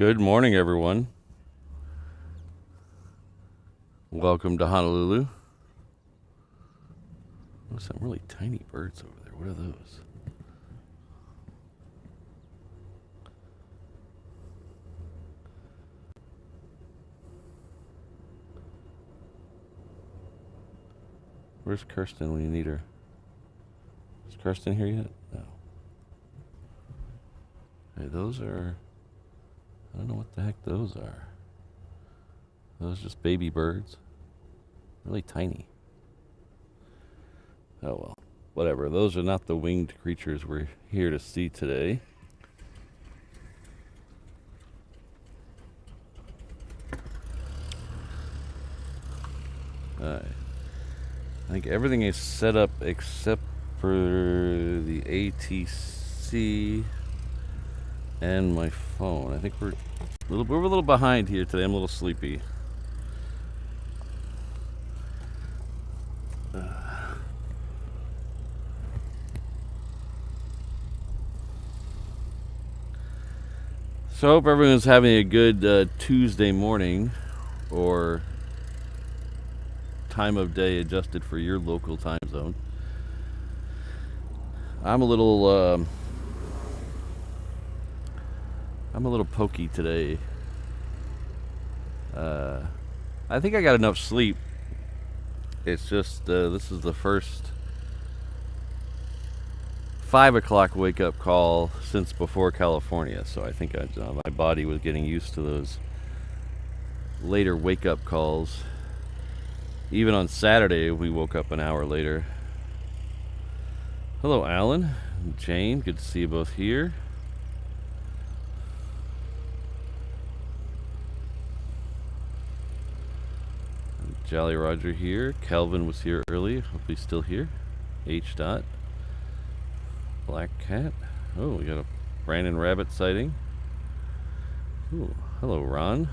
Good morning, everyone. Welcome to Honolulu. Oh, some really tiny birds over there. What are those? Where's Kirsten when you need her? Is Kirsten here yet? No. Hey, those are... I don't know what the heck those are. Those just baby birds? Really tiny. Oh well. Whatever. Those are not the winged creatures we're here to see today. Alright. I think everything is set up except for the ATC and my phone. I think we're a little behind here today. I'm a little sleepy. So I hope everyone's having a good Tuesday morning, or time of day adjusted for your local time zone. I'm a little pokey today. I think I got enough sleep. It's just this is the first 5 o'clock wake up call since before California, so I think my body was getting used to those later wake up calls. Even on Saturday we woke up an hour later. Hello Alan, Jane, good to see you both here. Jolly Roger here. Kelvin was here early. Hope he's still here. H. Dot. Black Cat. Oh, we got a Brandon Rabbit sighting. Ooh, hello Ron.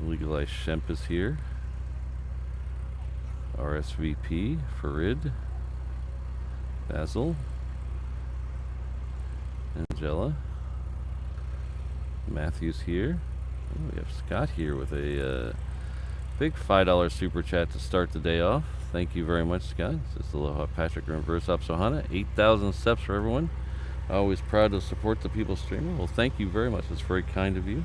Legalized Shemp is here. RSVP. Farid. Basil. Angela. Matthew's here. Oh, we have Scott here with a big $5 super chat to start the day off. Thank you very much, Scott. This is Aloha, Patrick, Reverse Ops Ohana. 8,000 steps for everyone. Always proud to support the people streaming. Well, thank you very much. It's very kind of you.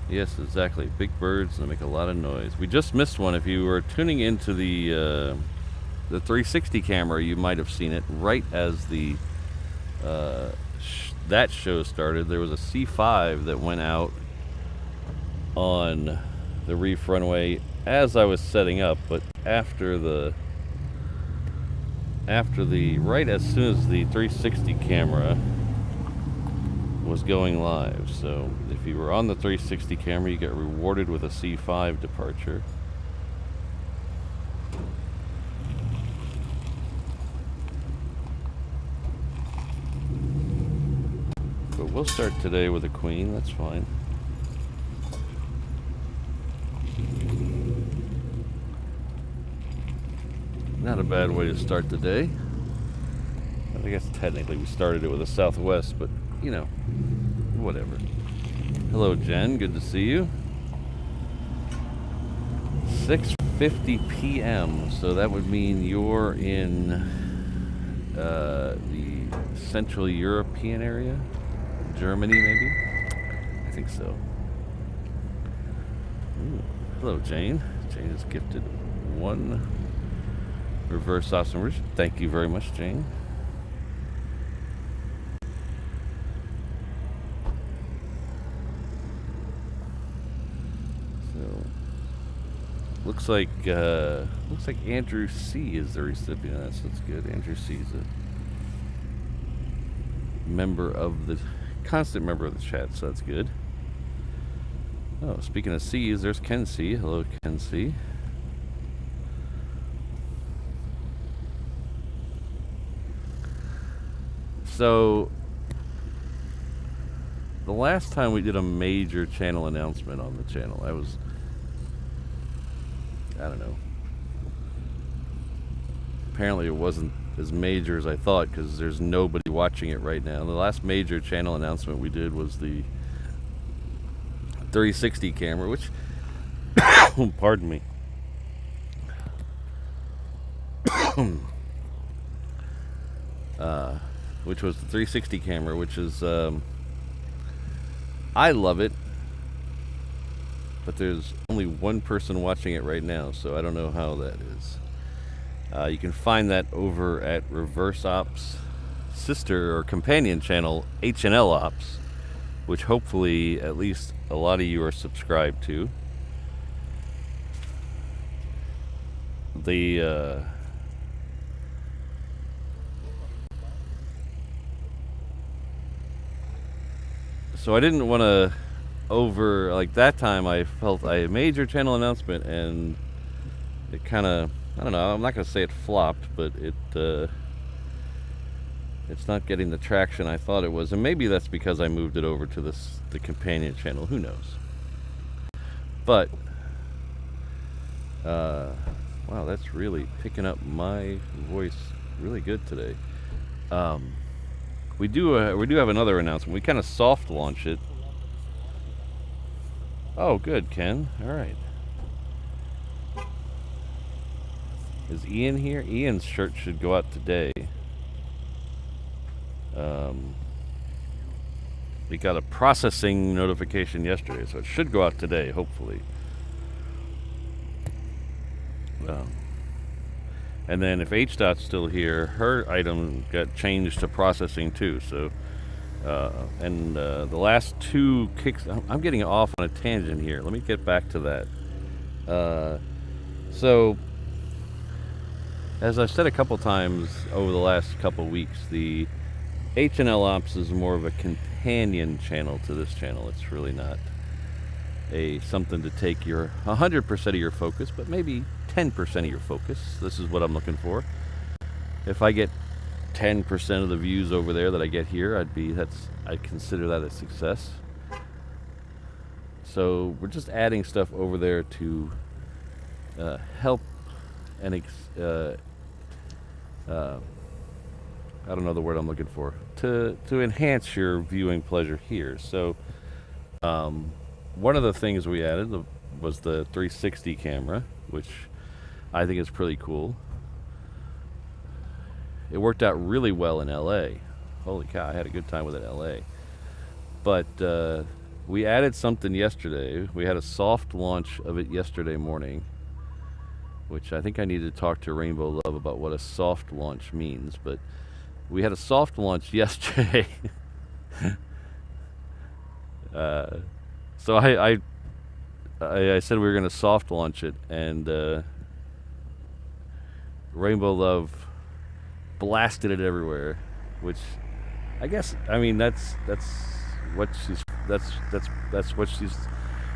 Yes, exactly. Big birds, and they make a lot of noise. We just missed one. If you were tuning into the 360 camera, you might have seen it right as the that show started. There was a C5 that went out on the reef runway as I was setting up, but after the right as soon as the 360 camera was going live. So if you were on the 360 camera, you get rewarded with a C5 departure. We'll start today with a Queen, that's fine. Not a bad way to start the day. I guess technically we started it with a Southwest, but you know, whatever. Hello Jen, good to see you. 6:50 p.m. So that would mean you're in the Central European area? Germany, maybe? I think so. Ooh. Hello, Jane. Jane is gifted one reverse awesome. Thank you very much, Jane. So, looks like Andrew C is the recipient. So that's good. Andrew C is a constant member of the chat, so that's good. Oh, speaking of C's, there's Ken C. Hello, Ken C. So, the last time we did a major channel announcement on the channel, I don't know, apparently it wasn't as major as I thought because there's nobody watching it right now. The last major channel announcement we did was the 360 camera, which, pardon me, which was the 360 camera, which is, I love it, but there's only one person watching it right now, so I don't know how that is. You can find that over at Reverse Ops' sister or companion channel, HNL Ops, which hopefully at least a lot of you are subscribed to. So I didn't want to like that time I felt a major channel announcement and it kind of, I don't know, I'm not going to say it flopped, but it's not getting the traction I thought it was, and maybe that's because I moved it over to the companion channel, who knows. But wow, that's really picking up my voice really good today. We do have another announcement. We kind of soft launch it. Oh, good, Ken. All right. Is Ian here? Ian's shirt should go out today. We got a processing notification yesterday, so it should go out today, hopefully. And then if HDOT's still here, her item got changed to processing too. So, the last two kicks, I'm getting off on a tangent here. Let me get back to that. So, as I've said a couple times over the last couple weeks, the HNL Ops is more of a companion channel to this channel. It's really not something to take your 100% of your focus, but maybe 10% of your focus. This is what I'm looking for. If I get 10% of the views over there that I get here, I'd consider that a success. So we're just adding stuff over there to help and I don't know the word I'm looking for, to enhance your viewing pleasure here. So one of the things we added was the 360 camera, which I think is pretty cool. It worked out really well in LA. Holy cow, I had a good time with it in LA. But we added something yesterday. We had a soft launch of it yesterday morning, which I think I need to talk to Rainbow Love about what a soft launch means. But we had a soft launch yesterday. So I said we were going to soft launch it, and Rainbow Love blasted it everywhere, which I guess, I mean, that's what she's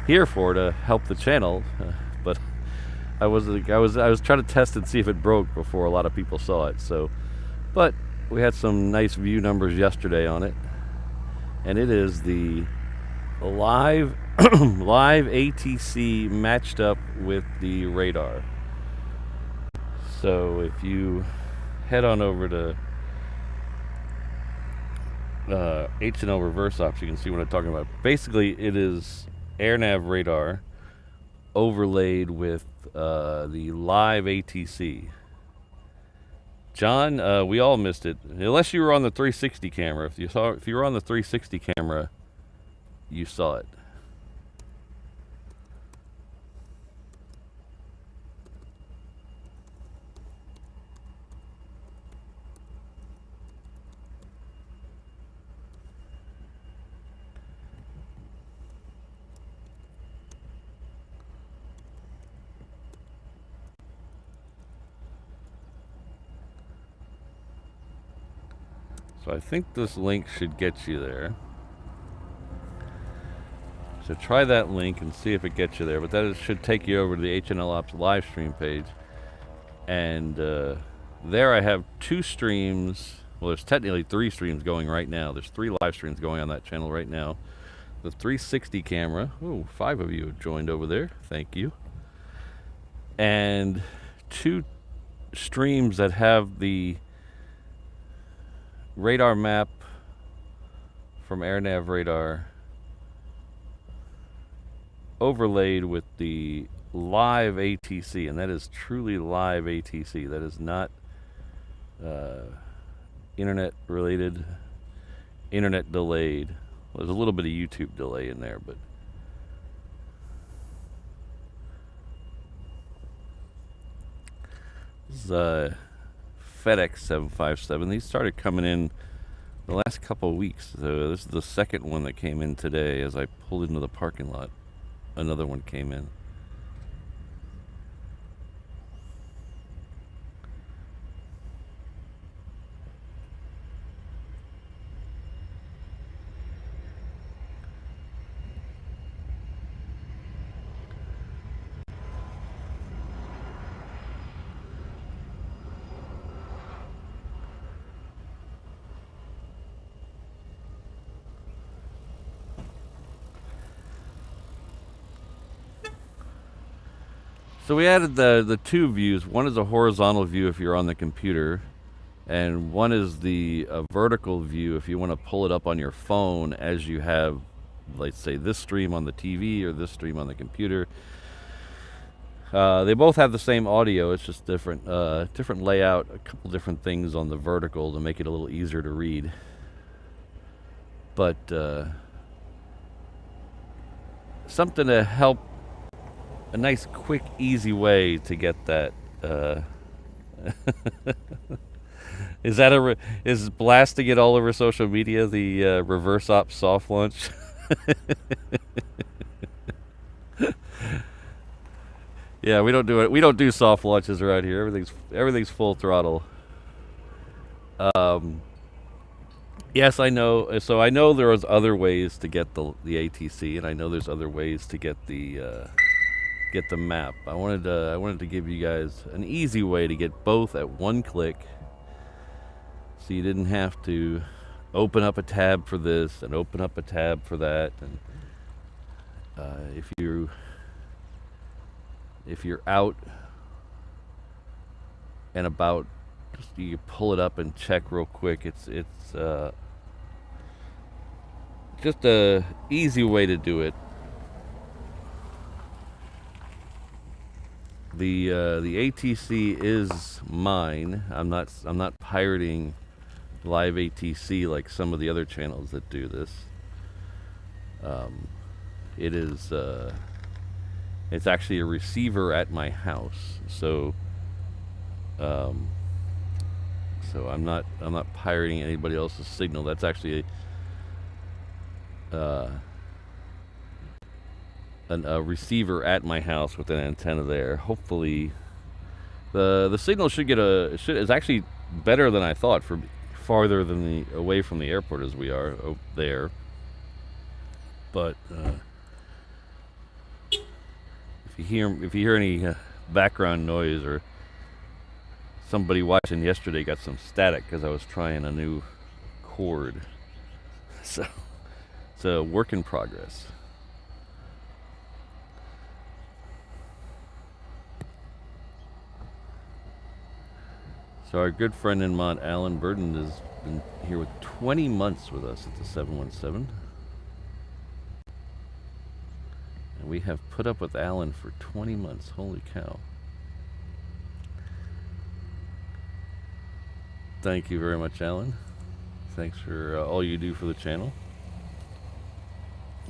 here for, to help the channel. But I was trying to test and see if it broke before a lot of people saw it. So, but we had some nice view numbers yesterday on it, and it is the live ATC matched up with the radar. So if you head on over to HNL Reverse Ops, you can see what I'm talking about. Basically, it is AirNav radar overlaid with the live ATC. John, we all missed it, unless you were on the 360 camera. If you were on the 360 camera, you saw it. So I think this link should get you there. So try that link and see if it gets you there. But that should take you over to the HNL Ops live stream page. And there I have 2 streams. Well, there's technically 3 streams going right now. There's 3 live streams going on that channel right now. The 360 camera. Oh, 5 of you have joined over there. Thank you. And 2 streams that have the radar map from AirNav radar overlaid with the live ATC, and that is truly live ATC. That is not internet related, internet delayed. Well, there's a little bit of YouTube delay in there, but this is FedEx 757. These started coming in the last couple of weeks. So this is the second one that came in today. As I pulled into the parking lot, another one came in. So we added the two views. One is a horizontal view if you're on the computer, and one is the vertical view if you want to pull it up on your phone as you have, let's say, this stream on the TV or this stream on the computer. They both have the same audio. It's just different layout, a couple different things on the vertical to make it a little easier to read. But something to help. A nice, quick, easy way to get that. Is blasting it all over social media the reverse op soft launch? Yeah, we don't do it. We don't do soft launches around here. Everything's full throttle. Yes, I know. So I know there was other ways to get the ATC, and I know there's other ways to get the map. I wanted to give you guys an easy way to get both at one click, so you didn't have to open up a tab for this and open up a tab for that. And if you're out and about, just you pull it up and check real quick. It's just a easy way to do it. The ATC is mine. I'm not pirating live ATC like some of the other channels that do this. It is it's actually a receiver at my house. So I'm not pirating anybody else's signal. That's actually a receiver at my house with an antenna there. Hopefully, the signal is actually better than I thought for farther than away from the airport as we are there. But if you hear any background noise, or somebody watching yesterday got some static because I was trying a new cord, so it's a work in progress. So our good friend in Mont Alan Burden has been here with 20 months with us at the 717. And we have put up with Alan for 20 months. Holy cow. Thank you very much, Alan. Thanks for all you do for the channel.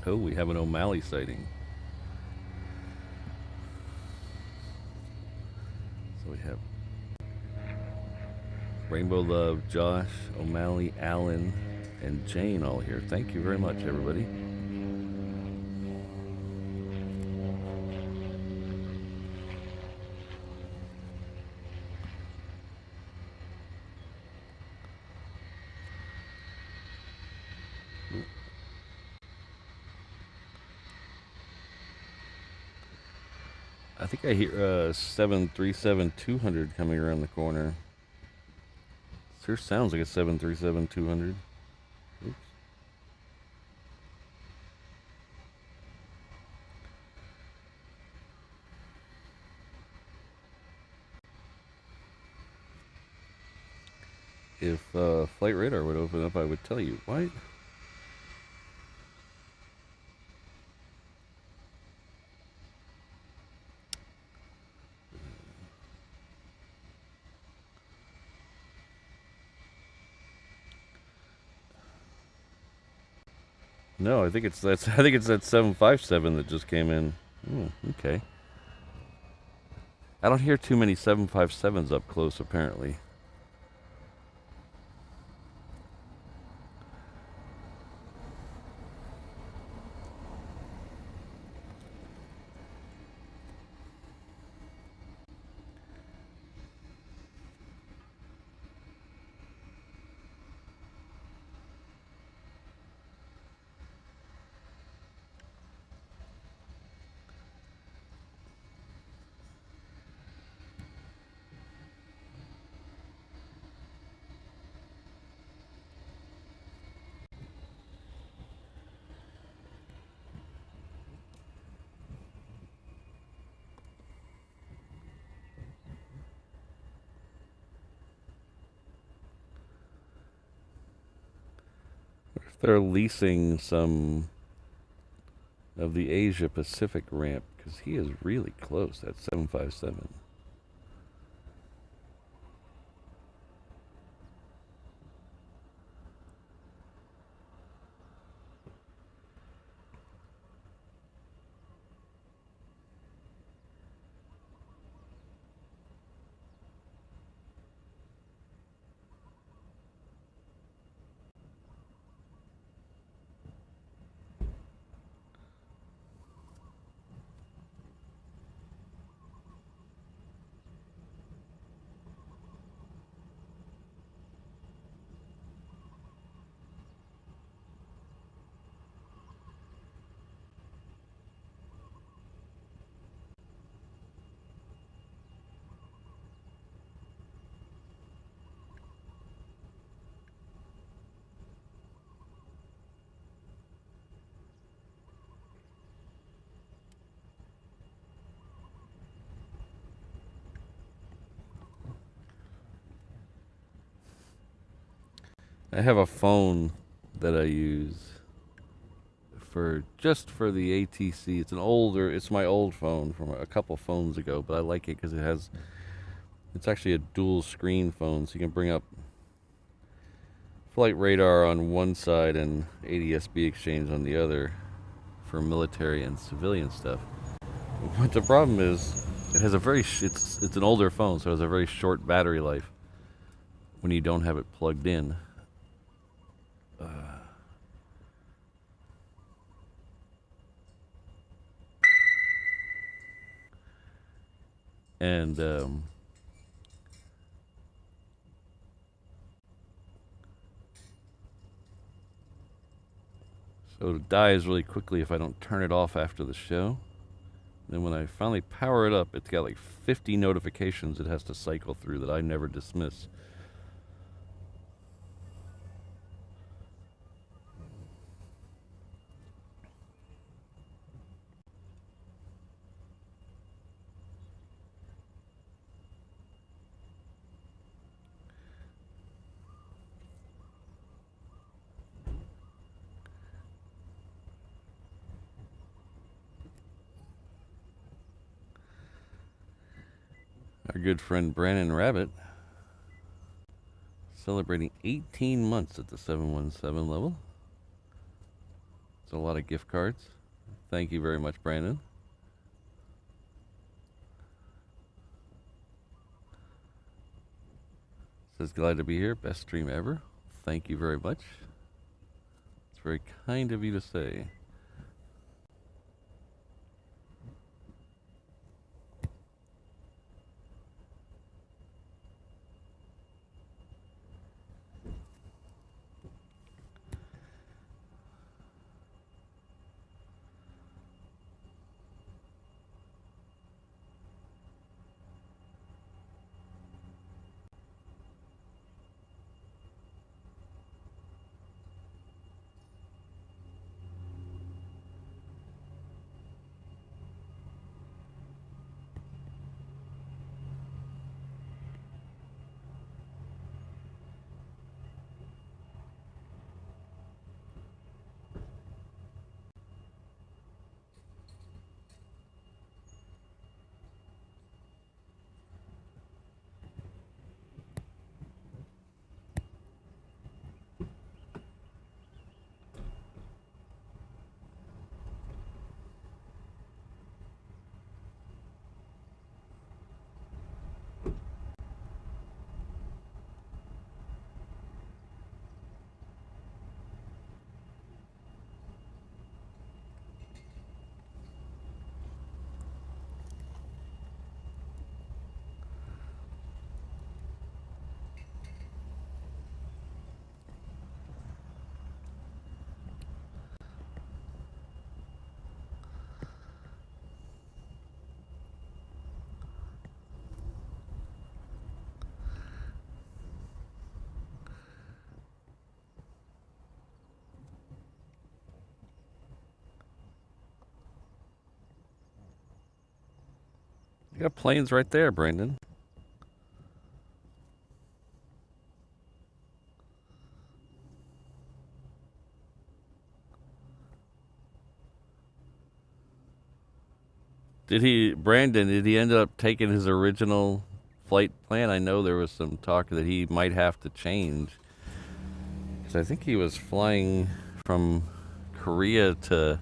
Oh, we have an O'Malley sighting. So we have Rainbow Love, Josh, O'Malley, Alan, and Jane all here. Thank you very much, everybody. I think I hear 737-200 coming around the corner. Sure sounds like a 737-200. Oops. If flight radar would open up, I would tell you. What? No, I think it's that 757 that just came in. Okay. I don't hear too many 757s up close, apparently. They're leasing some of the Asia Pacific ramp because he is really close, that 757. I have a phone that I use for the ATC. It's my old phone from a couple phones ago, but I like it because it's actually a dual screen phone, so you can bring up flight radar on one side and ADS-B exchange on the other for military and civilian stuff. But the problem is, it has it's an older phone, so it has a very short battery life when you don't have it plugged in. And so it dies really quickly if I don't turn it off after the show. Then when I finally power it up, it's got like 50 notifications it has to cycle through that I never dismiss. Our good friend Brandon Rabbit celebrating 18 months at the 717 level. It's a lot of gift cards. Thank you very much, Brandon. Says glad to be here. Best stream ever. Thank you very much. It's very kind of you to say. You got planes right there, Brandon. Brandon, did he end up taking his original flight plan? I know there was some talk that he might have to change. Because I think he was flying from Korea to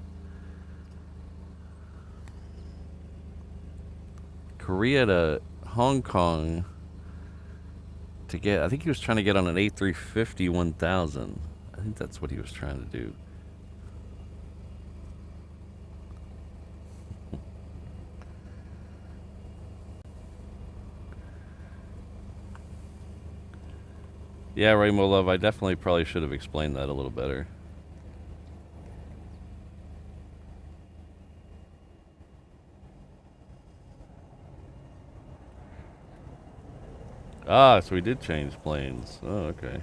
Hong Kong to get, I think he was trying to get on an A350 1000. I think that's what he was trying to do. Yeah, Rainbow Love, I definitely probably should have explained that a little better. Ah, so he did change planes. Oh, okay.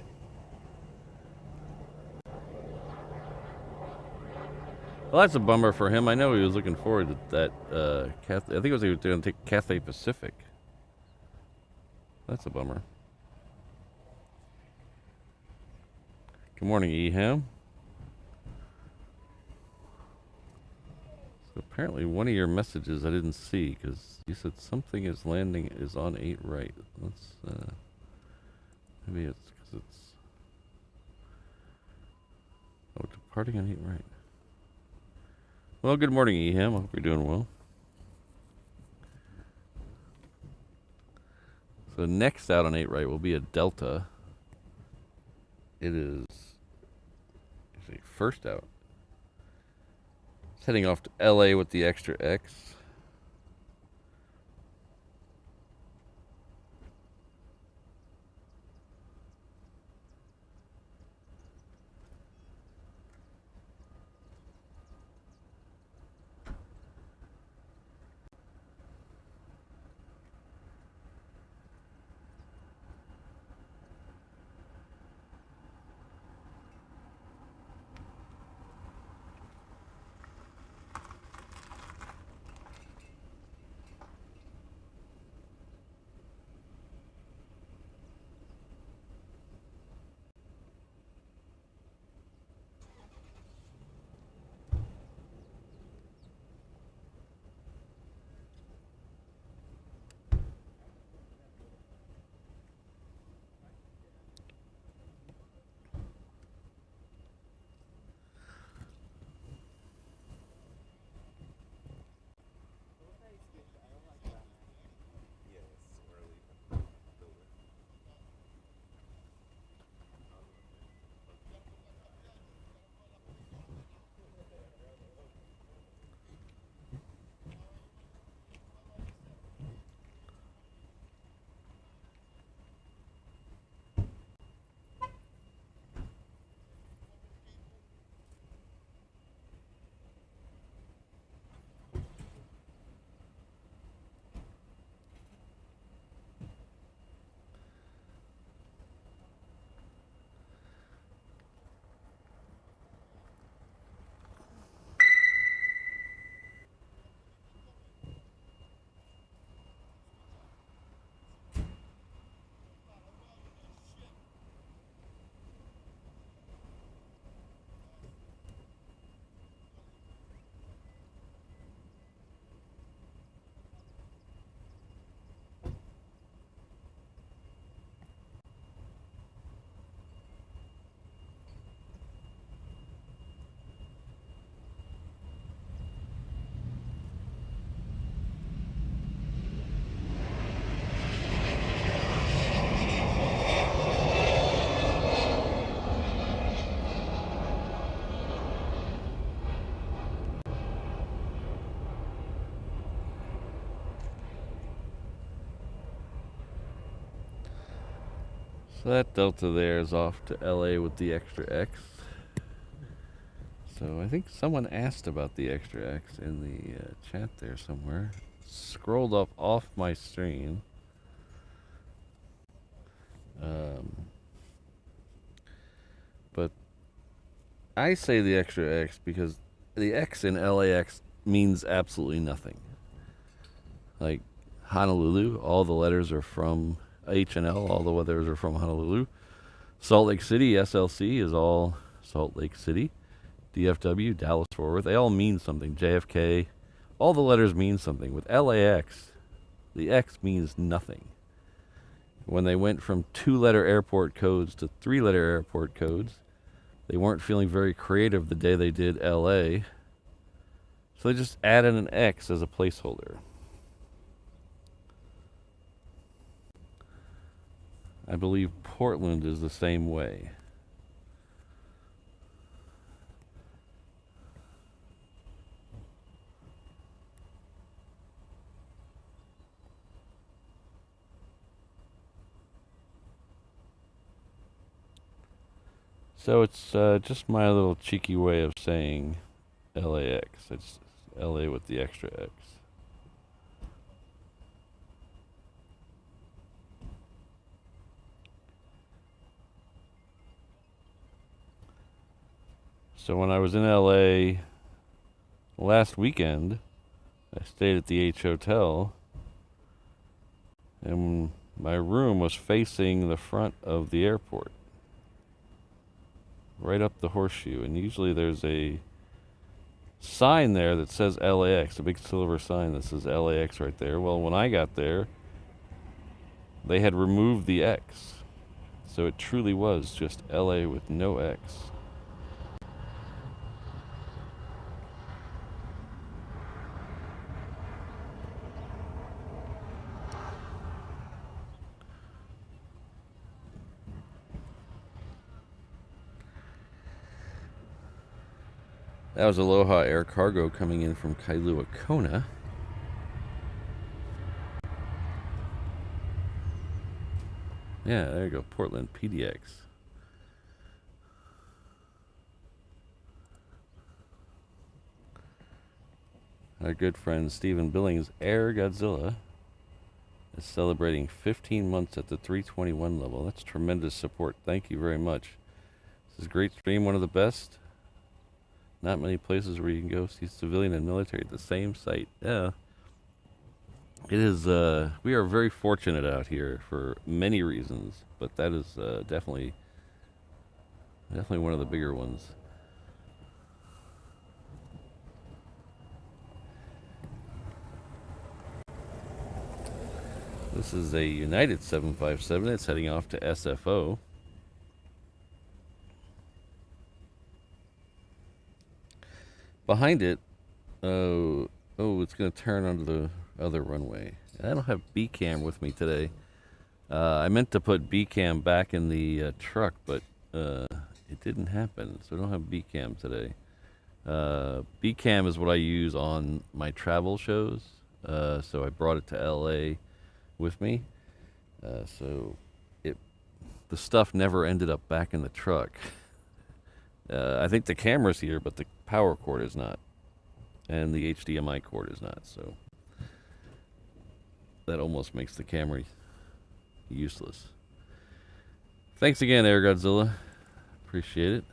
Well, that's a bummer for him. I know he was looking forward to that. I think it was he was going to take Cathay Pacific. That's a bummer. Good morning, Eham. So apparently one of your messages I didn't see because you said something is landing is on 8 right. Let's maybe it's because it's departing on 8 right. Well, good morning, Eham. I hope you're doing well. So next out on 8 right will be a Delta. It is first out. It's heading off to LA with the extra X. So that Delta there is off to LA with the extra X. So I think someone asked about the extra X in the chat there somewhere. Scrolled up off my screen. But I say the extra X because the X in LAX means absolutely nothing. Like, Honolulu. All the letters are from HNL. All the letters are from Honolulu. Salt Lake City, SLC, is all Salt Lake City. DFW, Dallas Fort Worth. They all mean something. JFK, all the letters mean something. With LAX, the X means nothing. When they went from 2-letter airport codes to 3-letter airport codes, they weren't feeling very creative the day they did LA. So they just added an X as a placeholder. I believe Portland is the same way. So it's just my little cheeky way of saying LAX. It's LA with the extra X. So when I was in LA last weekend, I stayed at the H Hotel, and my room was facing the front of the airport, right up the horseshoe. And usually there's a sign there that says LAX, a big silver sign that says LAX right there. Well, when I got there, they had removed the X. So it truly was just LA with no X. That was Aloha Air Cargo coming in from Kailua Kona. Yeah, there you go, Portland PDX. Our good friend Stephen Billings, Air Godzilla, is celebrating 15 months at the 321 level. That's tremendous support. Thank you very much. This is a great stream, one of the best. Not many places where you can go see civilian and military at the same site. Yeah. It is, we are very fortunate out here for many reasons, but that is definitely one of the bigger ones. This is a United 757. It's heading off to SFO. Behind it, it's going to turn onto the other runway. I don't have B-cam with me today. I meant to put B-cam back in the truck, but it didn't happen, so I don't have B-cam today. B-cam is what I use on my travel shows, so I brought it to LA with me. So the stuff never ended up back in the truck. I think the camera's here, but the power cord is not, and the HDMI cord is not, so that almost makes the camera useless. Thanks again, Air Godzilla. Appreciate it.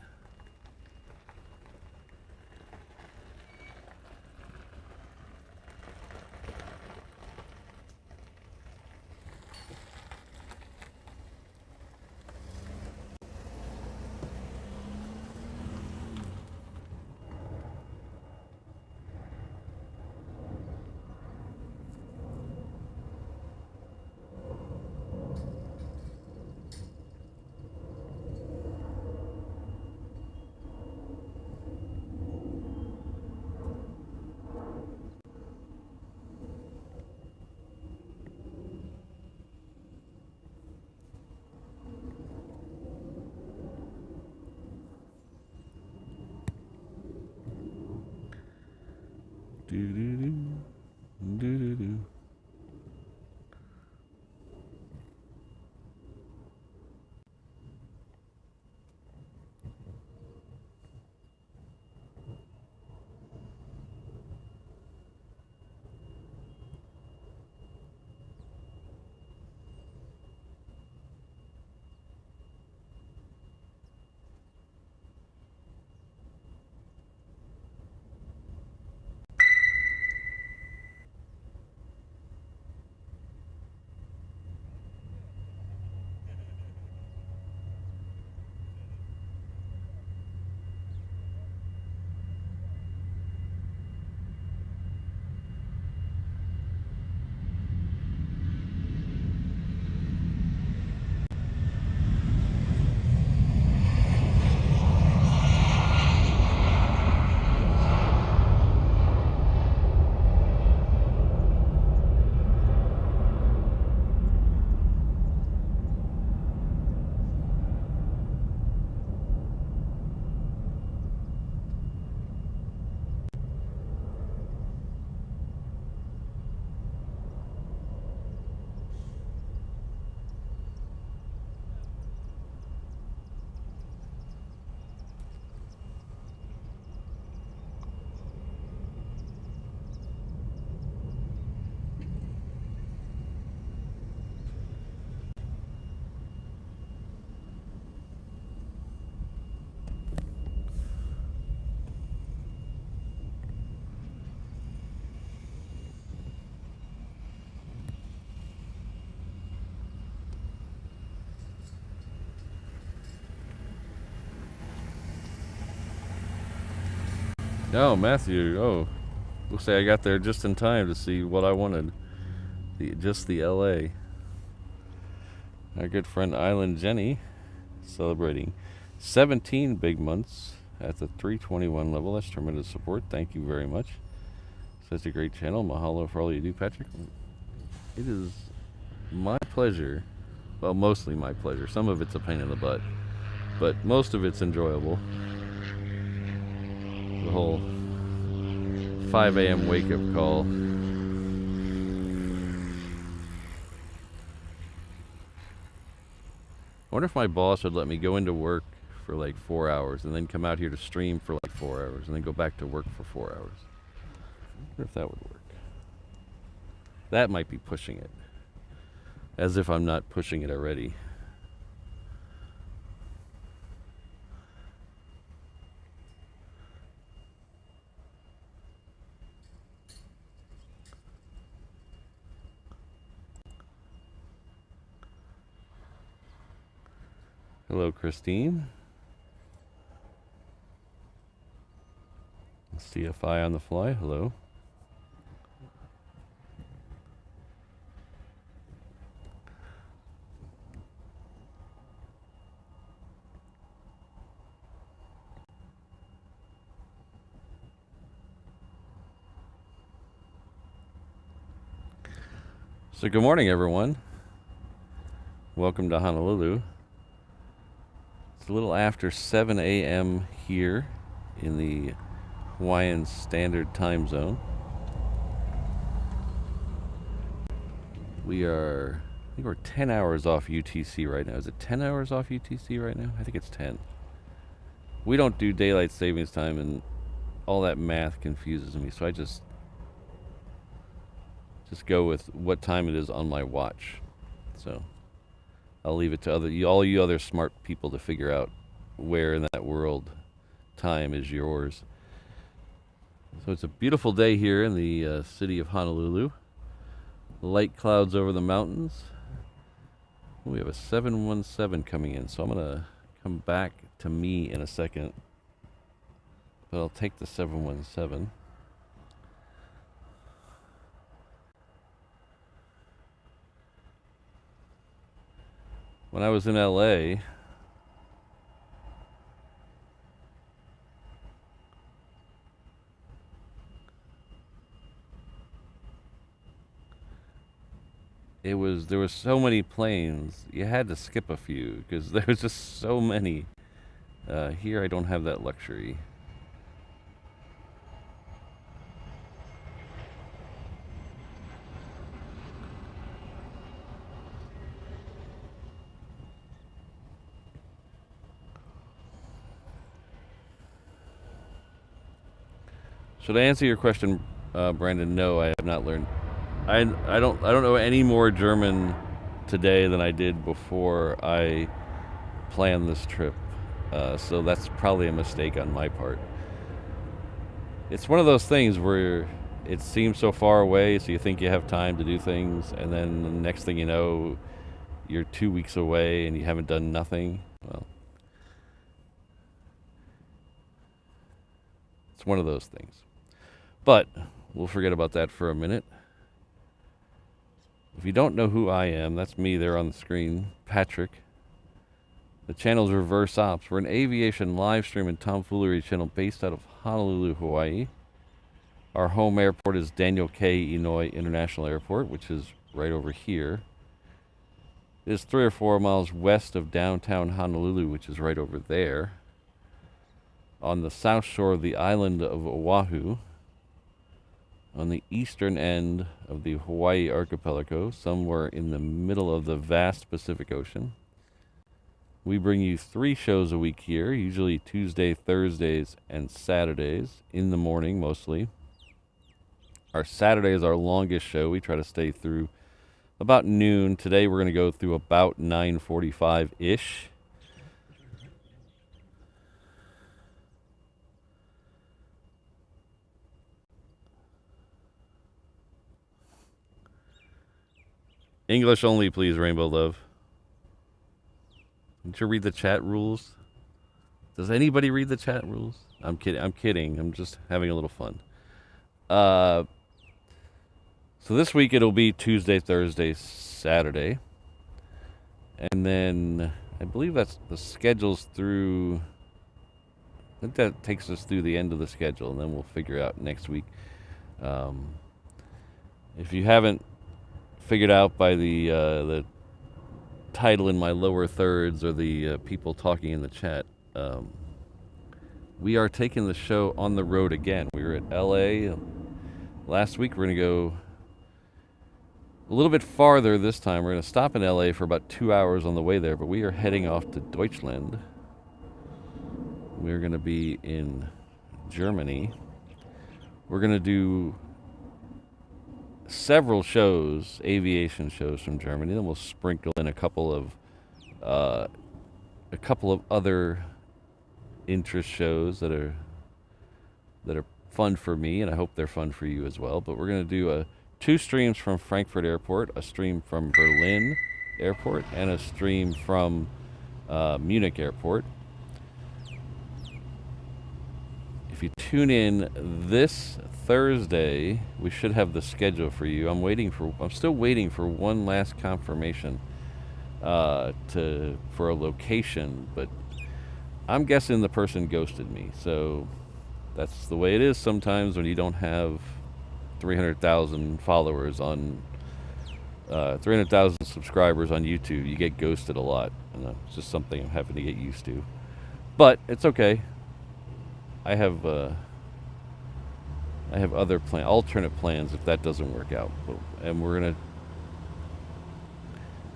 Oh, Matthew. Oh, looks like I got there just in time to see what I wanted. Just the LA. Our good friend Island Jenny celebrating 17 big months at the 321 level. That's tremendous support. Thank you very much. Such a great channel. Mahalo for all you do, Patrick. It is my pleasure. Well, mostly my pleasure. Some of it's a pain in the butt, but most of it's enjoyable. The whole 5 a.m. wake-up call. I wonder if my boss would let me go into work for like 4 hours and then come out here to stream for like 4 hours and then go back to work for 4 hours. I wonder if that would work. That might be pushing it. As if I'm not pushing it already. Hello, Christine. CFI on the fly. Hello. So good morning, everyone. Welcome to Honolulu. It's a little after 7 a.m. here in the Hawaiian Standard Time Zone. We are, I think we're 10 hours off UTC right now. Is it 10 hours off UTC right now? I think it's 10. We don't do daylight savings time, and all that math confuses me, so I just go with what time it is on my watch. So I'll leave it to all you other smart people to figure out where in that world time is yours. So it's a beautiful day here in the city of Honolulu. Light clouds over the mountains. We have a 717 coming in, so I'm going to come back to me in a second. But I'll take the 717. When I was in LA, there was so many planes, you had to skip a few because there was just so many. Here I don't have that luxury. So to answer your question, Brandon, no, I have not learned. I don't know any more German today than I did before I planned this trip. So that's probably a mistake on my part. It's one of those things where it seems so far away, so you think you have time to do things, and then the next thing you know, you're 2 weeks away and you haven't done nothing. Well, it's one of those things. But we'll forget about that for a minute. If you don't know who I am, that's me there on the screen, Patrick. The channel's Reverse Ops. We're an aviation live stream and tomfoolery channel based out of Honolulu, Hawaii. Our home airport is Daniel K. Inouye International Airport, which is right over here. It is 3 or 4 miles west of downtown Honolulu, which is right over there. On the south shore of the island of Oahu. On the eastern end of the Hawaii archipelago, somewhere in the middle of the vast Pacific Ocean. We bring you 3 shows a week here, usually Tuesday, Thursdays, and Saturdays, in the morning mostly. Our Saturday is our longest show. We try to stay through about noon. Today we're going to go through about 9:45-ish. English only, please, Rainbow Love. Did you read the chat rules? Does anybody read the chat rules? I'm kidding. I'm kidding. I'm just having a little fun. So this week it'll be Tuesday, Thursday, Saturday. And then I believe that's the schedule's through. I think that takes us through the end of the schedule, and then we'll figure out next week. If you haven't figured out by the title in my lower thirds or the people talking in the chat, we are taking the show on the road again. We were at LA last week. We're going to go a little bit farther this time. We're going to stop in LA for about 2 hours on the way there, but we are heading off to Deutschland. We're going to be in Germany. We're going to do several shows, aviation shows from Germany. Then we'll sprinkle in a couple of other interest shows that are fun for me, and I hope they're fun for you as well. But we're going to do 2 streams from Frankfurt Airport, a stream from Berlin Airport, and a stream from Munich Airport. If you tune in this Thursday, we should have the schedule for you. I'm still waiting for one last confirmation for a location, but I'm guessing the person ghosted me. So that's the way it is sometimes when you don't have 300,000 followers on 300,000 subscribers on YouTube. You get ghosted a lot, and it's just something I'm having to get used to. But it's okay. I have other alternate plans if that doesn't work out, and we're gonna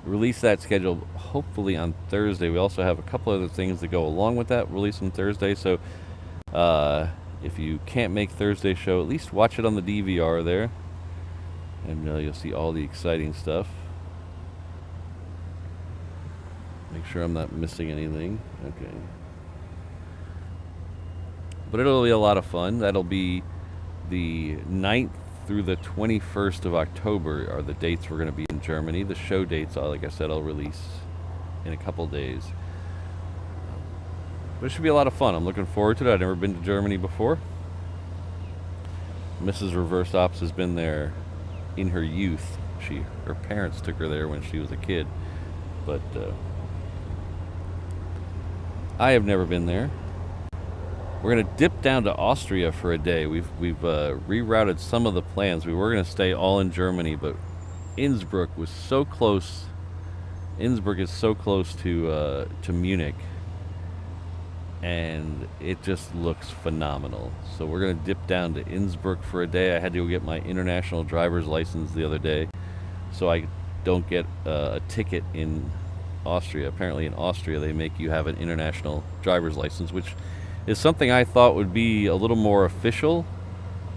release that schedule hopefully on Thursday. We also have a couple other things that go along with that release on Thursday. So if you can't make Thursday's show, at least watch it on the DVR there, and you'll see all the exciting stuff. Make sure I'm not missing anything. Okay. But it'll be a lot of fun. That'll be the 9th through the 21st of October are the dates we're going to be in Germany. The show dates, like I said, I'll release in a couple days. But it should be a lot of fun. I'm looking forward to it. I've never been to Germany before. Mrs. Reverse Ops has been there in her youth. Her parents took her there when she was a kid. But I have never been there. We're going to dip down to Austria for a day. We've rerouted some of the plans. We were going to stay all in Germany, but Innsbruck was so close. Innsbruck is so close to Munich, and it just looks phenomenal. So we're going to dip down to Innsbruck for a day. I had to go get my international driver's license the other day, so I don't get a ticket in Austria. Apparently in Austria they make you have an international driver's license, which is something I thought would be a little more official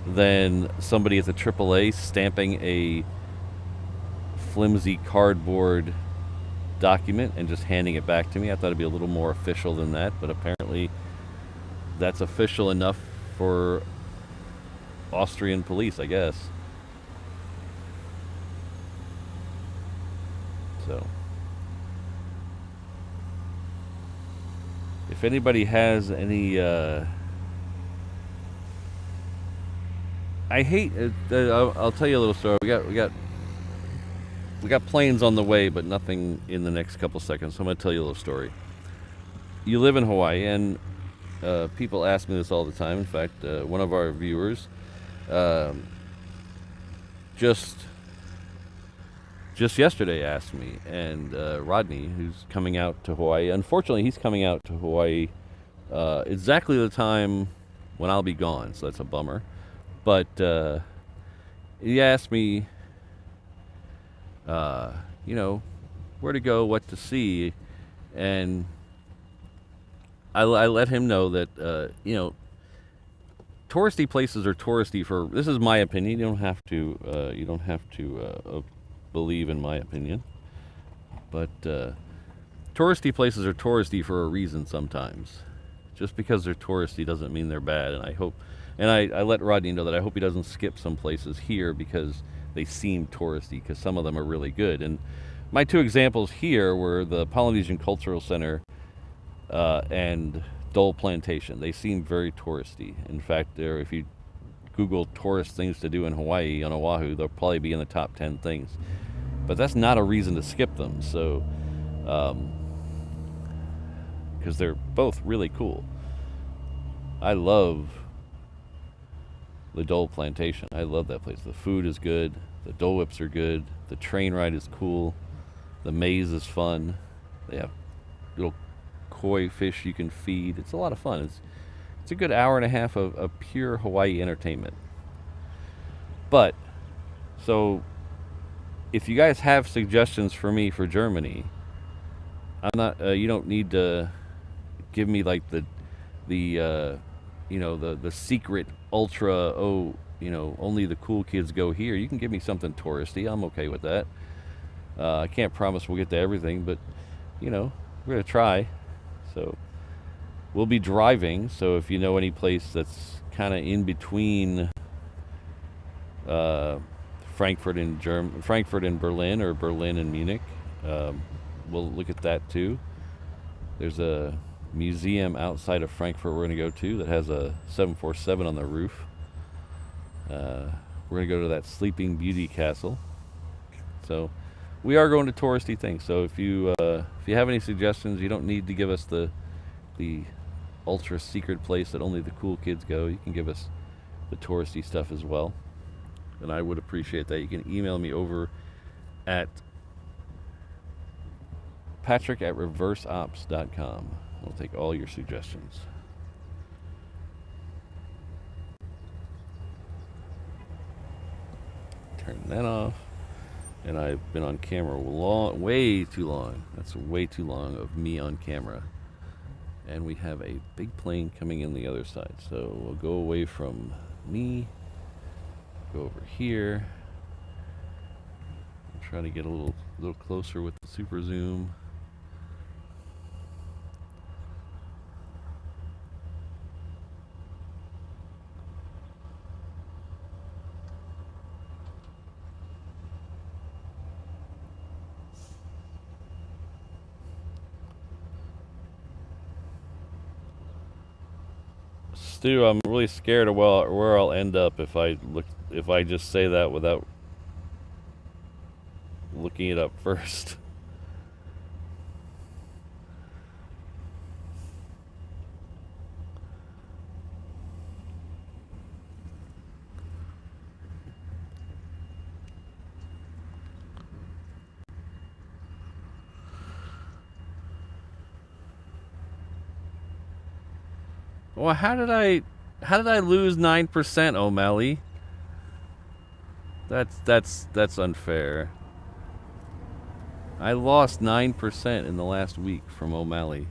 than somebody at the AAA stamping a flimsy cardboard document and just handing it back to me. I thought it'd be a little more official than that, but apparently that's official enough for Austrian police, I guess. So if anybody has any, I'll tell you a little story. We got planes on the way, but nothing in the next couple seconds. So I'm going to tell you a little story. You live in Hawaii, and people ask me this all the time. In fact, one of our viewers just yesterday asked me, and Rodney, who's coming out to Hawaii. Unfortunately, he's coming out to Hawaii exactly the time when I'll be gone, so that's a bummer. But he asked me, where to go, what to see, and I let him know that, touristy places are touristy for. This is my opinion. You don't have to believe in my opinion, but touristy places are touristy for a reason. Sometimes, just because they're touristy doesn't mean they're bad. And I let Rodney know that I hope he doesn't skip some places here because they seem touristy, because some of them are really good. And my 2 examples here were the Polynesian Cultural Center and Dole Plantation. They seem very touristy. In fact, if you Google tourist things to do in Hawaii, on Oahu, they'll probably be in the top 10 things. But that's not a reason to skip them. So, because they're both really cool. I love the Dole Plantation. I love that place. The food is good. The Dole Whips are good. The train ride is cool. The maze is fun. They have little koi fish you can feed. It's a lot of fun. It's a good hour and a half of pure Hawaii entertainment. But, so, if you guys have suggestions for me for Germany, I'm not. You don't need to give me like the secret ultra. Oh, only the cool kids go here. You can give me something touristy. I'm okay with that. I can't promise we'll get to everything, but we're gonna try. So we'll be driving. So if you know any place that's kind of in between Frankfurt and Berlin, or Berlin and Munich, we'll look at that too. There's a museum outside of Frankfurt we're going to go to that has a 747 on the roof. We're going to go to that Sleeping Beauty Castle. So we are going to touristy things. So if you have any suggestions, you don't need to give us the ultra secret place that only the cool kids go. You can give us the touristy stuff as well, and I would appreciate that. You can email me over at patrick@reverseops.com. I'll take all your suggestions. Turn that off. And I've been on camera way too long. That's way too long of me on camera. And we have a big plane coming in the other side. So we'll go away from me. Go over here. I'll try to get a little closer with the super zoom. Stu, I'm really scared of where I'll end up if I just say that without looking it up first. Well, how did I lose 9%, O'Malley? That's unfair. I lost 9% in the last week from O'Malley.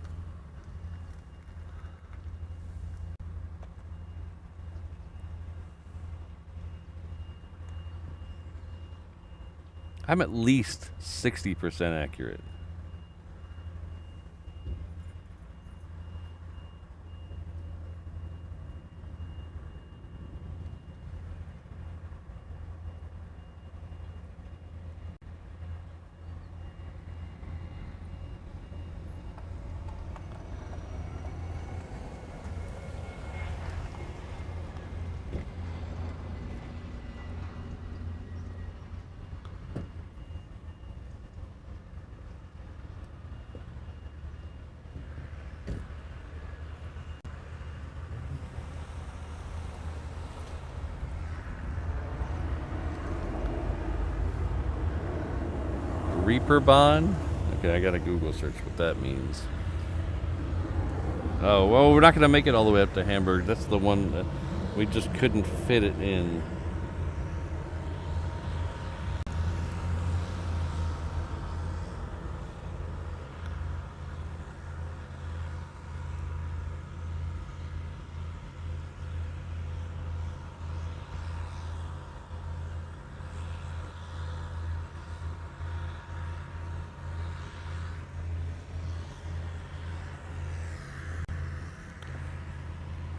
I'm at least 60% accurate. Reaper bond? Okay, I gotta Google search what that means. Oh, well, we're not gonna make it all the way up to Hamburg. That's the one that we just couldn't fit it in.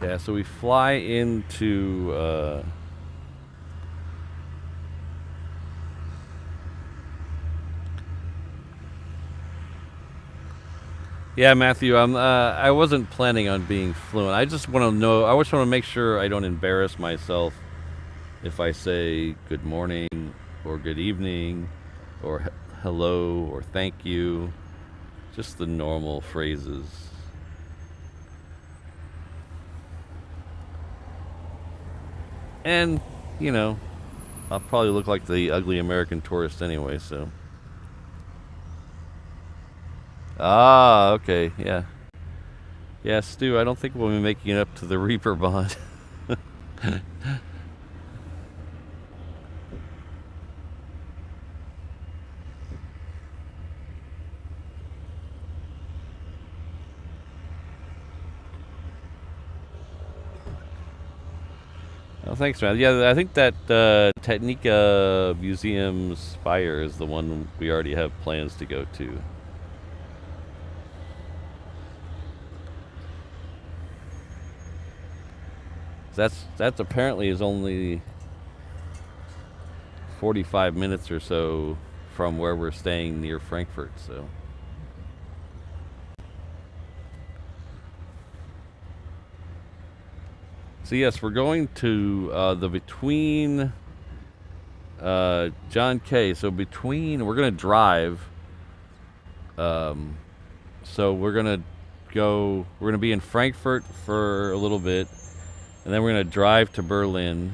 Yeah, so we fly into Yeah, Matthew. I wasn't planning on being fluent. I just want to know. I just want to make sure I don't embarrass myself if I say good morning or good evening or hello or thank you. Just the normal phrases. And, you know, I'll probably look like the ugly American tourist anyway, so. Ah, okay, yeah. Yeah, Stu, I don't think we'll be making it up to the Reaper bond. Oh, thanks, man. Yeah, I think that Technica Museum Spire is the one we already have plans to go to. That's apparently is only 45 minutes or so from where we're staying near Frankfurt, so. So yes, we're going to the between John K. So between we're gonna drive. So we're gonna go. We're gonna be in Frankfurt for a little bit, and then we're gonna drive to Berlin.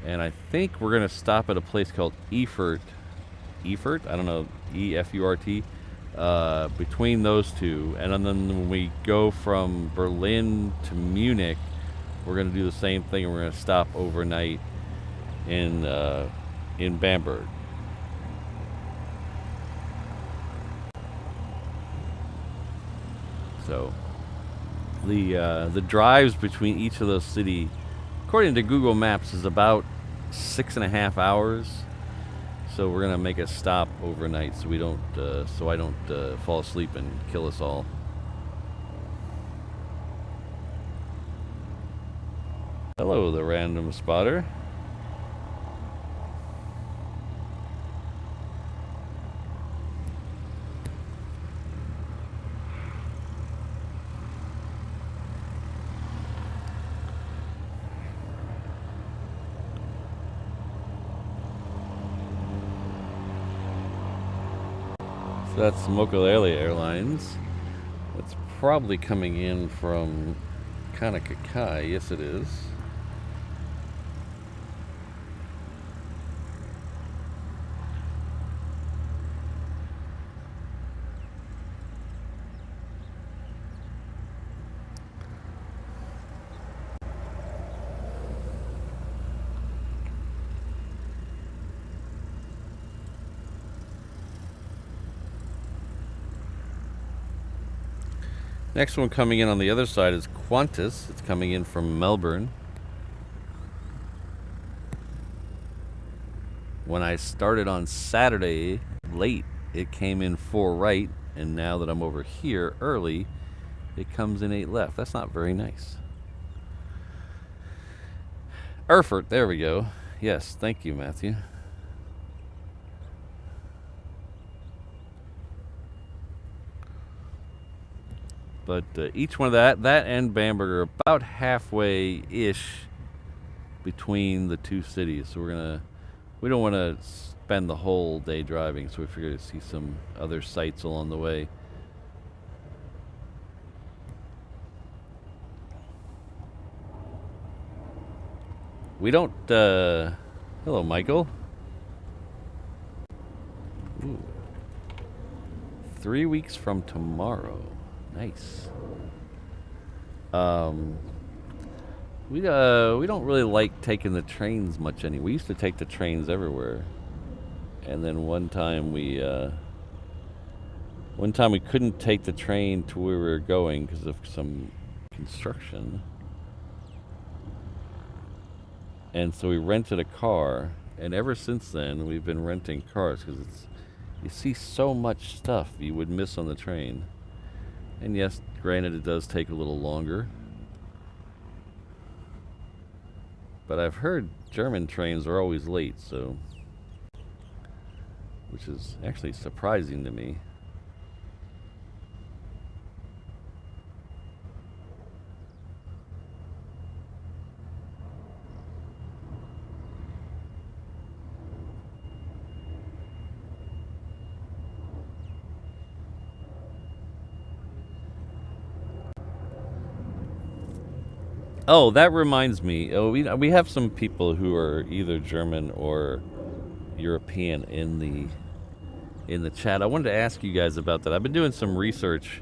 And I think we're gonna stop at a place called Erfurt. Erfurt? I don't know. Efurt. Between those two, and then when we go from Berlin to Munich, we're gonna do the same thing. And we're gonna stop overnight in Bamberg. So the drives between each of those cities, according to Google Maps, is about 6.5 hours. So we're gonna make a stop overnight, so we don't, so I don't fall asleep and kill us all. Hello, the random spotter. So that's Mokulele Airlines. That's probably coming in from Kanakakai. Yes, it is. Next one coming in on the other side is Qantas. It's coming in from Melbourne. When I started on Saturday late, it came in 4 right, and now that I'm over here early, it comes in 8 left. That's not very nice. Erfurt, there we go. Yes, thank you, Matthew. But each one of that and Bamberg are about halfway-ish between the two cities. So we don't want to spend the whole day driving, so we figured to see some other sights along the way. We don't, hello, Michael. Ooh. 3 weeks from tomorrow. Nice. We don't really like taking the trains much anymore. We used to take the trains everywhere, and then one time we couldn't take the train to where we were going because of some construction, and so we rented a car. And ever since then, we've been renting cars because you see so much stuff you would miss on the train. And yes, granted, it does take a little longer. But I've heard German trains are always late, so. Which is actually surprising to me. Oh, that reminds me. Oh, we have some people who are either German or European in the chat. I wanted to ask you guys about that. I've been doing some research.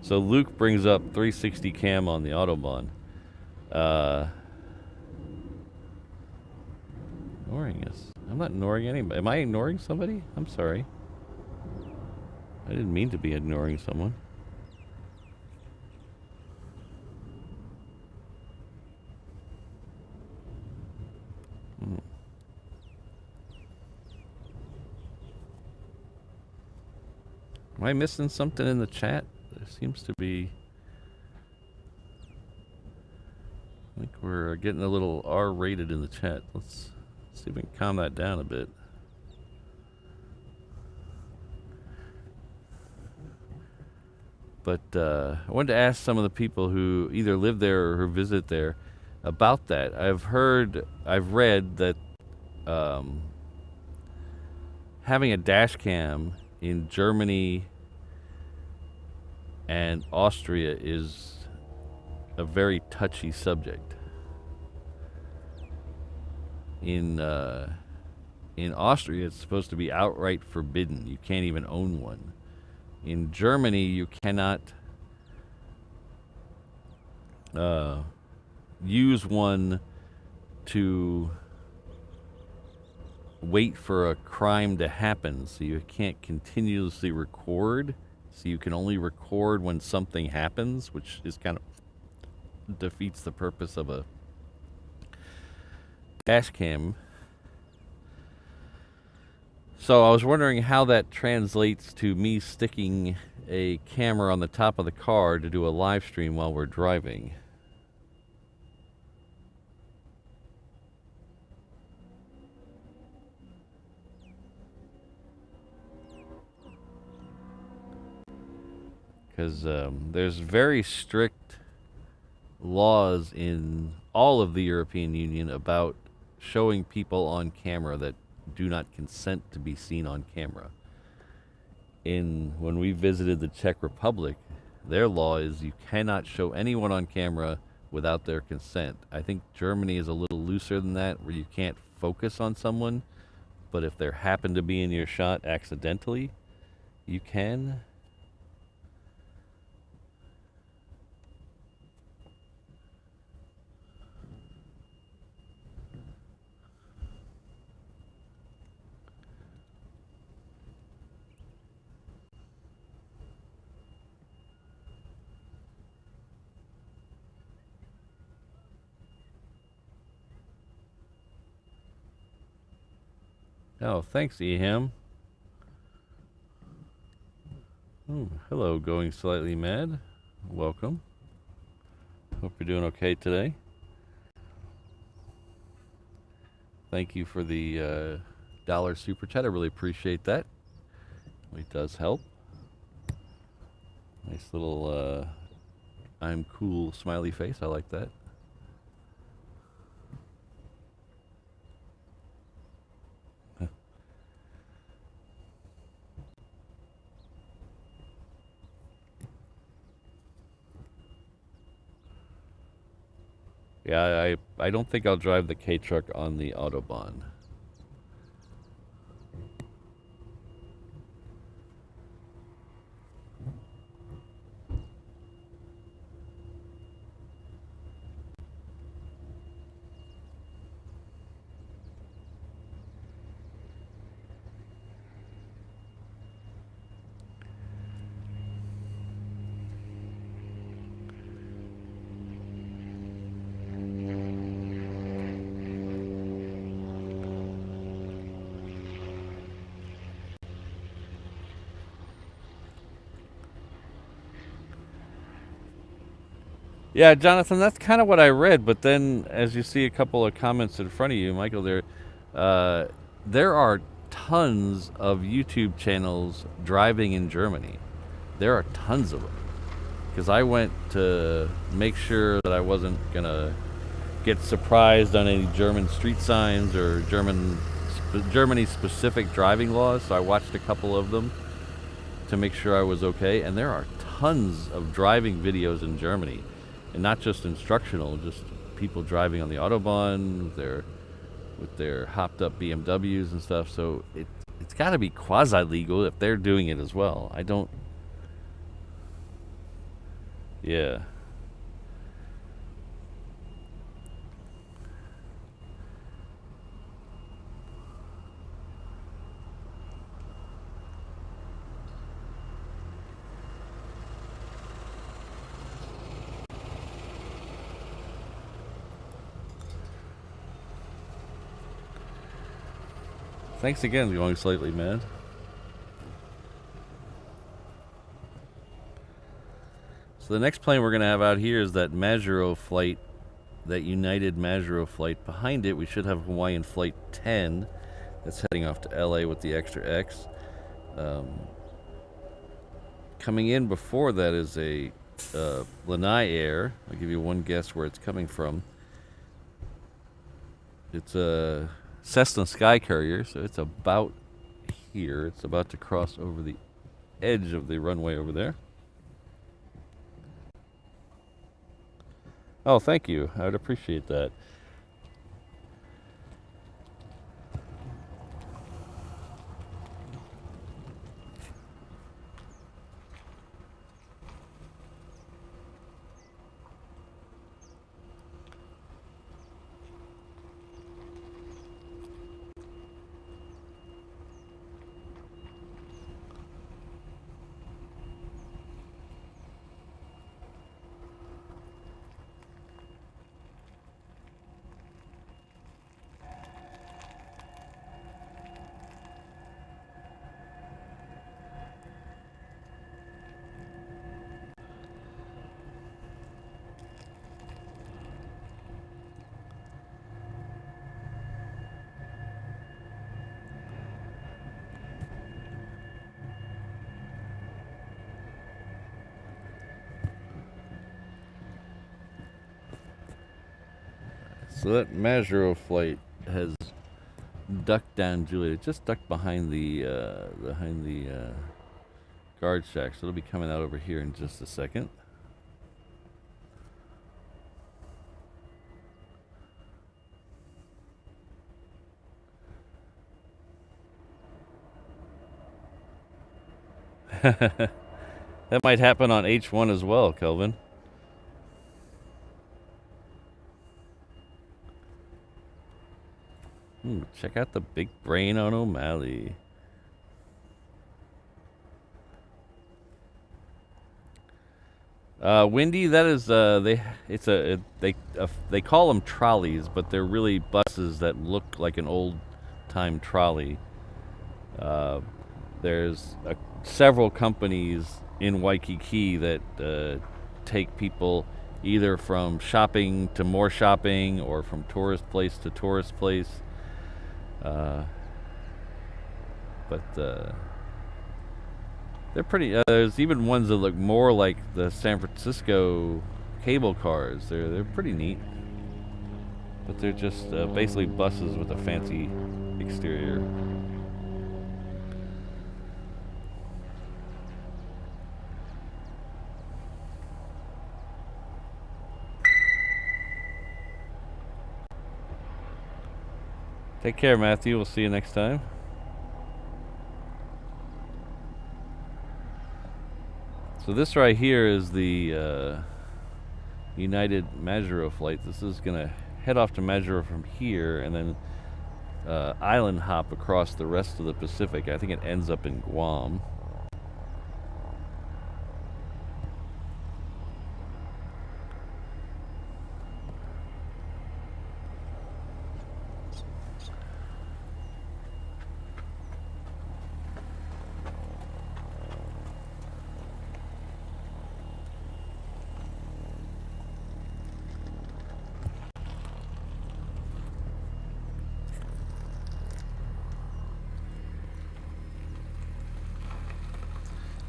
So Luke brings up 360 cam on the Autobahn. Ignoring us. I'm not ignoring anybody. Am I ignoring somebody? I'm sorry. I didn't mean to be ignoring someone. Am I missing something in the chat? There seems to be... I think we're getting a little R-rated in the chat. Let's see if we can calm that down a bit. But I wanted to ask some of the people who either live there or who visit there about that. I've read that having a dash cam in Germany and Austria is a very touchy subject. In Austria, it's supposed to be outright forbidden. You can't even own one. In Germany, you cannot use one to wait for a crime to happen, so you can't continuously record. So you can only record when something happens, which is kind of defeats the purpose of a dash cam. So I was wondering how that translates to me sticking a camera on the top of the car to do a live stream while we're driving. Because there's very strict laws in all of the European Union about showing people on camera that do not consent to be seen on camera. When we visited the Czech Republic, their law is you cannot show anyone on camera without their consent. I think Germany is a little looser than that, where you can't focus on someone, but if they happen to be in your shot accidentally, you can. Oh, thanks, Eham. Oh, hello, Going Slightly Mad. Welcome. Hope you're doing okay today. Thank you for the dollar super chat. I really appreciate that. It does help. Nice little I'm cool smiley face. I like that. Yeah, I don't think I'll drive the K-Truck on the Autobahn. Yeah, Jonathan, that's kind of what I read. But then, as you see a couple of comments in front of you, Michael, there are tons of YouTube channels driving in Germany. There are tons of them. Because I went to make sure that I wasn't going to get surprised on any German street signs or Germany-specific driving laws. So I watched a couple of them to make sure I was okay. And there are tons of driving videos in Germany. And not just instructional, just people driving on the Autobahn with their hopped up BMWs and stuff. So it's got to be quasi legal if they're doing it as well. I don't. Yeah. Thanks again, going slightly mad. So the next plane we're going to have out here is that Majuro flight, that United Majuro flight. Behind it, we should have Hawaiian Flight 10 that's heading off to LA with the extra X. Coming in before that is a Lanai Air. I'll give you one guess where it's coming from. It's a Cessna Sky Courier, so it's about here. It's about to cross over the edge of the runway over there. Oh, thank you. I would appreciate that. So that Majuro flight has ducked down, Julia. It just ducked behind the guard shack, so it'll be coming out over here in just a second. That might happen on H1 as well, Kelvin. Check out the big brain on O'Malley. Windy, that is they call them trolleys, but they're really buses that look like an old time trolley. There's several companies in Waikiki that take people either from shopping to more shopping or from tourist place to tourist place. But they're pretty. There's even ones that look more like the San Francisco cable cars. They're pretty neat, but they're just basically buses with a fancy exterior. Take care, Matthew. We'll see you next time. So this right here is the United Majuro flight. This is going to head off to Majuro from here and then island hop across the rest of the Pacific. I think it ends up in Guam.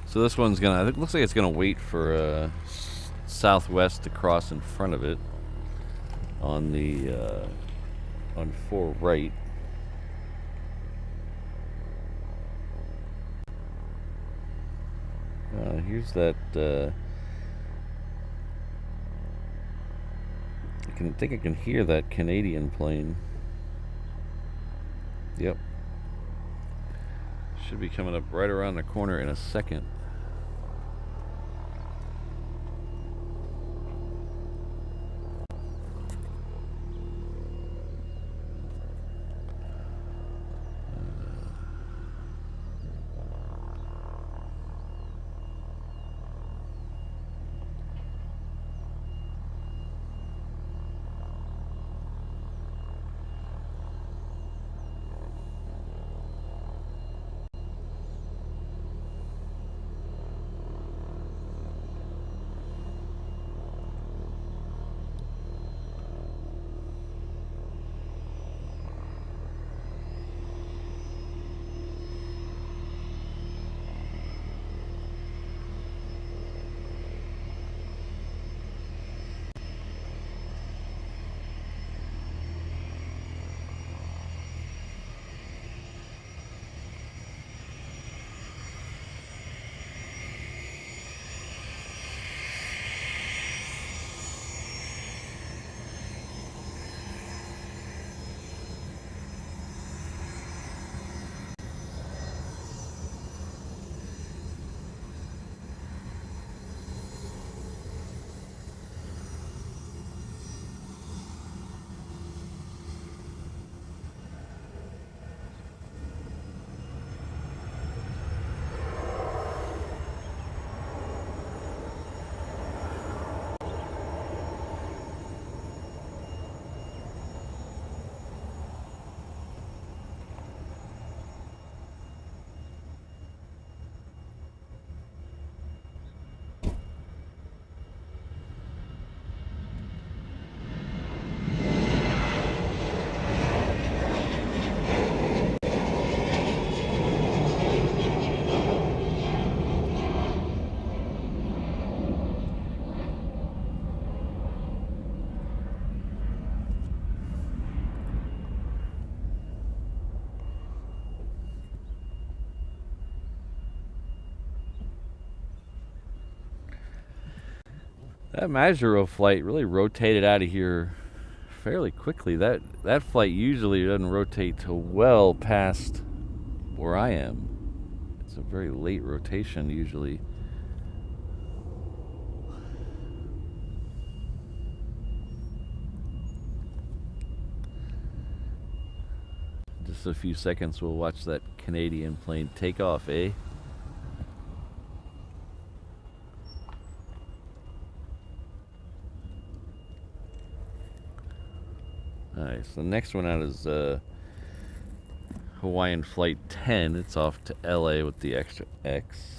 So this one's gonna, it looks like it's gonna wait for Southwest to cross in front of it on the on 4 right. Here's that I think I can hear that Canadian plane. Yep. Should be coming up right around the corner in a second. That Majuro flight really rotated out of here fairly quickly. That flight usually doesn't rotate till well past where I am. It's a very late rotation usually. Just a few seconds, we'll watch that Canadian plane take off, eh? Alright, so the next one out is Hawaiian Flight 10. It's off to LA with the extra X.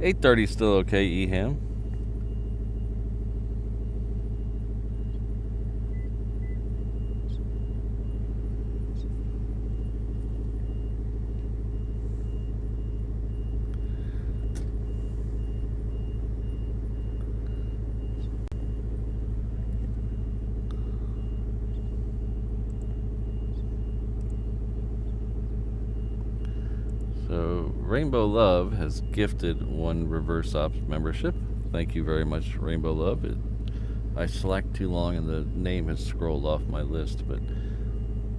830 still okay, Eham. So Rainbow Love has gifted one Reverse Ops membership. Thank you very much, Rainbow Love. I slacked too long and the name has scrolled off my list, but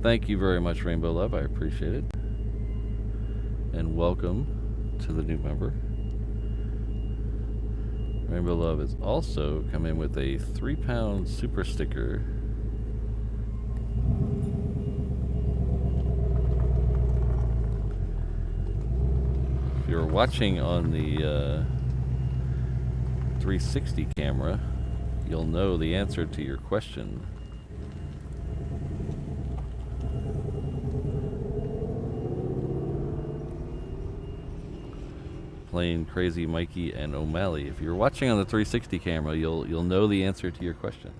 thank you very much, Rainbow Love. I appreciate it. And welcome to the new member. Rainbow Love has also come in with a 3-pound super sticker. If you're watching on the 360 camera, you'll know the answer to your question. Playing Crazy Mikey and O'Malley. If you're watching on the 360 camera, you'll know the answer to your question.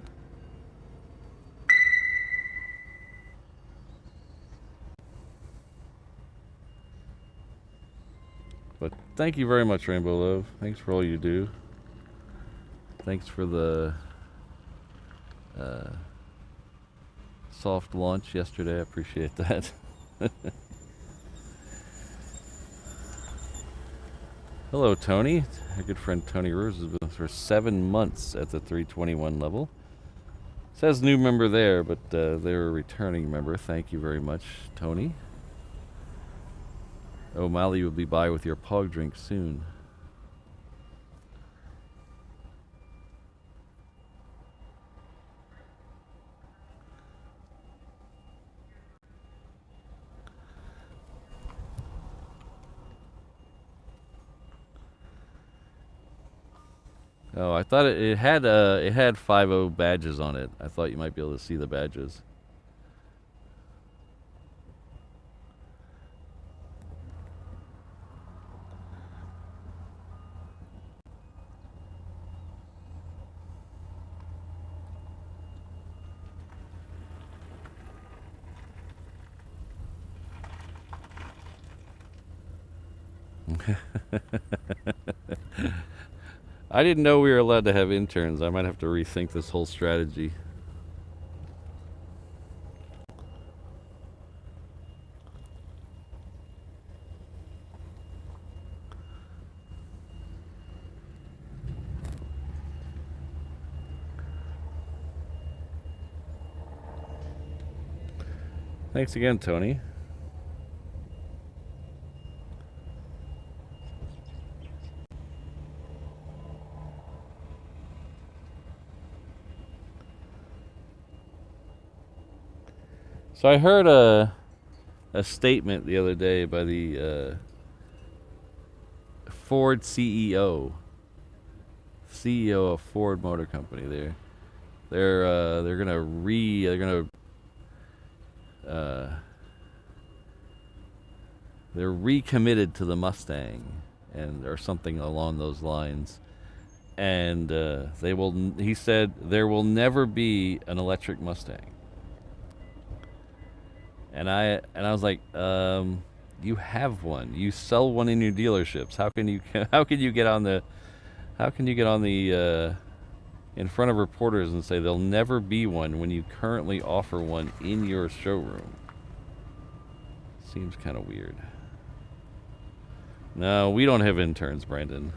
But thank you very much, Rainbow Love. Thanks for all you do. Thanks for the soft launch yesterday. I appreciate that. Hello, Tony. Our good friend Tony Rose has been for 7 months at the 321 level. Says new member there, but they're a returning member. Thank you very much, Tony. O'Malley will be by with your pog drink soon. Oh, I thought it had 50 badges on it. I thought you might be able to see the badges. I didn't know we were allowed to have interns. I might have to rethink this whole strategy. Thanks again, Tony. So I heard a statement the other day by the Ford CEO of Ford Motor Company. They're recommitted to the Mustang, and or something along those lines. And he said there will never be an electric Mustang. And I was like, you have one. You sell one in your dealerships. How can you get on the in front of reporters and say there'll never be one when you currently offer one in your showroom? Seems kind of weird. No, we don't have interns, Brandon.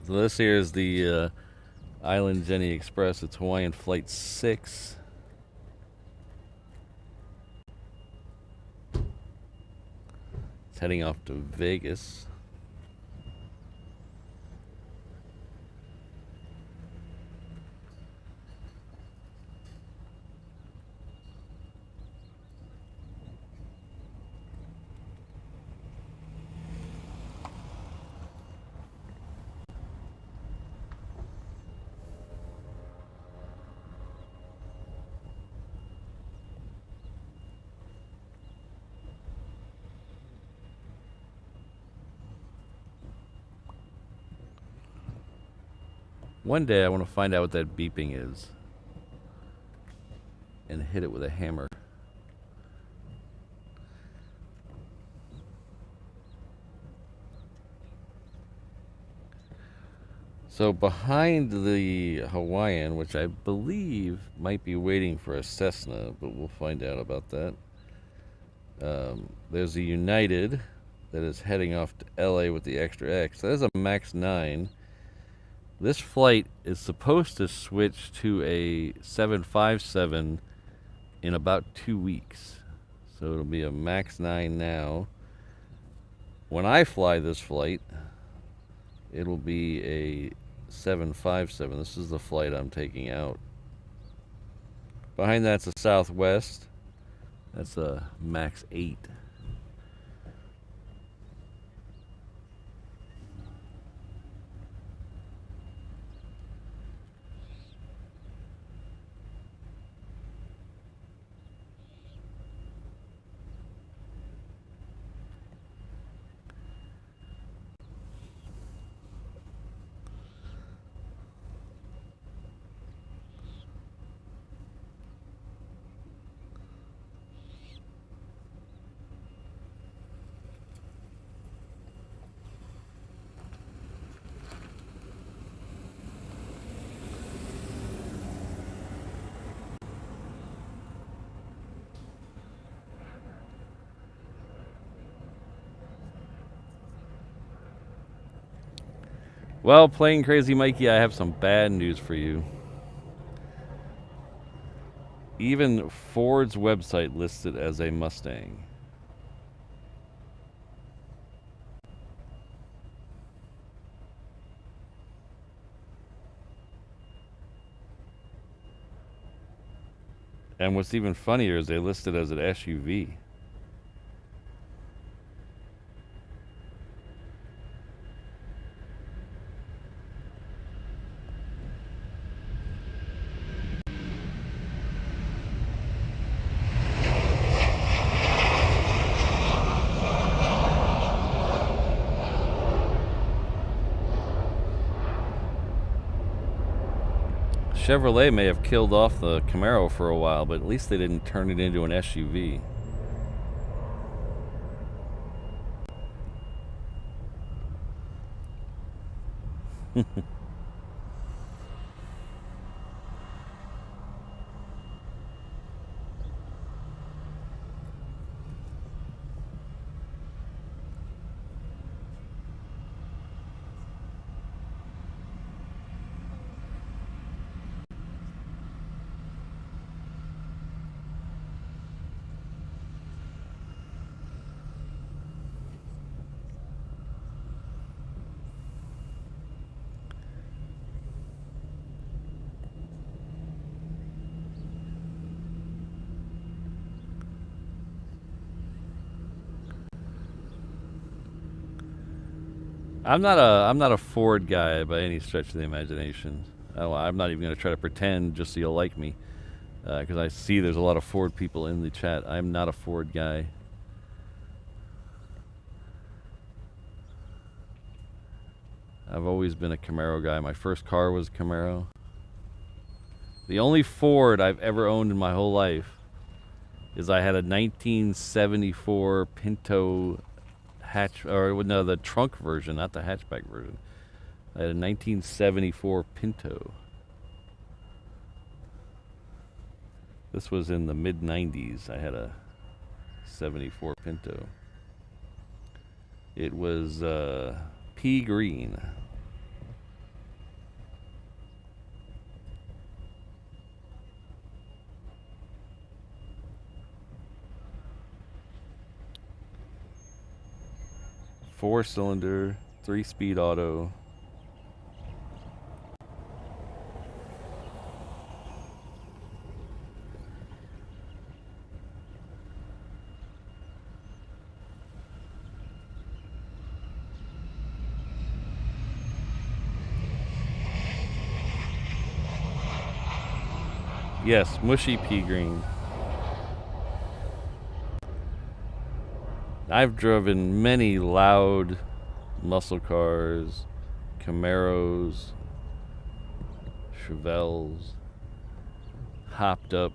So this here is the Island Jenny Express. It's Hawaiian Flight 6. It's heading off to Vegas. One day I want to find out what that beeping is and hit it with a hammer. So behind the Hawaiian, which I believe might be waiting for a Cessna, but we'll find out about that. There's a United that is heading off to LA with the Extra X. That is a MAX 9. This flight is supposed to switch to a 757 in about 2 weeks. So it'll be a MAX 9 now. When I fly this flight, it'll be a 757. This is the flight I'm taking out. Behind that's a Southwest. That's a MAX 8. Well, Plane Crazy Mikey, I have some bad news for you. Even Ford's website lists it as a Mustang. And what's even funnier is they list it as an SUV. Chevrolet may have killed off the Camaro for a while, but at least they didn't turn it into an SUV. I'm not a Ford guy by any stretch of the imagination. I'm not even going to try to pretend just so you'll like me, because I see there's a lot of Ford people in the chat. I'm not a Ford guy. I've always been a Camaro guy. My first car was a Camaro. The only Ford I've ever owned in my whole life is I had a 1974 Pinto hatch, or no, the trunk version, not the hatchback version. I had a 1974 Pinto. This was in the mid-90s. I had a 74 Pinto. It was pea green. Four-cylinder, 3-speed auto. Yes, mushy pea green. I've driven many loud muscle cars, Camaros, Chevelles, hopped up,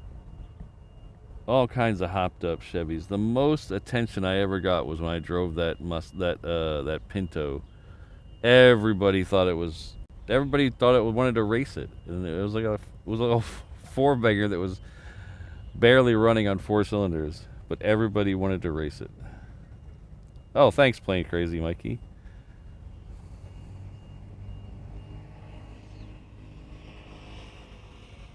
all kinds of hopped up Chevys. The most attention I ever got was when I drove that Pinto. Everybody thought it wanted to race it, and it was like a four-bagger that was barely running on 4 cylinders, but everybody wanted to race it. Oh, thanks, Plane Crazy Mikey.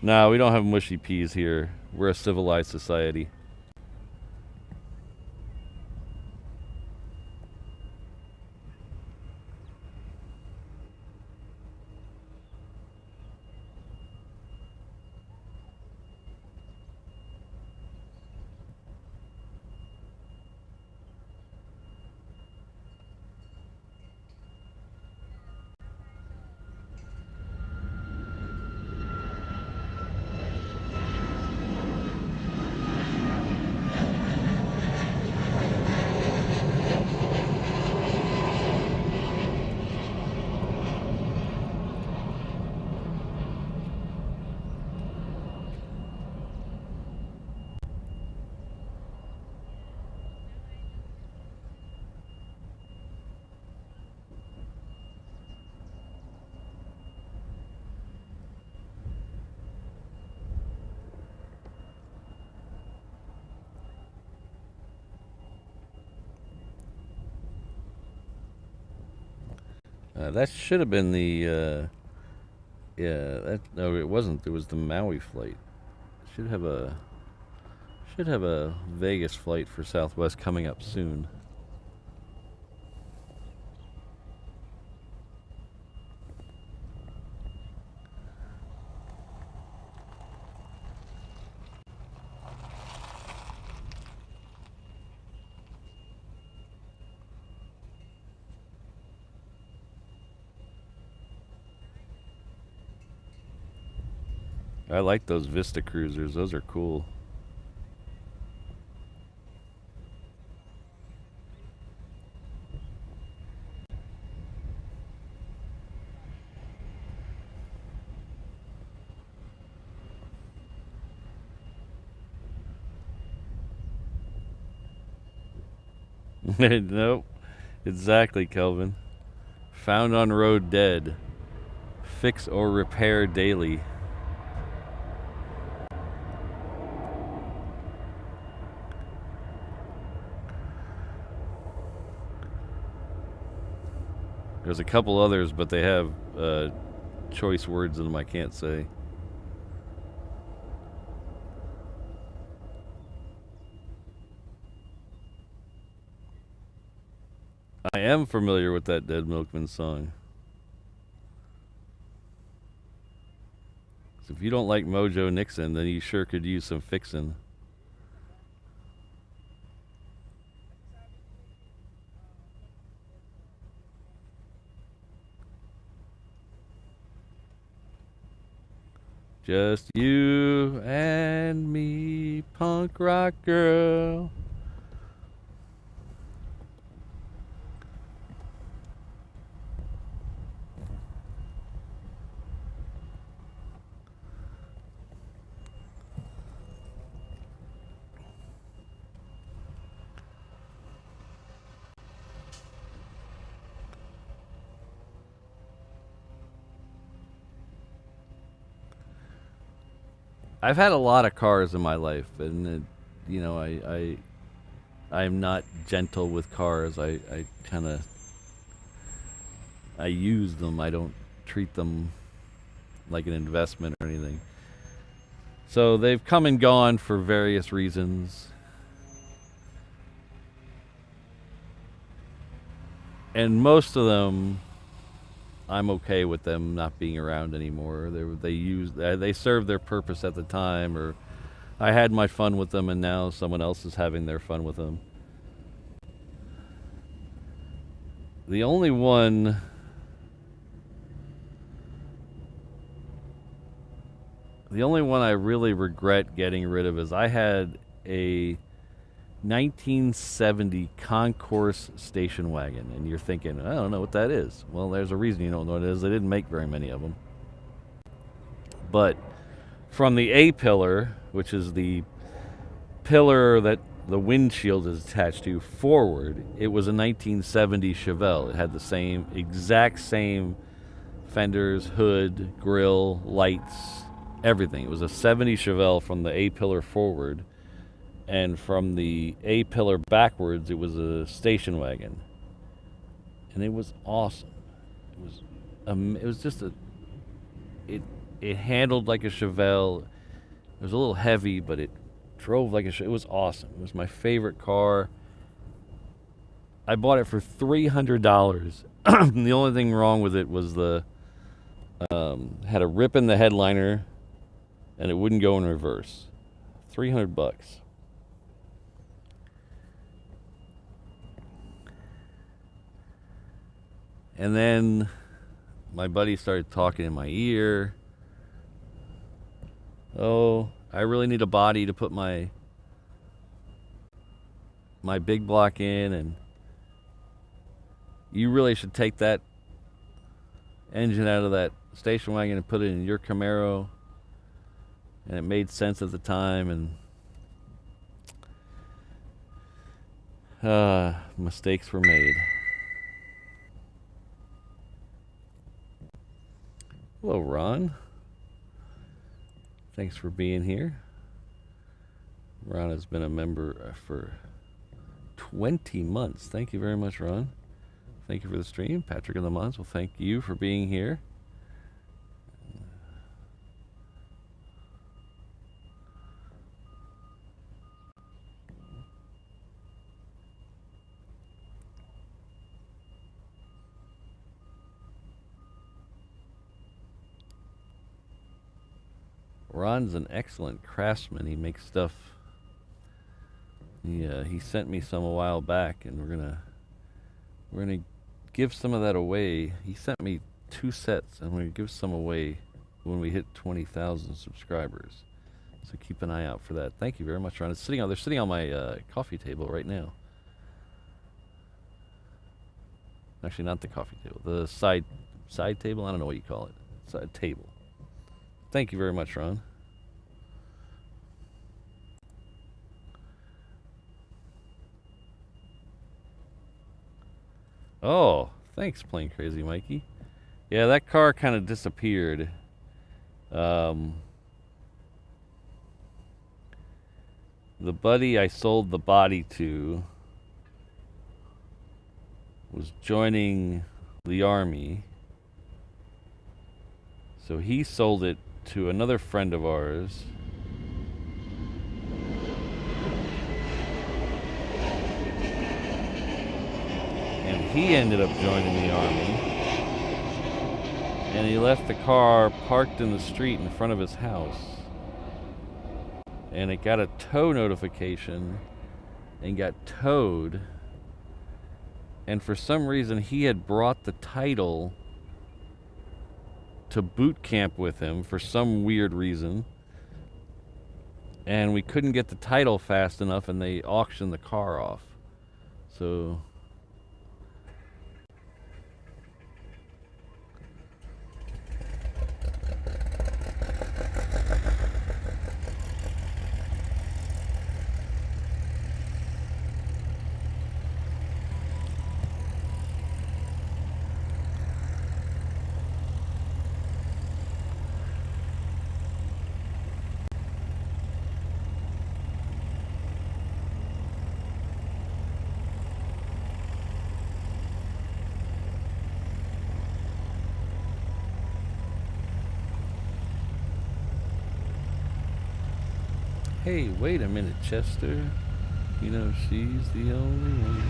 No, we don't have mushy peas here. We're a civilized society. That should have been the, no, it wasn't. It was the Maui flight. Should have a Vegas flight for Southwest coming up soon. I like those Vista Cruisers. Those are cool. Nope. Exactly, Kelvin. Found on road dead. Fix or repair daily. There's a couple others, but they have choice words in them I can't say. I am familiar with that Dead Milkman song. So if you don't like Mojo Nixon, then you sure could use some fixin'. Just you and me, punk rock girl. I've had a lot of cars in my life, and you know, I'm not gentle with cars. I kind of use them. I don't treat them like an investment or anything. So they've come and gone for various reasons. And most of them, I'm okay with them not being around anymore. They served their purpose at the time, or I had my fun with them, and now someone else is having their fun with them. The only one I really regret getting rid of is I had a 1970 Concourse station wagon, and you're thinking, I don't know what that is. Well, there's a reason you don't know what it is. They didn't make very many of them. But from the A pillar, which is the pillar that the windshield is attached to forward, it was a 1970 Chevelle. It had the exact same fenders, hood, grill, lights, everything. It was a 70 Chevelle from the A pillar forward, and from the A pillar backwards, it was a station wagon, and it was awesome. It was just it handled like a Chevelle. It was a little heavy, but it drove like it was awesome. It was my favorite car. I bought it for $300. The only thing wrong with it was had a rip in the headliner, and it wouldn't go in reverse. $300. And then my buddy started talking in my ear. Oh, I really need a body to put my big block in, and you really should take that engine out of that station wagon and put it in your Camaro. And it made sense at the time, and mistakes were made. Hello, Ron. Thanks for being here. Ron has been a member for 20 months. Thank you very much, Ron. Thank you for the stream. Patrick and the Mons, well, thank you for being here. Ron's an excellent craftsman. He makes stuff. He sent me some a while back, and we're gonna give some of that away. He sent me 2 sets, and we're gonna give some away when we hit 20,000 subscribers. So keep an eye out for that. Thank you very much, Ron. They're sitting on my coffee table right now. Actually, not the coffee table. The side table. I don't know what you call it. Side table. Thank you very much, Ron. Oh, thanks, Plane Crazy Mikey. Yeah, that car kind of disappeared. The buddy I sold the body to was joining the Army. So he sold it to another friend of ours. And he ended up joining the Army. And he left the car parked in the street in front of his house. And it got a tow notification and got towed. And for some reason, he had brought the title to boot camp with him for some weird reason, and we couldn't get the title fast enough, and they auctioned the car off. So hey, wait a minute, Chester. You know, she's the only one.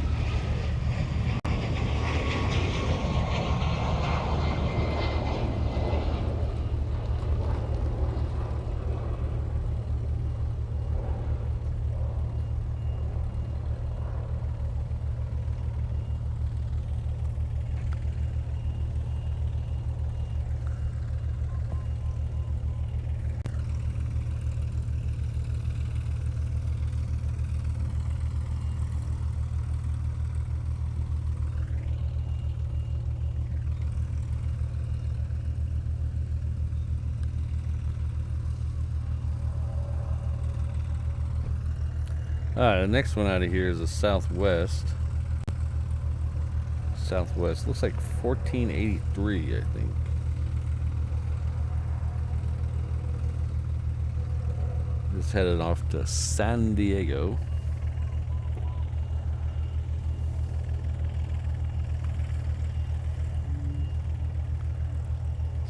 The next one out of here is a Southwest. Southwest looks like 1483, I think. Just headed off to San Diego.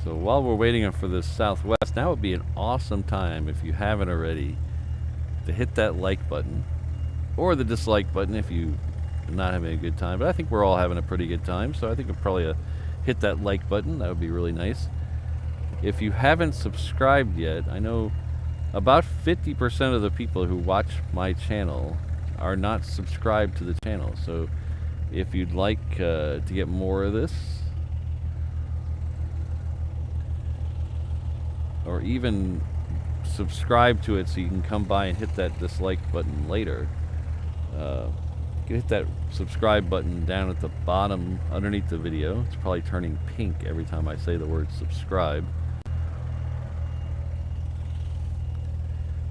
So while we're waiting for this Southwest, now would be an awesome time, if you haven't already, to hit that like button or the dislike button if you are not having a good time. But I think we're all having a pretty good time, so I think we'll probably hit that like button. That would be really nice. If you haven't subscribed yet, I know about 50% of the people who watch my channel are not subscribed to the channel. So if you'd like to get more of this, or even subscribe to it so you can come by and hit that dislike button later, you can hit that subscribe button down at the bottom underneath the video. It's probably turning pink every time I say the word subscribe.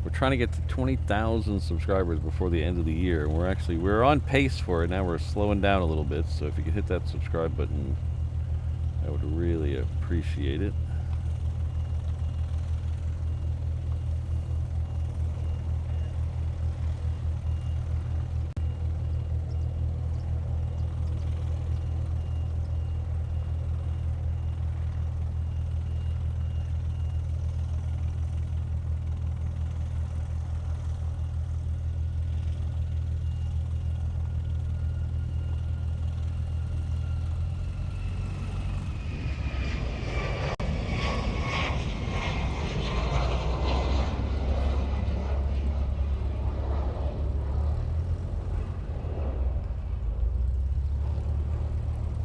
We're trying to get to 20,000 subscribers before the end of the year, and we're on pace for it. Now we're slowing down a little bit, so if you could hit that subscribe button, I would really appreciate it.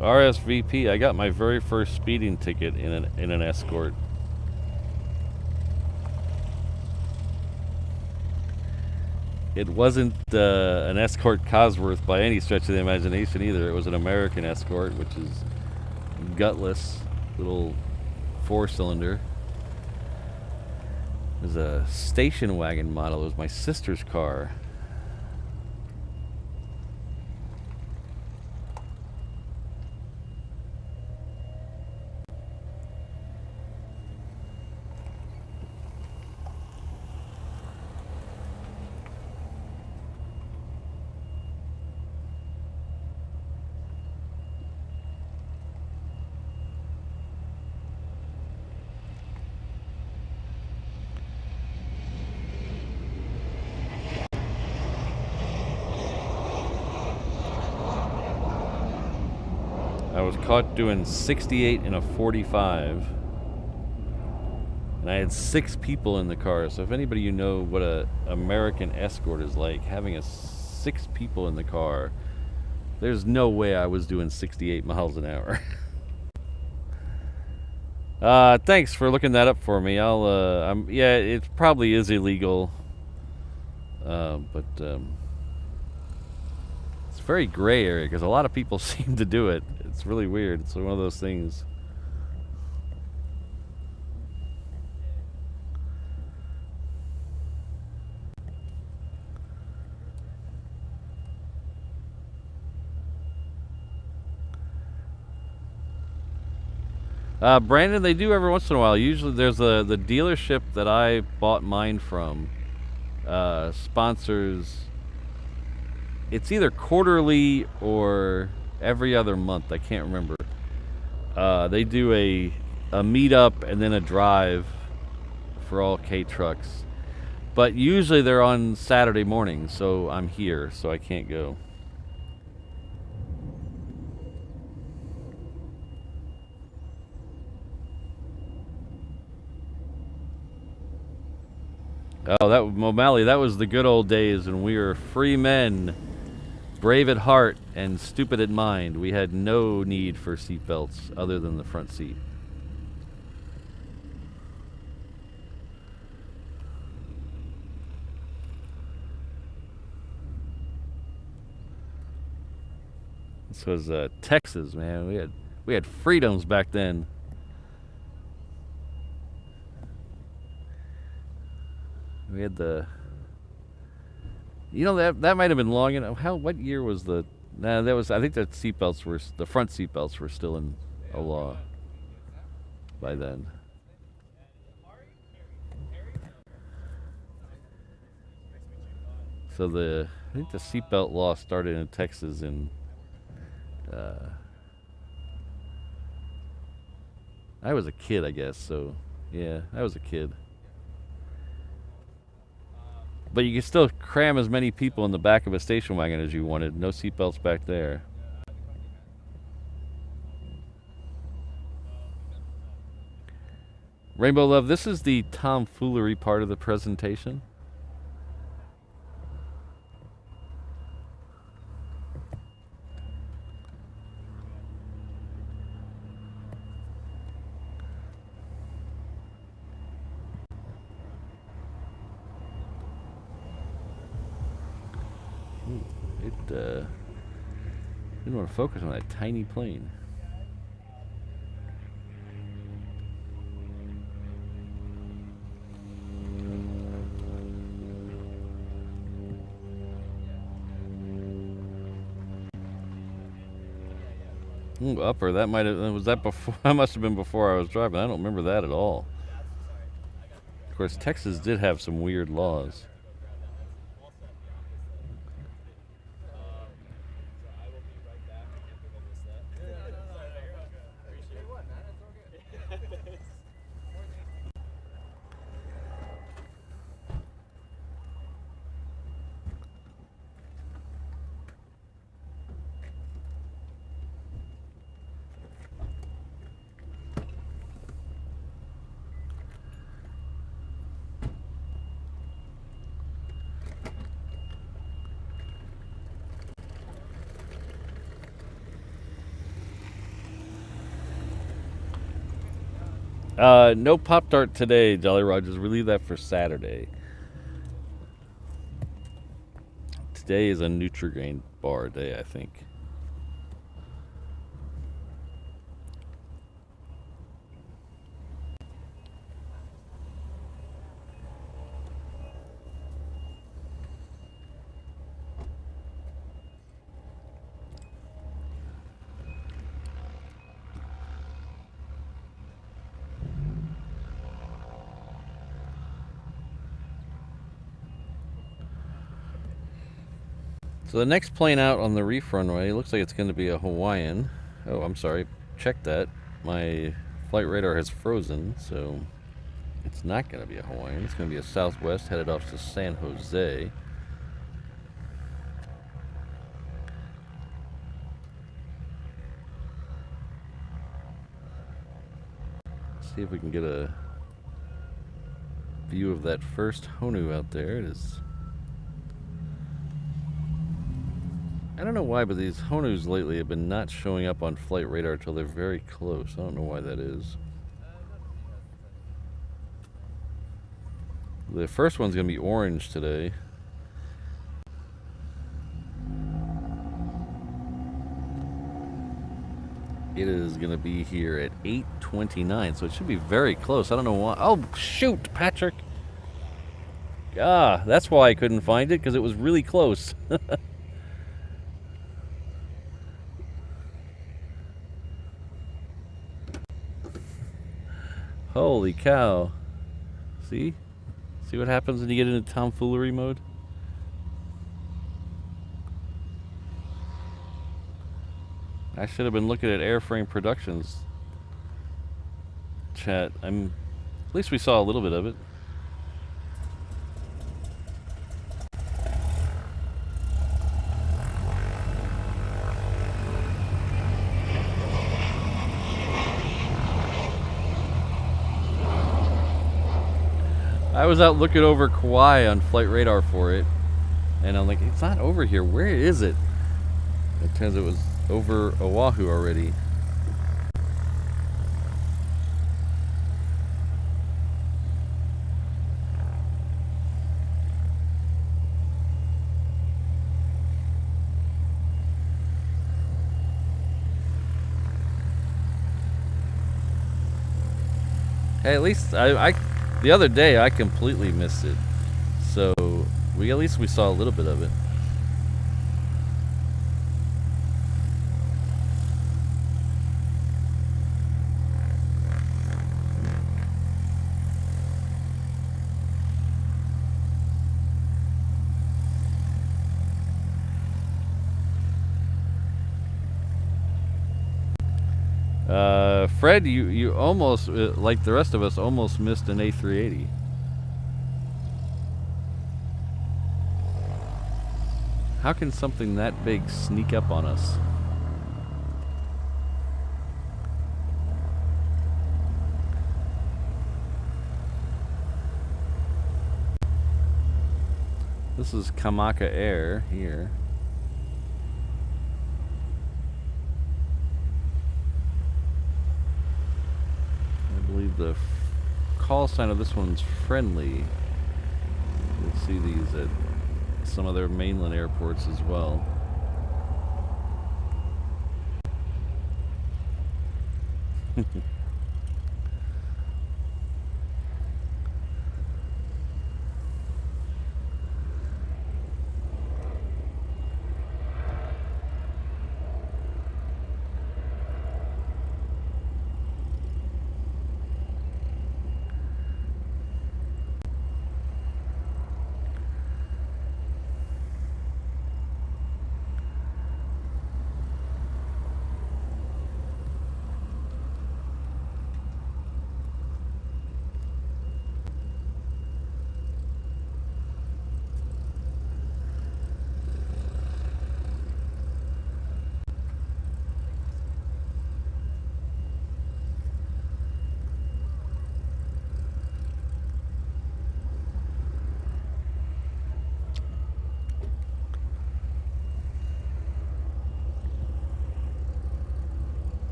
RSVP, I got my very first speeding ticket in an Escort. It wasn't an Escort Cosworth by any stretch of the imagination either. It was an American Escort, which is gutless, little 4-cylinder. It was a station wagon model. It was my sister's car. I was caught doing 68 in a 45, and I had 6 people in the car. So if anybody you know what a American Escort is like, having 6 people in the car, there's no way I was doing 68 miles an hour. Thanks for looking that up for me. Yeah, it probably is illegal, but it's a very gray area because a lot of people seem to do it. It's really weird. It's one of those things. Brandon, they do every once in a while. Usually there's the dealership that I bought mine from sponsors. It's either quarterly or every other month. I can't remember. They do a meetup and then a drive for all K trucks. But usually they're on Saturday morning, so I'm here, so I can't go. Oh, O'Malley, that was the good old days when we were free men, brave at heart and stupid at mind. We had no need for seatbelts other than the front seat. This was Texas, man. We had freedoms back then. We had the You know, that might have been long enough. What year was the? Nah, that was. I think the seatbelts were the front seatbelts were still in Aloha by then. So I think the seatbelt law started in Texas in. I was a kid, I guess. So, yeah, I was a kid. But you could still cram as many people in the back of a station wagon as you wanted. No seatbelts back there. Rainbow Love, this is the tomfoolery part of the presentation. Didn't want to focus on that tiny plane. Ooh, upper, that might have, was that before? That must have been before I was driving. I don't remember that at all. Of course, Texas did have some weird laws. No Pop-Tart today, Jolly Rogers. We leave that for Saturday. Today is a Nutri-Grain bar day, I think. So the next plane out on the reef runway looks like it's going to be a Hawaiian. Oh, I'm sorry. Check that. My flight radar has frozen, so it's not going to be a Hawaiian. It's going to be a Southwest headed off to San Jose. See if we can get a view of that first Honu out there. It is. I don't know why, but these Honus lately have been not showing up on flight radar until they're very close. I don't know why that is. The first one's going to be orange today. It is going to be here at 8:29, so it should be very close. I don't know why. Oh, shoot, Patrick. Ah, that's why I couldn't find it, because it was really close. Holy cow. See? See what happens when you get into tomfoolery mode? I should have been looking at Airframe Productions chat. At least we saw a little bit of it. I was out looking over Kauai on flight radar for it, and I'm like, it's not over here. Where is it? It turns out it was over Oahu already. Hey, at least the other day I completely missed it. So At least we saw a little bit of it. Fred, you almost, like the rest of us, almost missed an A380. How can something that big sneak up on us? This is Kamaka Air here. I believe the call sign of this one's Friendly. You'll see these at some of their mainland airports as well.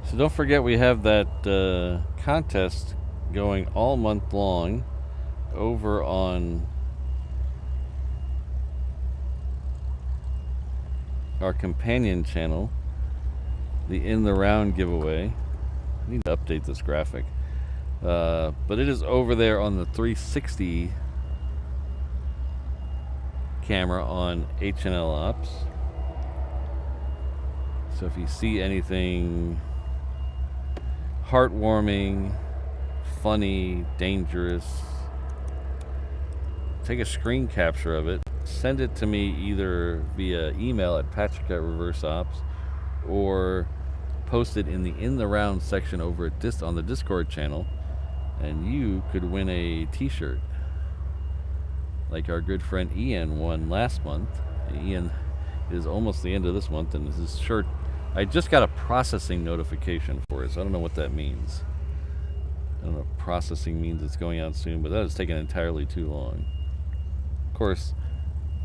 So don't forget, we have that contest going all month long over on our companion channel, the In the Round giveaway. I need to update this graphic. But it is over there on the 360 camera on HNL Ops. So if you see anything heartwarming, funny, dangerous, take a screen capture of it, send it to me either via email at patrick@reverseops or post it in the round section over at on the Discord channel, and you could win a t-shirt like our good friend Ian won last month. Ian is almost the end of this month, and his shirt, I just got a processing notification for it, so I don't know what that means. I don't know if processing means it's going out soon, but that has taken entirely too long. Of course,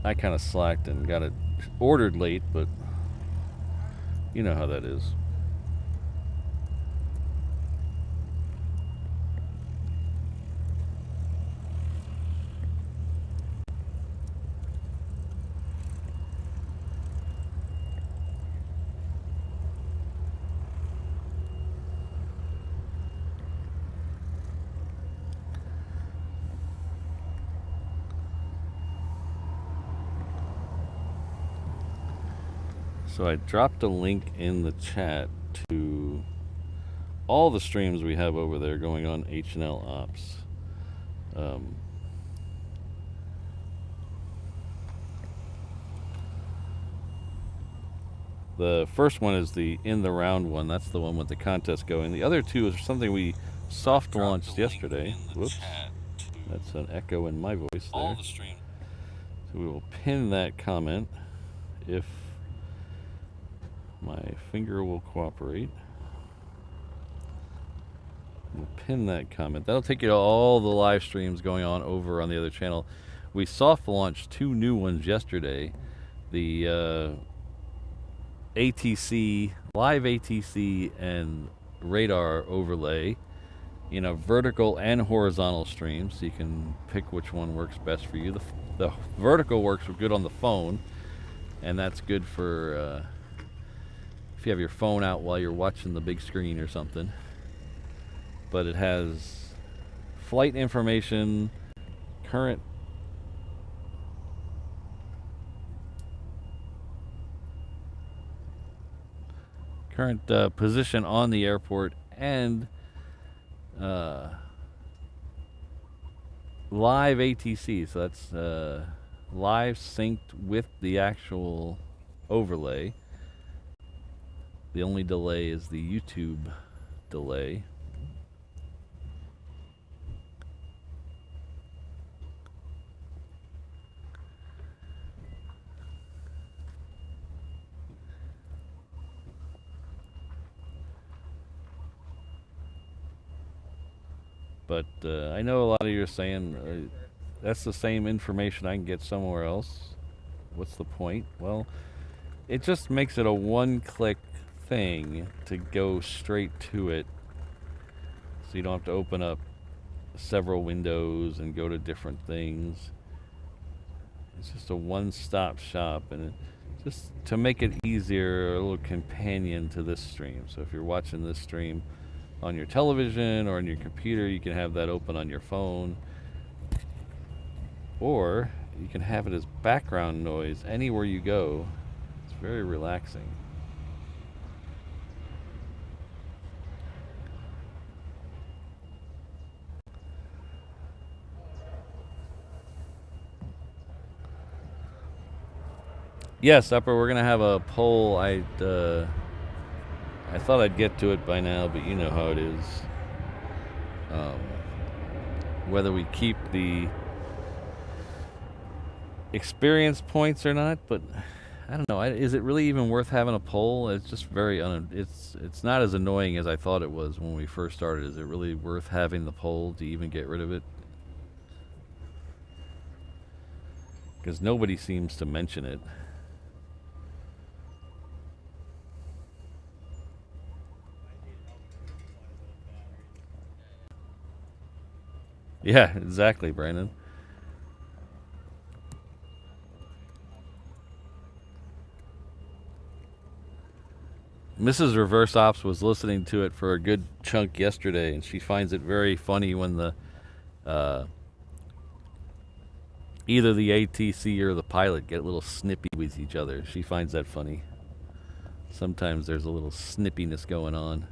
I kind of slacked and got it ordered late, but you know how that is. So I dropped a link in the chat to all the streams we have over there going on HNL Ops. The first one is the In the Round one. That's the one with the contest going. The other two is something we soft launched yesterday. Whoops. That's an echo in my voice there. So we will pin that comment if my finger will cooperate. We'll pin that comment. That'll take you to all the live streams going on over on the other channel. We soft launched 2 new ones yesterday. The ATC, live ATC and radar overlay in a vertical and horizontal stream, so you can pick which one works best for you. The vertical works good on the phone, and that's good for if you have your phone out while you're watching the big screen or something. But it has flight information, current position on the airport, and live ATC. So that's live synced with the actual overlay. The only delay is the YouTube delay. But I know a lot of you are saying that's the same information I can get somewhere else. What's the point? Well, it just makes it a one-click thing to go straight to it, so you don't have to open up several windows and go to different things. It's just a one-stop shop, and just to make it easier, a little companion to this stream. So if you're watching this stream on your television or on your computer, you can have that open on your phone, or you can have it as background noise anywhere you go. It's very relaxing. Yes, Upper, we're gonna have a poll. I thought I'd get to it by now, but you know how it is. Whether we keep the experience points or not, but I don't know. Is it really even worth having a poll? It's just very it's not as annoying as I thought it was when we first started. Is it really worth having the poll to even get rid of it? Because nobody seems to mention it. Yeah, exactly, Brandon. Mrs. Reverse Ops was listening to it for a good chunk yesterday, and she finds it very funny when the either the ATC or the pilot get a little snippy with each other. She finds that funny. Sometimes there's a little snippiness going on.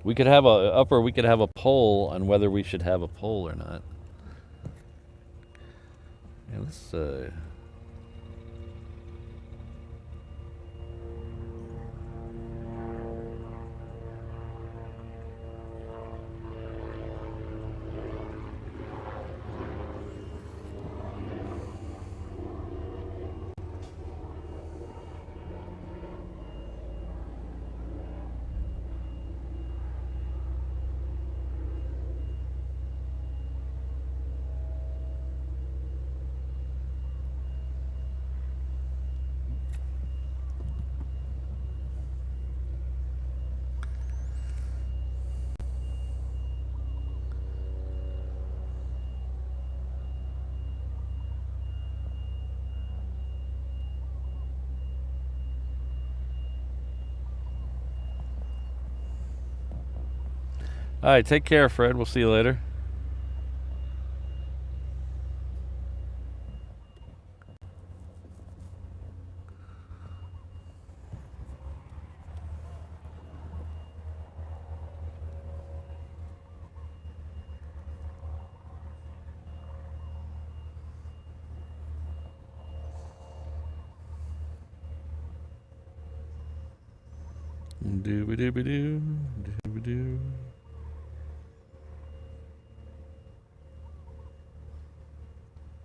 We could have we could have a poll on whether we should have a poll or not. Yeah, let's all right, take care, Fred. We'll see you later. Doo-ba-doo-ba-doo, doo-ba-doo.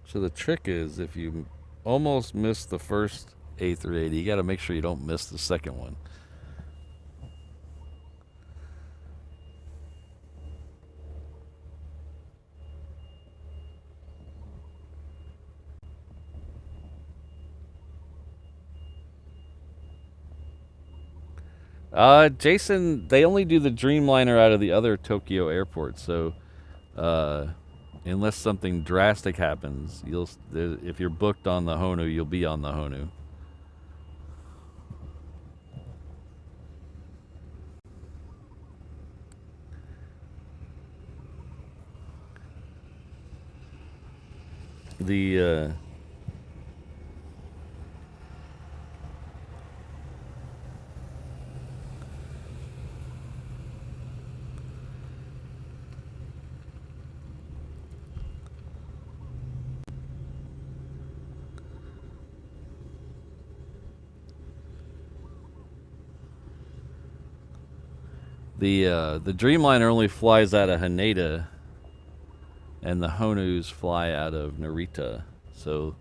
So the trick is, if you almost miss the first A380, you got to make sure you don't miss the second one. Jason, they only do the Dreamliner out of the other Tokyo airport, so unless something drastic happens, if you're booked on the Honu, you'll be on the Honu. The Dreamliner only flies out of Haneda, and the Honus fly out of Narita. So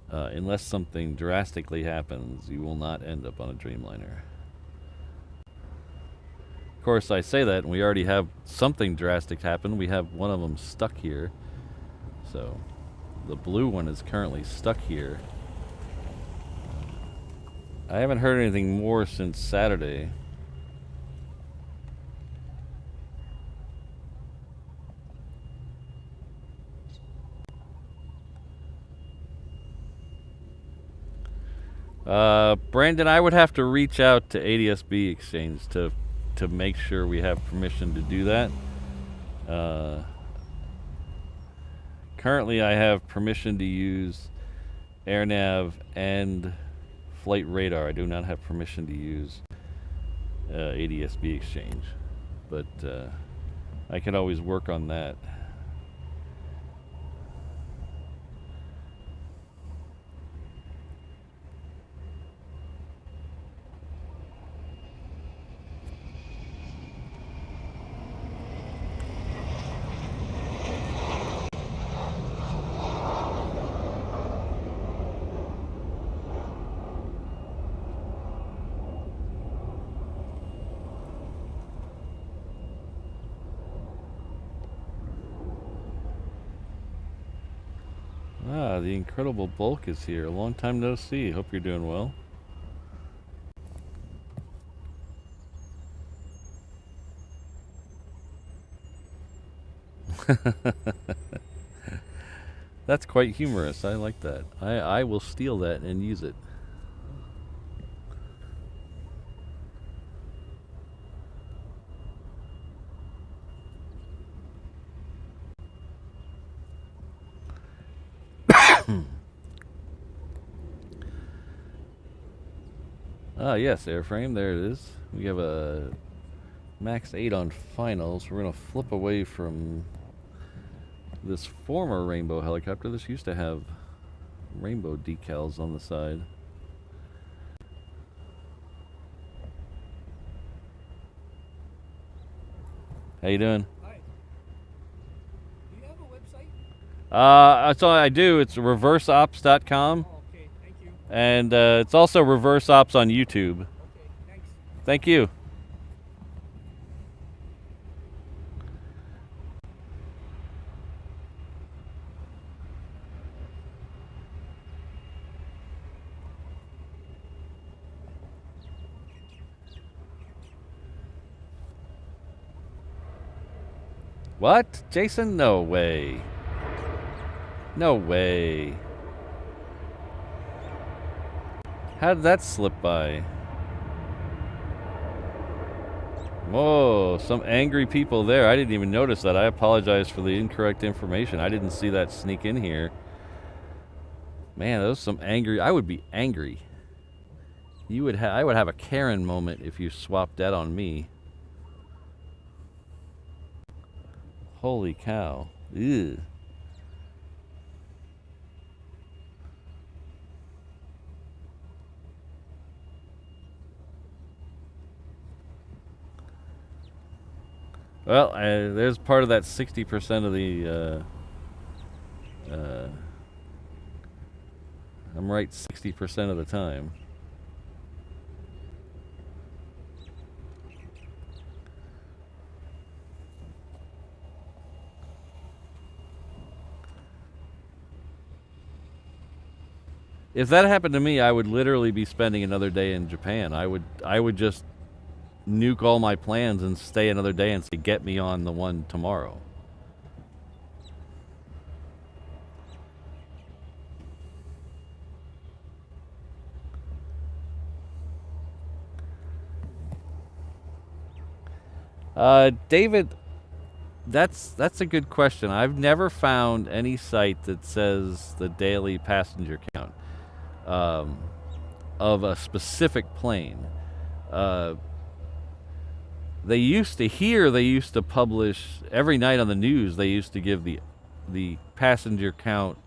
unless something drastically happens, you will not end up on a Dreamliner. Of course, I say that, and we already have something drastic happen. We have one of them stuck here. So the blue one is currently stuck here. I haven't heard anything more since Saturday. Brandon, I would have to reach out to ADSB Exchange to make sure we have permission to do that. Currently, I have permission to use AirNav and Flight Radar. I do not have permission to use ADSB Exchange, but I can always work on that. The Incredible Bulk is here. Long time no see. Hope you're doing well. That's quite humorous. I like that. I will steal that and use it. Yes, airframe, there it is. We have a max 8 on finals. We're going to flip away from this former Rainbow helicopter. This used to have rainbow decals on the side. How you doing? Hi. Do you have a website? That's all I do. It's reverseops.com. Oh, okay, thank you. And it's also Reverse Ops on YouTube. Okay, thanks. Thank you. What? Jason? No way. No way. How did that slip by? Whoa, some angry people there. I didn't even notice that. I apologize for the incorrect information. I didn't see that sneak in here. Man, those some angry. I would be angry. I would have a Karen moment if you swapped that on me. Holy cow. Ew. Well, there's part of that 60% of the, I'm right 60% of the time. If that happened to me, I would literally be spending another day in Japan. I would just nuke all my plans and stay another day and say, get me on the one tomorrow. David, that's a good question. I've never found any site that says the daily passenger count of a specific plane. They used to publish every night on the news. They used to give the passenger count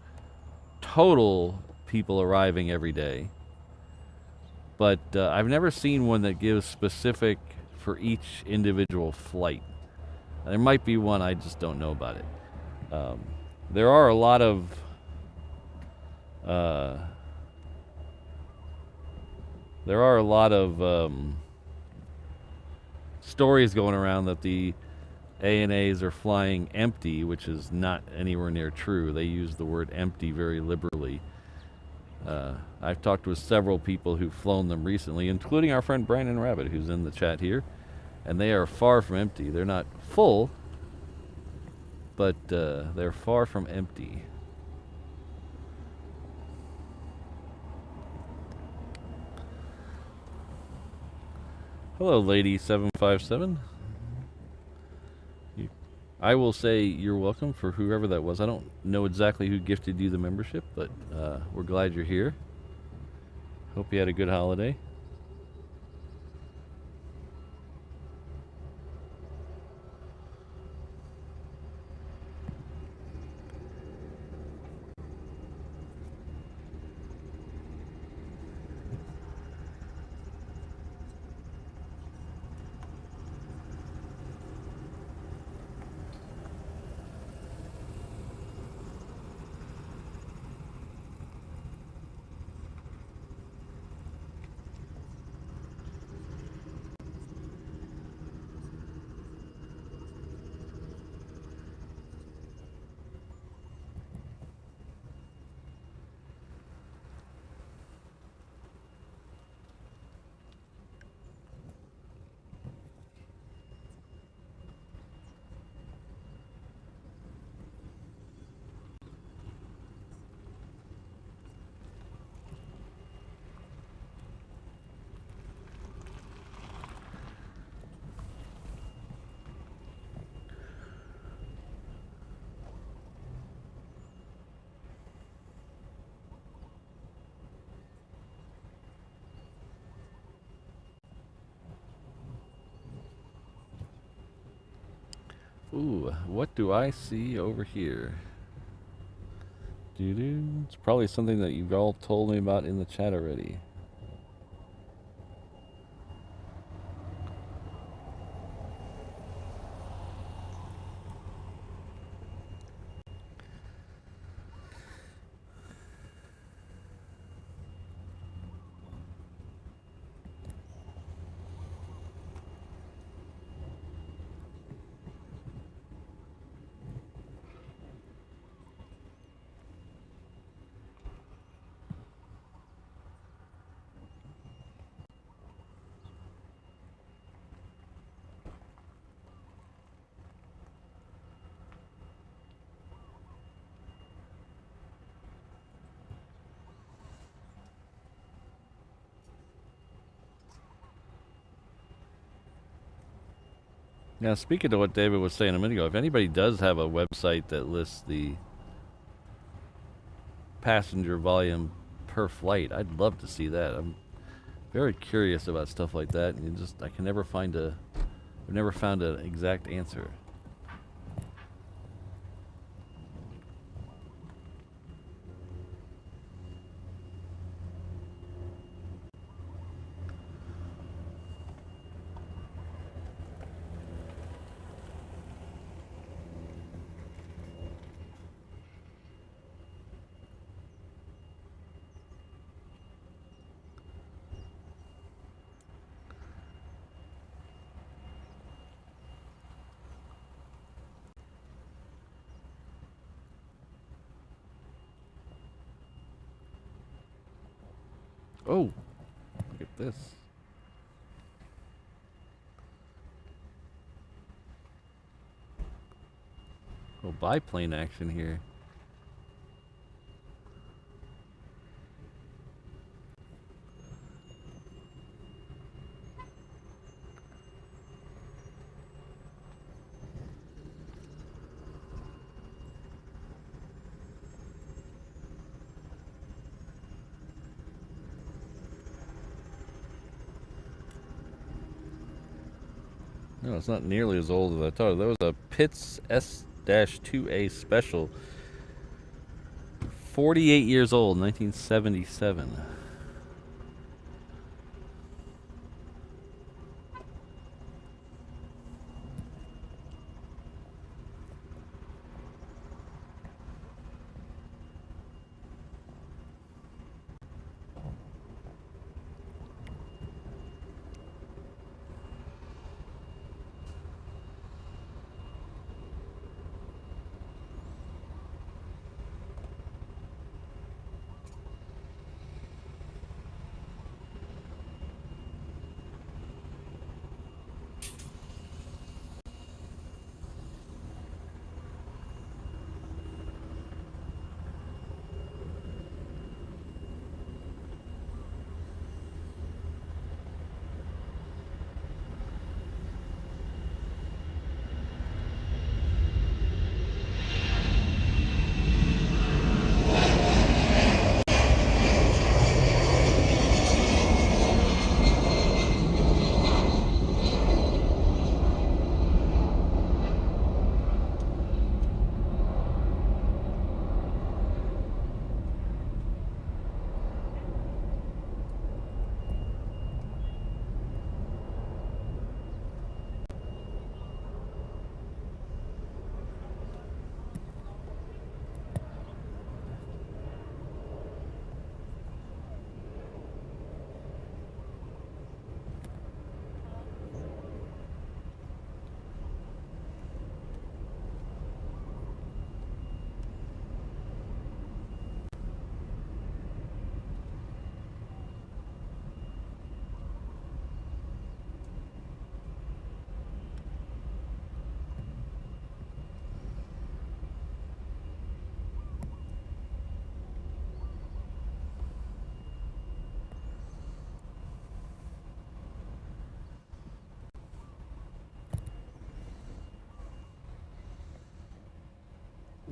total people arriving every day. But I've never seen one that gives specific for each individual flight. There might be one, I just don't know about it. There are a lot of stories going around that the ANAs are flying empty, which is not anywhere near true. They use the word empty very liberally. I've talked with several people who've flown them recently, including our friend Brandon Rabbit, who's in the chat here, and they are far from empty. They're not full, but they're far from empty. Hello, Lady 757. I will say you're welcome for whoever that was. I don't know exactly who gifted you the membership, but we're glad you're here. Hope you had a good holiday. Ooh, what do I see over here? Doo-doo. It's probably something that you've all told me about in the chat already. Now, speaking to what David was saying a minute ago, if anybody does have a website that lists the passenger volume per flight, I'd love to see that. I'm very curious about stuff like that, and I can never find I've never found an exact answer. Oh, look at this. little biplane action here. No, it's not nearly as old as I thought. That was a Pitts S-2A Special. 48 years old, 1977.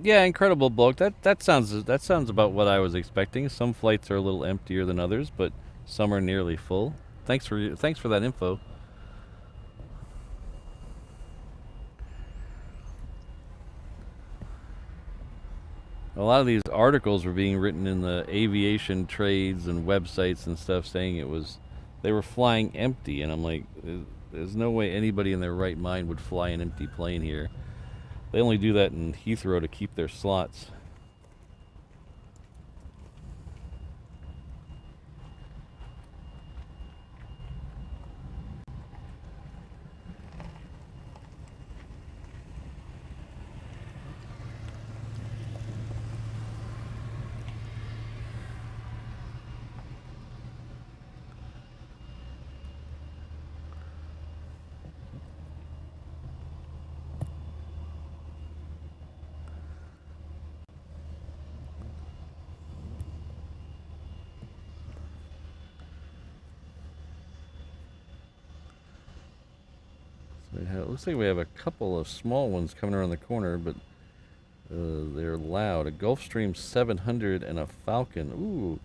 Yeah, incredible bulk. That sounds about what I was expecting. Some flights are a little emptier than others, but some are nearly full. Thanks for that info. A lot of these articles were being written in the aviation trades and websites and stuff saying they were flying empty, and I'm like, there's no way anybody in their right mind would fly an empty plane here. They only do that in Heathrow to keep their slots. It looks like we have a couple of small ones coming around the corner, but they're loud. A Gulfstream 700 and a Falcon. Ooh,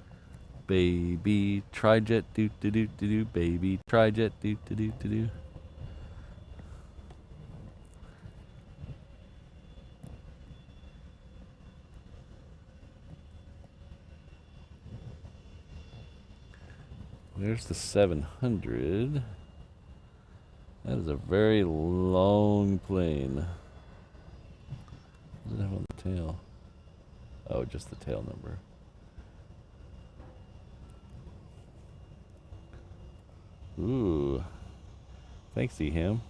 baby trijet, doo doo doo doo doo. Baby trijet, doo doo doo doo doo. There's the 700. That is a very long plane. What does it have on the tail? Oh, just the tail number. Ooh. Thanks, Eham.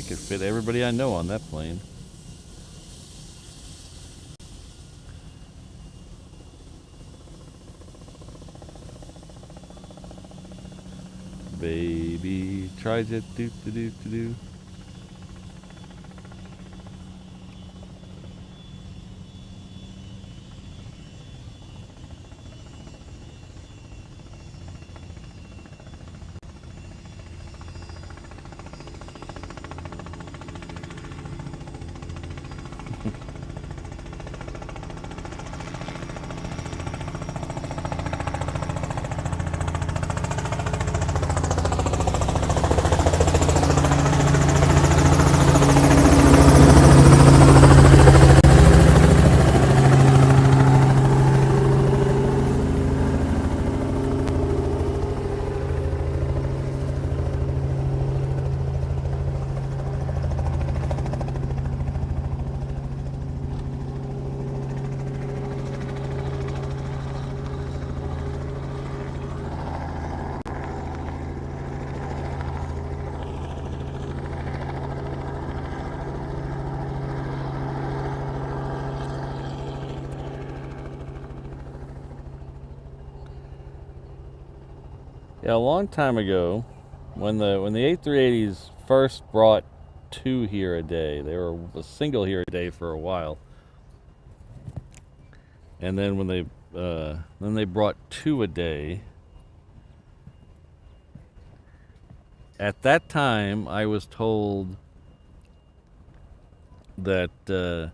I could fit everybody I know on that plane. Baby, tries it, do. Yeah, a long time ago, when the A380s first brought 2 here a day, they were a single here a day for a while, and then when they brought 2 a day. At that time, I was told that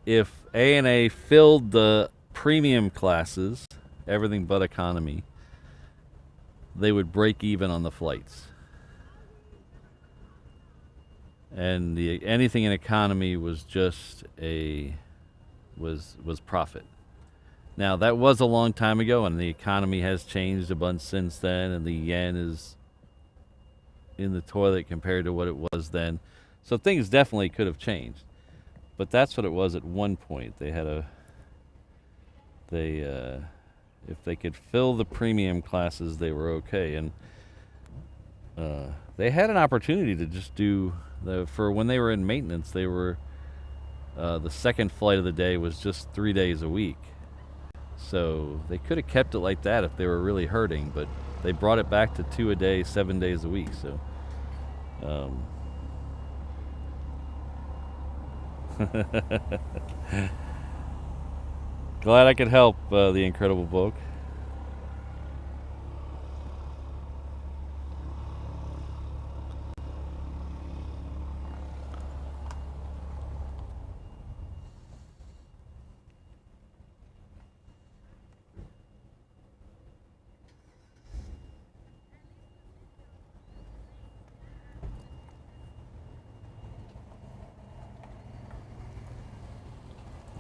if ANA filled the premium classes, everything but economy, they would break even on the flights. And anything in economy was just was profit. Now, that was a long time ago, and the economy has changed a bunch since then, and the yen is in the toilet compared to what it was then. So things definitely could have changed. But that's what it was at one point. They had if they could fill the premium classes, they were okay. And they had an opportunity to just do, for when they were in maintenance, they were, the second flight of the day was just 3 days a week. So they could have kept it like that if they were really hurting, but they brought it back to 2 a day, 7 days a week. So, glad I could help, the Incredible Bulk.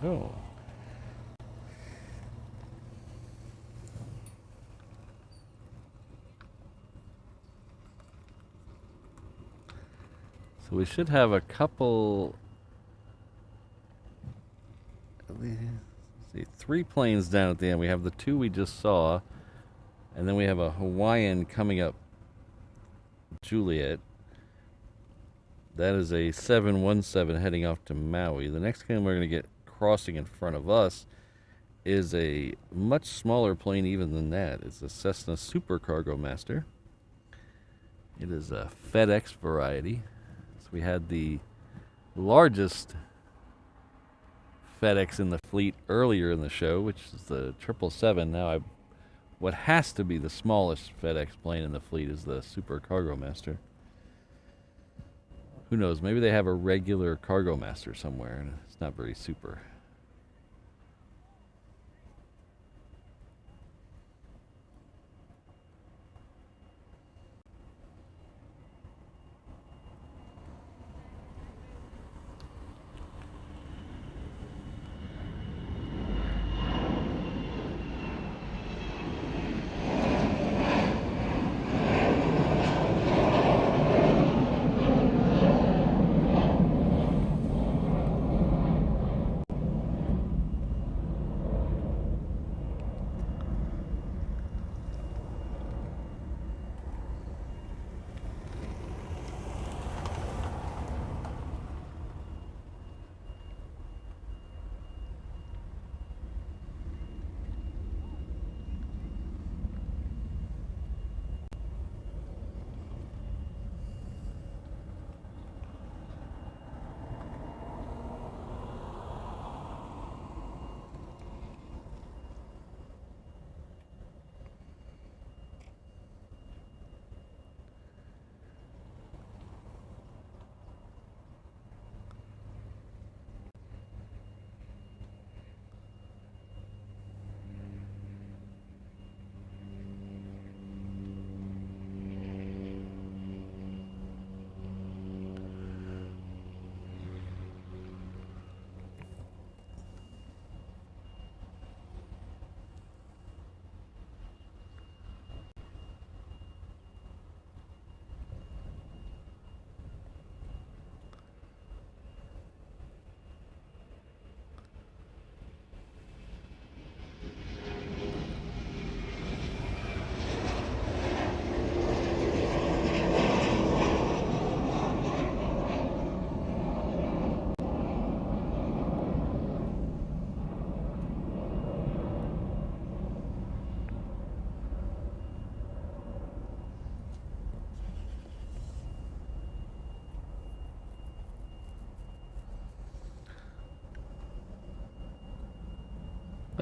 Oh. So we should have a couple, let's see, 3 planes down at the end. We have the 2 we just saw, and then we have a Hawaiian coming up, Juliet. That is a 717 heading off to Maui. The next plane we're going to get crossing in front of us is a much smaller plane even than that. It's a Cessna Super Cargomaster. It is a FedEx variety. So we had the largest FedEx in the fleet earlier in the show, which is the 777. Now what has to be the smallest FedEx plane in the fleet is the Super Cargomaster. Who knows? Maybe they have a regular Cargomaster somewhere, and it's not very super.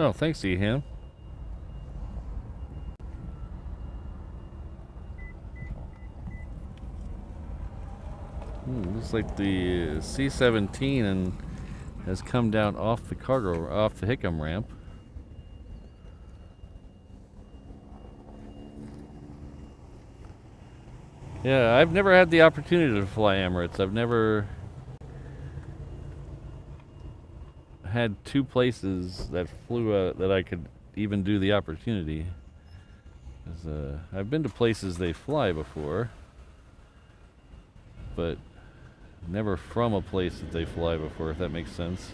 Oh, thanks, Eham. Looks like the C-17 and has come down off the Hickam ramp. Yeah, I've never had the opportunity to fly Emirates. I've never had two places that flew that I could even do the opportunity. I've been to places they fly before, but never from a place that they fly before, if that makes sense.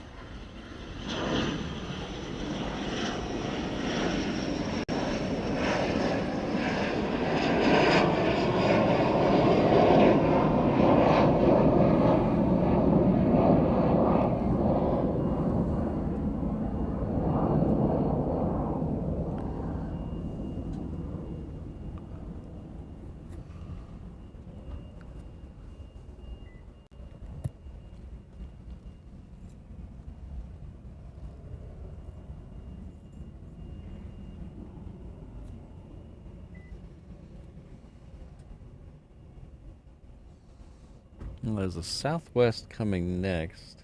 Well, there's a Southwest coming next.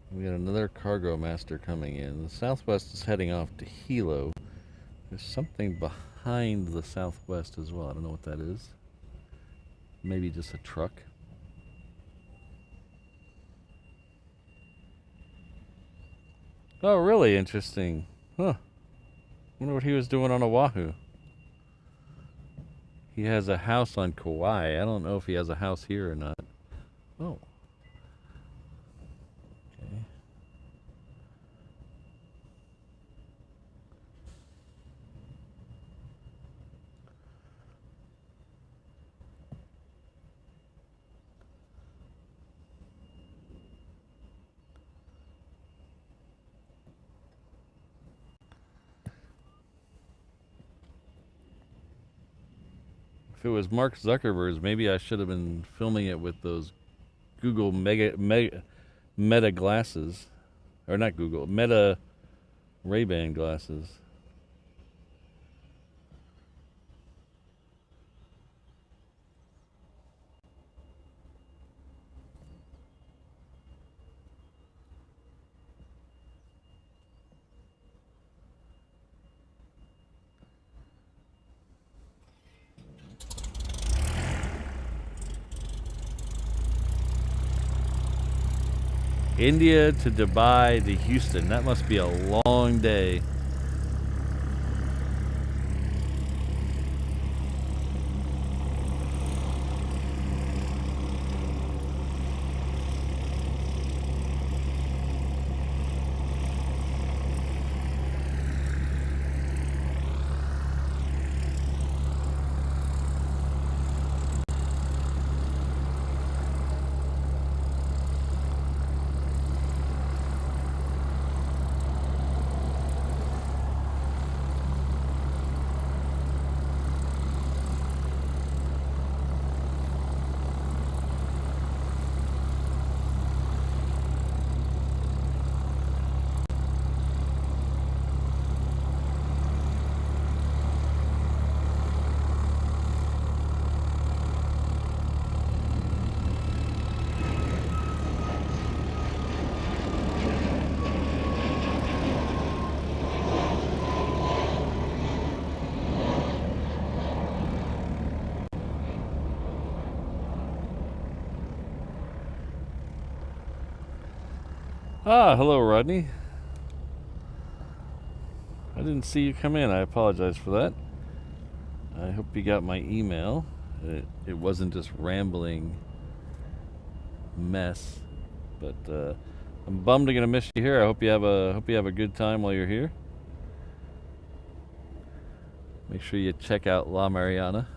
We got another cargo master coming in. The Southwest is heading off to Hilo. There's something behind the Southwest as well. I don't know what that is. Maybe just a truck. Oh, really interesting. Huh. Wonder what he was doing on Oahu. He has a house on Kauai. I don't know if he has a house here or not. Oh. Okay. If it was Mark Zuckerberg's, maybe I should have been filming it with those Google Meta glasses. Or not Google, Meta Ray-Ban glasses. India to Dubai to Houston. That must be a long day. Ah, hello, Rodney. I didn't see you come in. I apologize for that. I hope you got my email. It wasn't just rambling mess, but I'm bummed I'm gonna miss you here. I hope you have a good time while you're here. Make sure you check out La Mariana.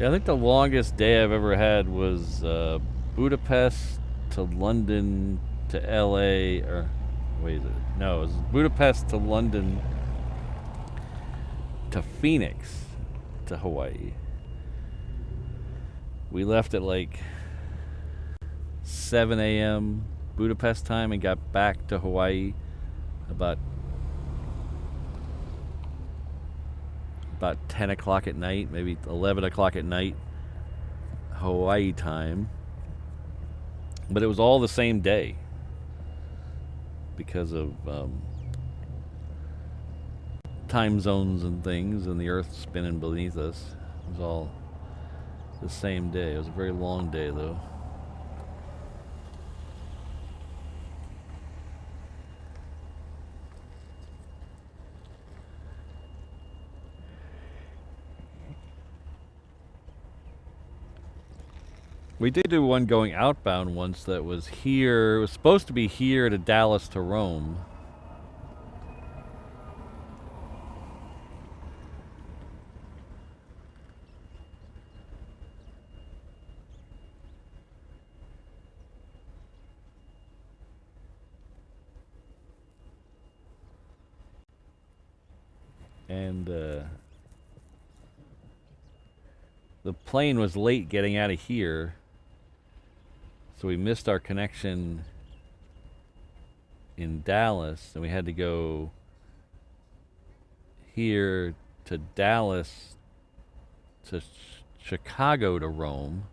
Yeah, I think the longest day I've ever had was Budapest to London to LA, or wait, is it? No, it was Budapest to London to Phoenix to Hawaii. We left at like 7 a.m. Budapest time and got back to Hawaii about 10 o'clock at night, maybe 11 o'clock at night Hawaii time. But it was all the same day because of time zones and things, and the Earth spinning beneath us. It was all the same day. It was a very long day, though. We did do one going outbound once that was here. It was supposed to be here to Dallas to Rome. And the plane was late getting out of here, so we missed our connection in Dallas, and we had to go here to Dallas to Chicago to Rome.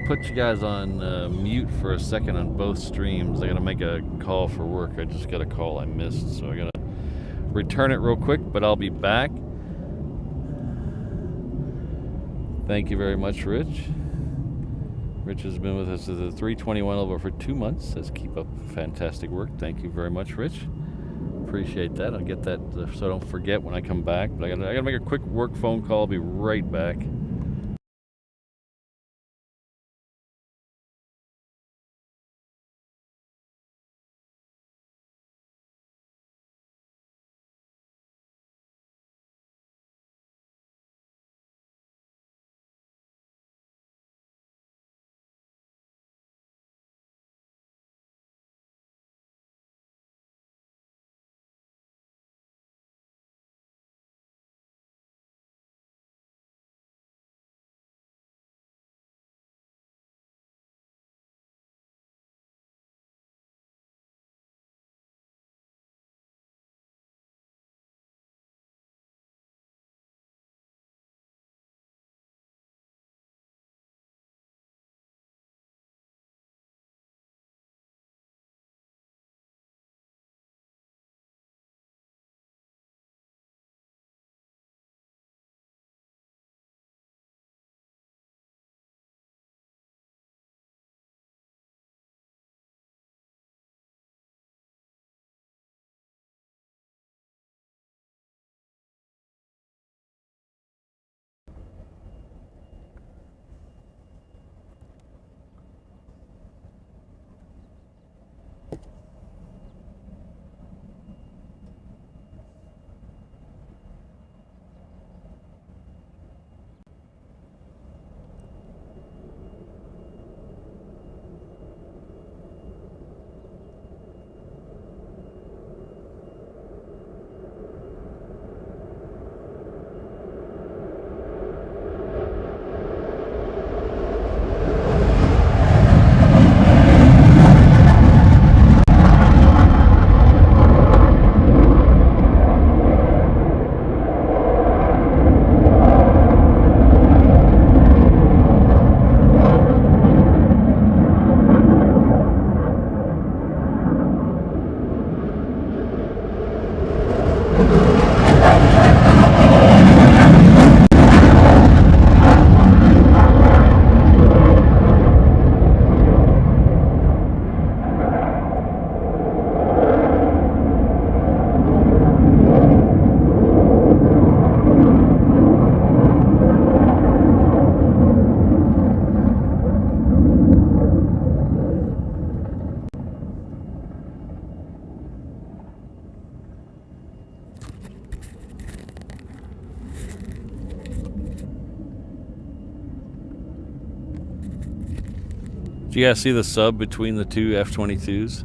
Put you guys on mute for a second on both streams. I gotta make a call for work. I just got a call I missed, so I gotta return it real quick, but I'll be back. Thank you very much, Rich. Rich has been with us at the 321 level for 2 months. Says keep up fantastic work. Thank you very much, Rich. Appreciate that. I'll get that so I don't forget when I come back. But I gotta make a quick work phone call. I'll be right back. Do you guys see the sub between the two F-22s?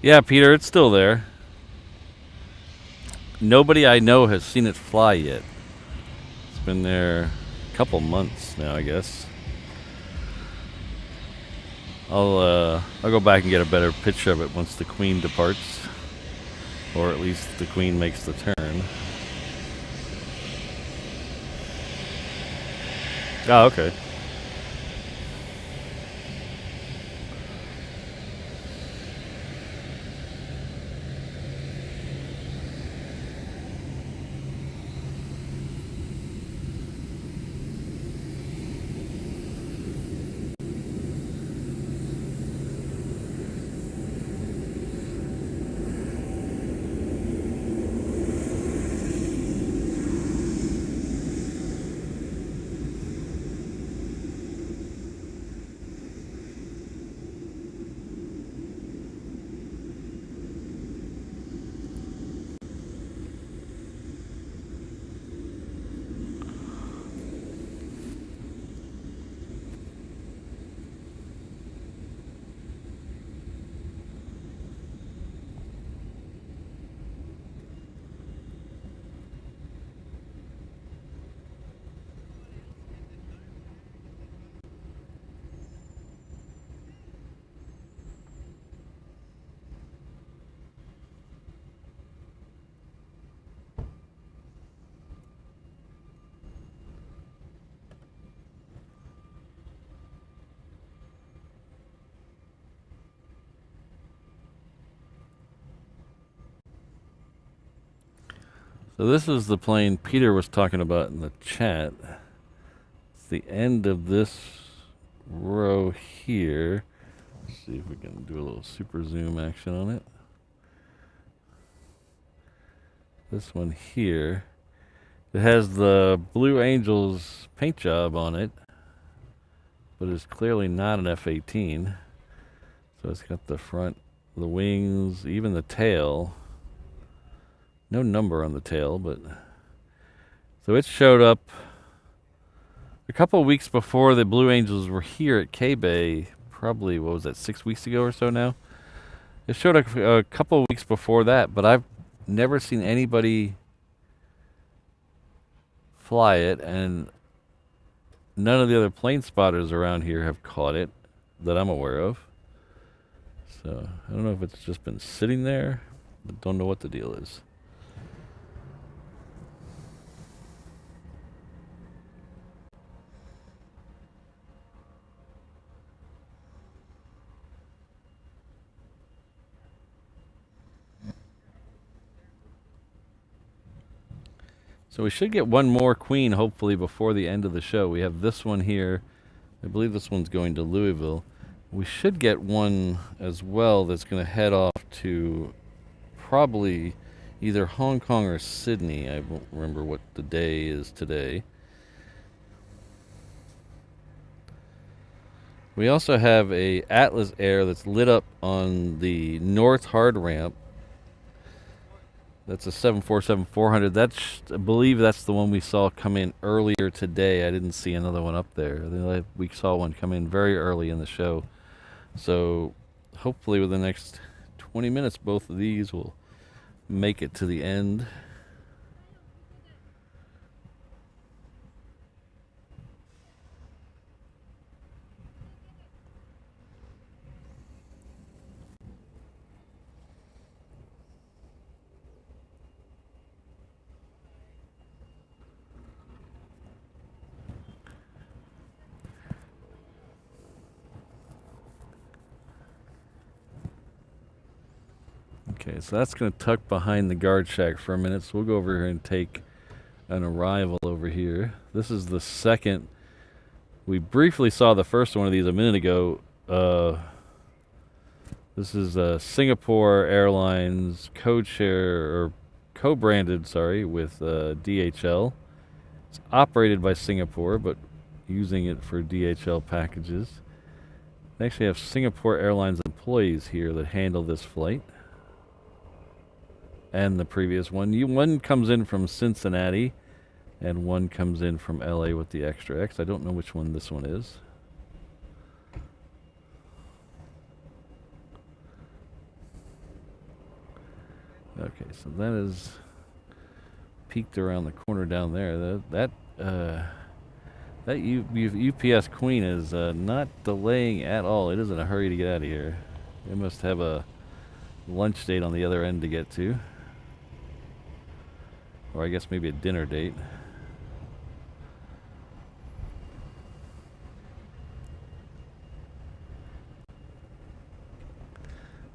Yeah, Peter, it's still there. Nobody I know has seen it fly yet. It's been there a couple months now, I guess. I'll go back and get a better picture of it once the Queen departs, or at least the Queen makes the turn. Oh, okay. So this is the plane Peter was talking about in the chat. It's the end of this row here. Let's see if we can do a little super zoom action on it. This one here. It has the Blue Angels paint job on it, but it's clearly not an F-18. So it's got the front, the wings, even the tail. No number on the tail, but so it showed up a couple of weeks before the Blue Angels were here at K-Bay. Probably, what was that, 6 weeks ago or so now? It showed up a couple of weeks before that, but I've never seen anybody fly it, and none of the other plane spotters around here have caught it that I'm aware of. So I don't know if it's just been sitting there, but don't know what the deal is. So we should get one more Queen, hopefully, before the end of the show. We have this one here. I believe this one's going to Louisville. We should get one as well that's going to head off to probably either Hong Kong or Sydney. I don't remember what the day is today. We also have a Atlas Air that's lit up on the North Hard Ramp. That's a 747-400. I believe that's the one we saw come in earlier today. I didn't see another one up there. We saw one come in very early in the show. So hopefully within the next 20 minutes, both of these will make it to the end. Okay, so that's going to tuck behind the guard shack for a minute. So we'll go over here and take an arrival over here. This is the second. We briefly saw the first one of these a minute ago. This is Singapore Airlines code share, or co-branded, sorry, with DHL. It's operated by Singapore, but using it for DHL packages. They actually have Singapore Airlines employees here that handle this flight. And the previous one. One comes in from Cincinnati, and one comes in from LA with the extra X. I don't know which one this one is. Okay, so that is peaked around the corner down there. That UPS Queen is not delaying at all. It is in a hurry to get out of here. It must have a lunch date on the other end to get to. Or I guess maybe a dinner date.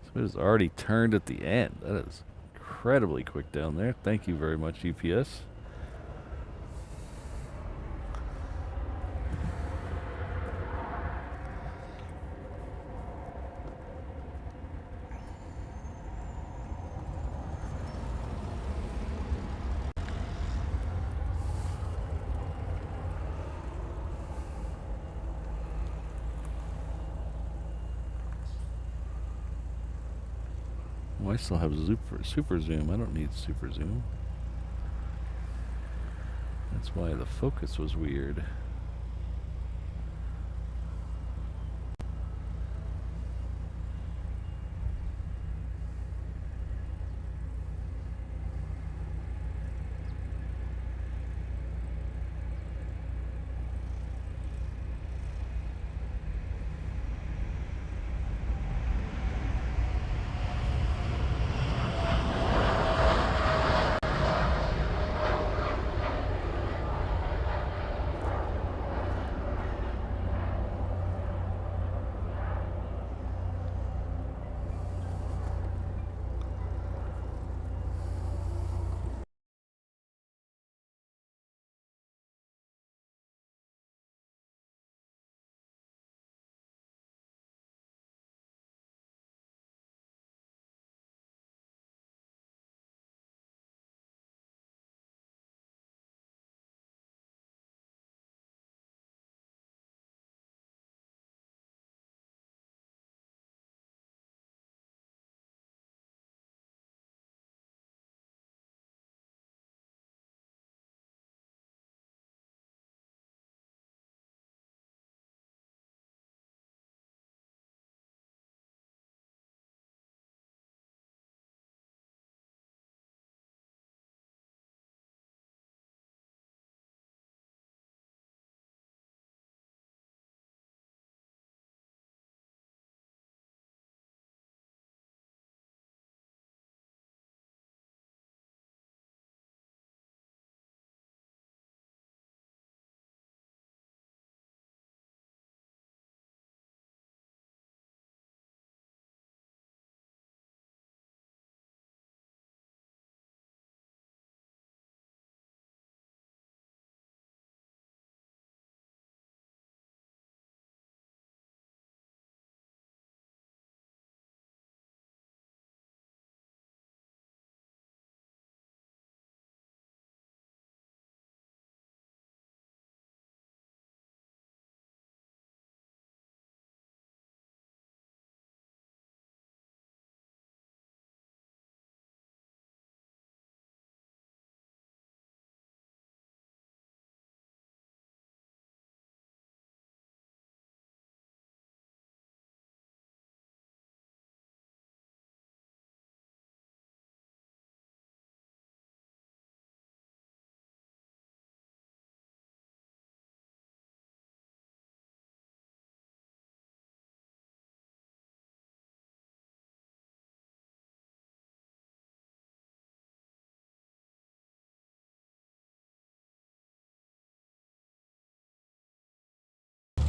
So it has already turned at the end. That is incredibly quick down there. Thank you very much, UPS. Oh, I still have super zoom. I don't need super zoom. That's why the focus was weird.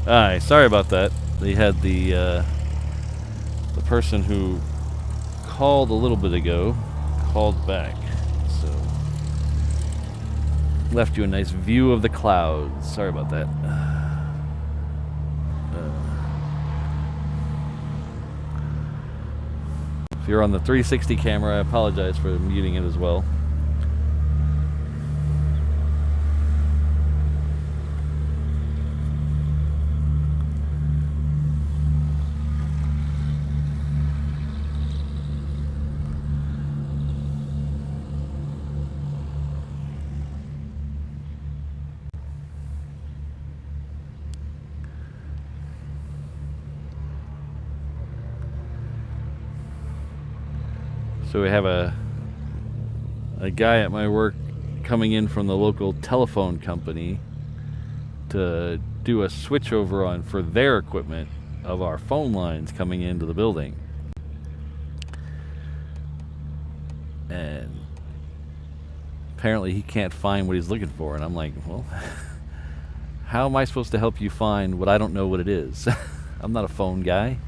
Alright, sorry about that. They had the person who called a little bit ago called back, so left you a nice view of the clouds. Sorry about that. If you're on the 360 camera, I apologize for muting it as well. So we have a a guy at my work coming in from the local telephone company to do a switchover on for their equipment of our phone lines coming into the building. And apparently he can't find what he's looking for, and I'm like, well, how am I supposed to help you find what I don't know what it is? I'm not a phone guy.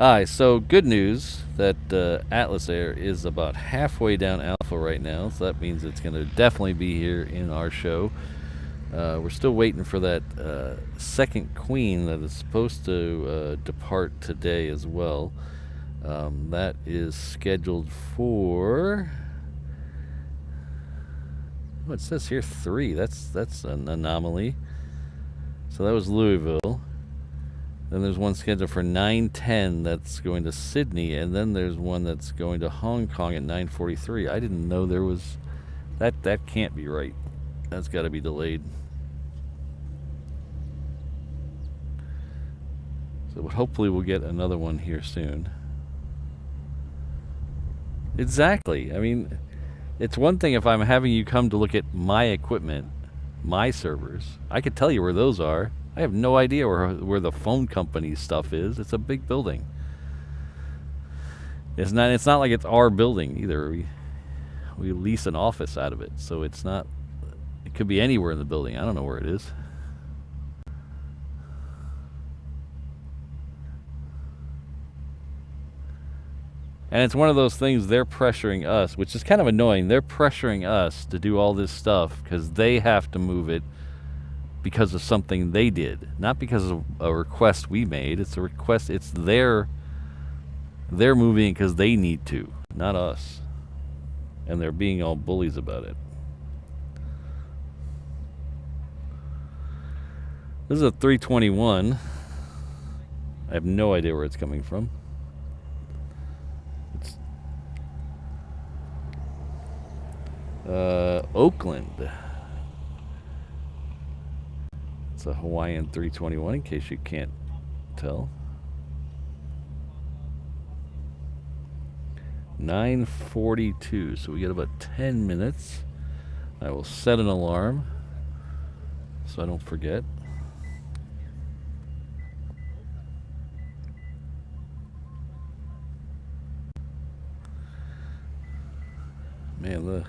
Alright, so good news that Atlas Air is about halfway down Alpha right now, so that means it's going to definitely be here in our show. We're still waiting for that second Queen that is supposed to depart today as well. That is scheduled for... Oh, it says here 3. That's an anomaly. So that was Louisville. Then there's one scheduled for 9:10 that's going to Sydney, and then there's one that's going to Hong Kong at 9:43. I didn't know there was... That can't be right. That's got to be delayed. So hopefully we'll get another one here soon. Exactly. I mean, it's one thing if I'm having you come to look at my equipment, my servers. I could tell you where those are. I have no idea where the phone company stuff is. It's a big building. It's not like it's our building either. We lease an office out of it, so it's not... It could be anywhere in the building. I don't know where it is. And it's one of those things, they're pressuring us, which is kind of annoying. They're pressuring us to do all this stuff because they have to move it because of something they did, not because of a request we made. It's a request. It's they're moving because they need to, not us. And they're being all bullies about it. This is a 321. I have no idea where it's coming from. It's Oakland. It's a Hawaiian 321, in case you can't tell. 9:42, so we get about 10 minutes. I will set an alarm so I don't forget. Man,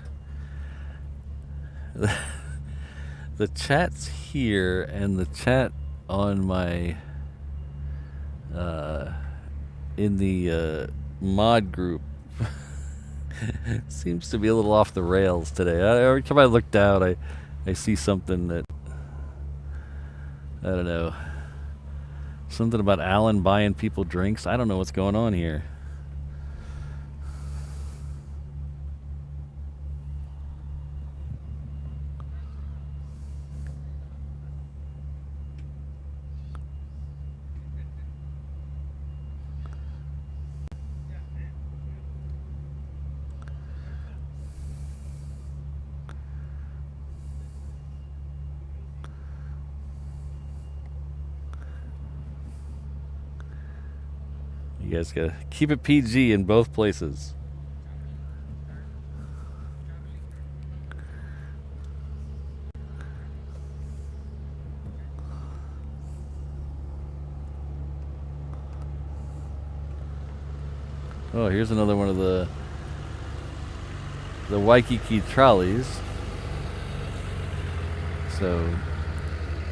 the chat's here, and the chat on my in the mod group seems to be a little off the rails today. Every time I look down, I see something that, I don't know, something about Alan buying people drinks. I don't know what's going on here. You guys gotta keep it PG in both places. Oh, here's another one of the Waikiki trolleys. So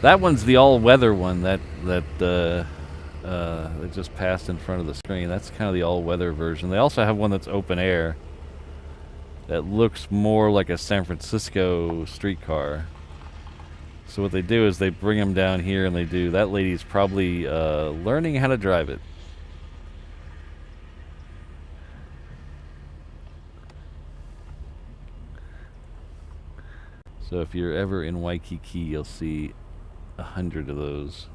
that one's the all-weather one that just passed in front of the screen. That's kind of the all-weather version. They also have one that's open air that looks more like a San Francisco streetcar. So what they do is they bring them down here, and they do... That lady's probably learning how to drive it. So if you're ever in Waikiki, you'll see 100 of those.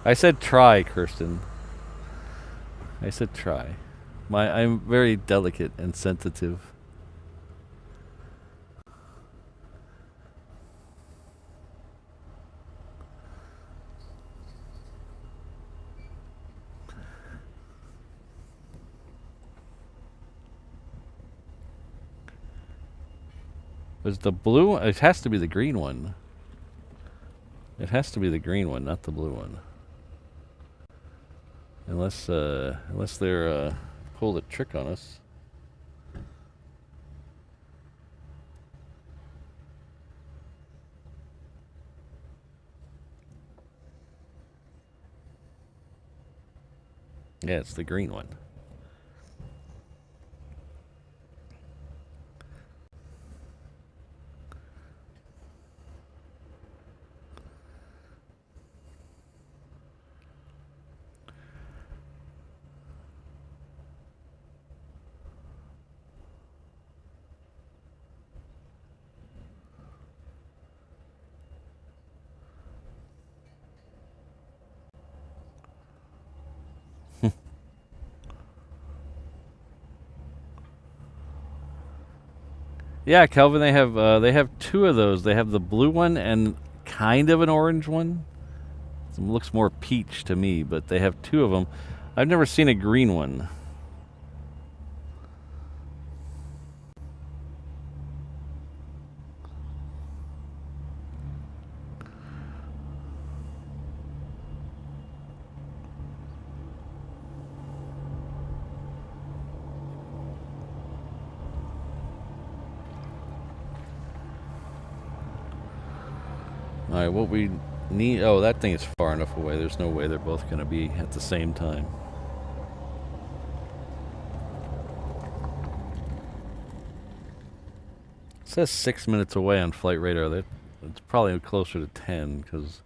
I said try, Kirsten. I said try. I'm very delicate and sensitive. Was the blue? It has to be the green one. It has to be the green one, not the blue one. Unless they're pulled a trick on us. Yeah, it's the green one. Yeah, Kelvin, they have two of those. They have the blue one and kind of an orange one. It looks more peach to me, but they have two of them. I've never seen a green one. All right, what we need... Oh, that thing is far enough away. There's no way they're both going to be at the same time. It says 6 minutes away on flight radar. It's probably closer to 10 because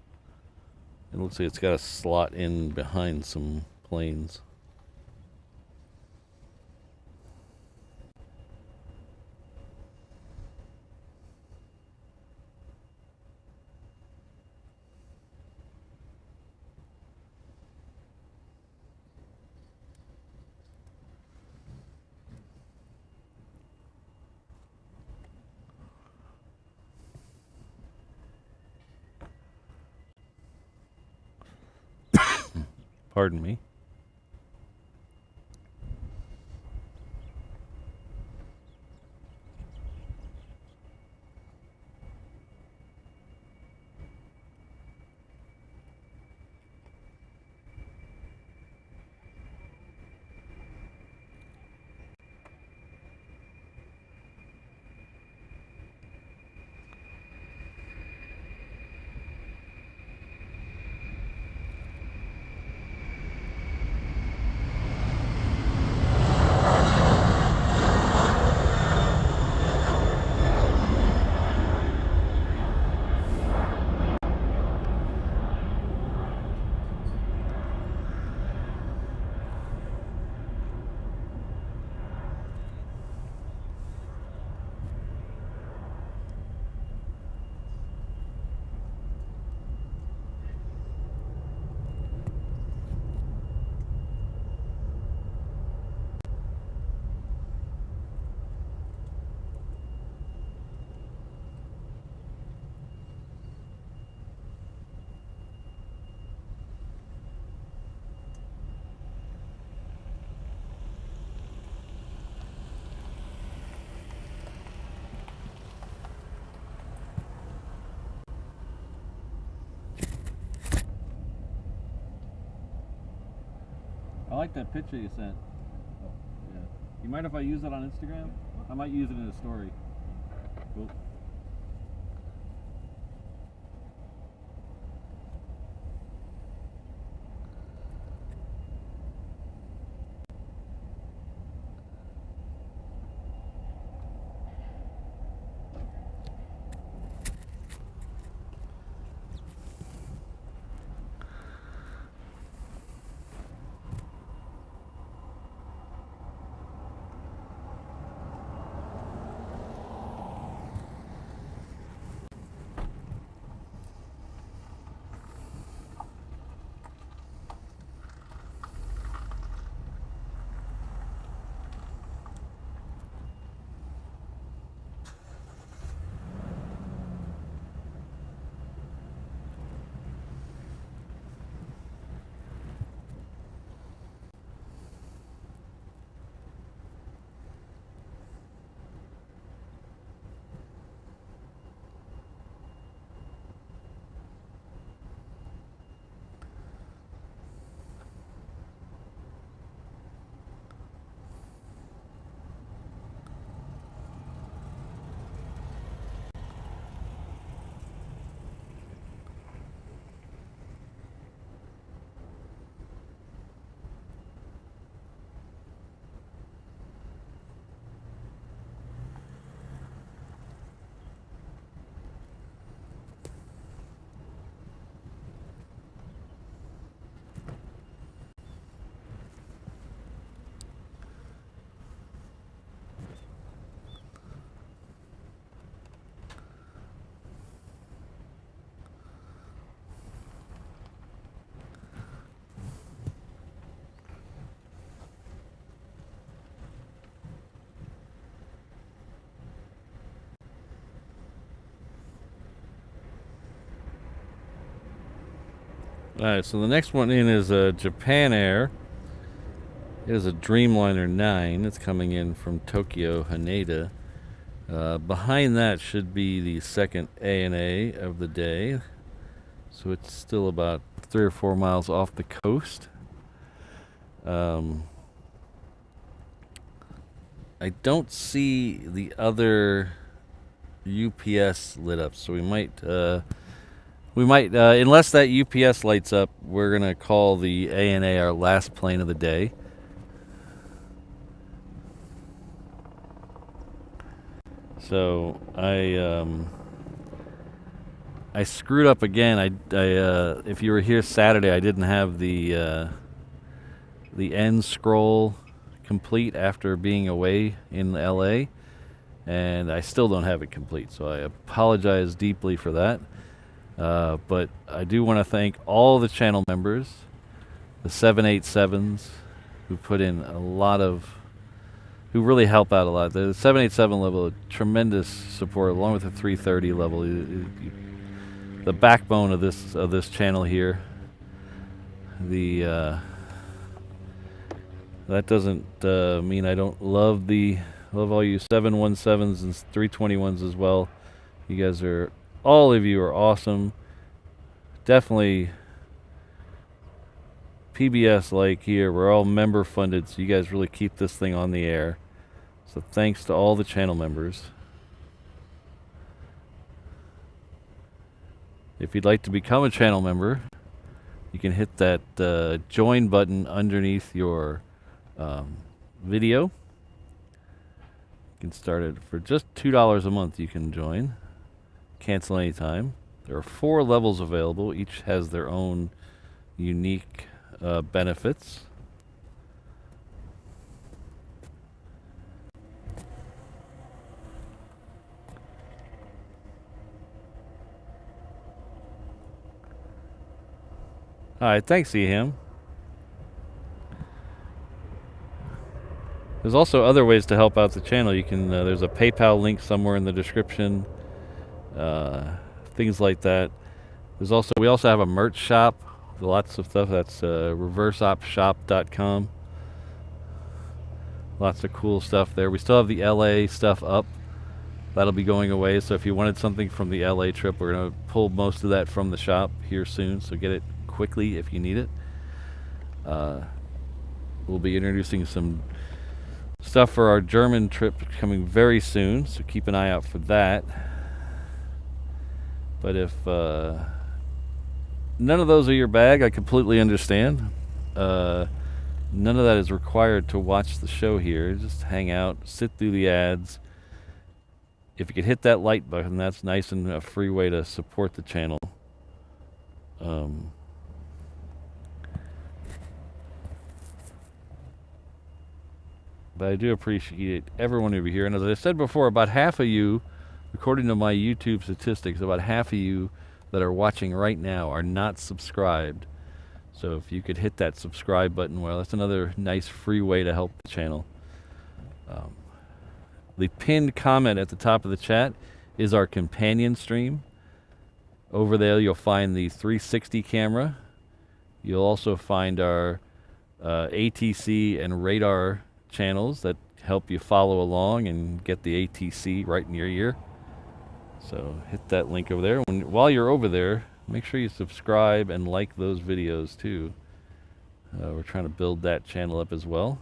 it looks like it's got a slot in behind some planes. Pardon me. I like that picture you sent. Yeah. You mind if I use it on Instagram? I might use it in a story. Cool. Alright, so the next one in is Japan Air. It is a Dreamliner 9. It's coming in from Tokyo, Haneda. Behind that should be the second ANA of the day. So it's still about 3 or 4 miles off the coast. I don't see the other UPS lit up, so we might, unless that UPS lights up, we're gonna call the ANA our last plane of the day. So I screwed up again. If you were here Saturday, I didn't have the end scroll complete after being away in LA, and I still don't have it complete. So I apologize deeply for that. But I do want to thank all the channel members, the 787s, who put in a lot of, who really help out a lot. The 787 level, tremendous support, along with the 330 level. The backbone of this channel here. That doesn't mean I don't love all you 717s and 321s as well. You guys are, all of you are awesome. Definitely PBS like here, we're all member funded, so you guys really keep this thing on the air. So thanks to all the channel members. If you'd like to become a channel member, you can hit that join button underneath your video. You can start it for just $2 a month. You can join, cancel anytime. There are 4 levels available. Each has their own unique benefits. Alright, thanks, Eham. There's also other ways to help out the channel. You can, there's a PayPal link somewhere in the description. Things like that. We also have a merch shop. Lots of stuff. That's reverseopshop.com. Lots of cool stuff there. We still have the LA stuff up. That'll be going away. So if you wanted something from the LA trip, we're going to pull most of that from the shop here soon. So get it quickly if you need it. We'll be introducing some stuff for our German trip coming very soon, so keep an eye out for that. But if none of those are your bag, I completely understand. None of that is required to watch the show here. Just hang out, sit through the ads. If you could hit that like button, that's nice and a free way to support the channel. But I do appreciate everyone over here. And as I said before, about half of you, according to my YouTube statistics, about half of you that are watching right now are not subscribed. So if you could hit that subscribe button, well, that's another nice free way to help the channel. The pinned comment at the top of the chat is our companion stream. Over there you'll find the 360 camera. You'll also find our ATC and radar channels that help you follow along and get the ATC right in your ear. So hit that link over there. While you're over there, make sure you subscribe and like those videos too. We're trying to build that channel up as well.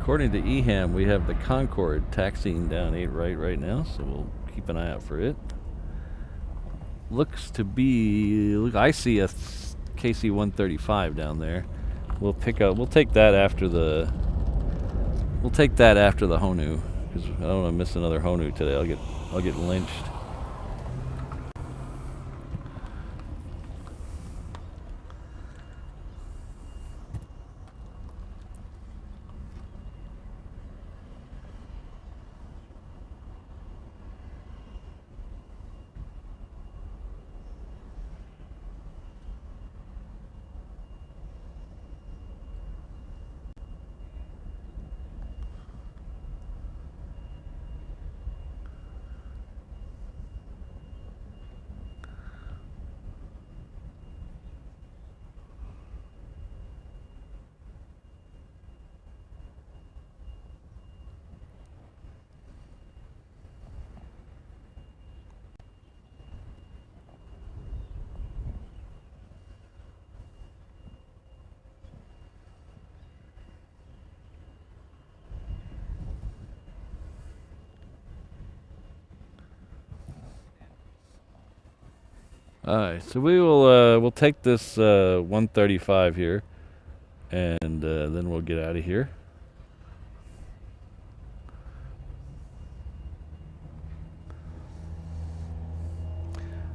According to Eham, we have the Concorde taxiing down 8 right now, so we'll keep an eye out for it. Looks to be, look, I see a KC-135 down there. We'll take that after the Honu, because I don't want to miss another Honu today. I'll get lynched. All right, so we'll take this 135 here, and then we'll get out of here.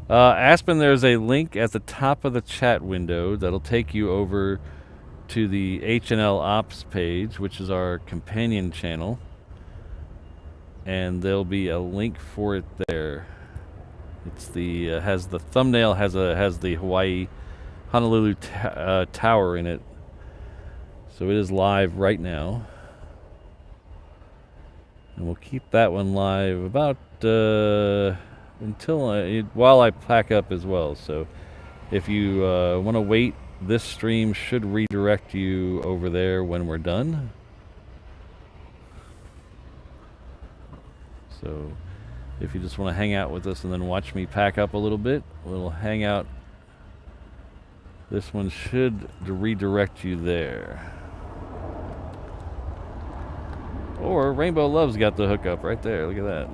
Aspen, there's a link at the top of the chat window that'll take you over to the HNL Ops page, which is our companion channel, and there'll be a link for it there. It's the has the thumbnail has the Hawaii Honolulu tower in it, so it is live right now, and we'll keep that one live about until while I pack up as well. So if you want to wait, this stream should redirect you over there when we're done. So if you just want to hang out with us and then watch me pack up a little bit, we'll hang out. This one should redirect you there. Or Rainbow Love's got the hookup right there. Look at that.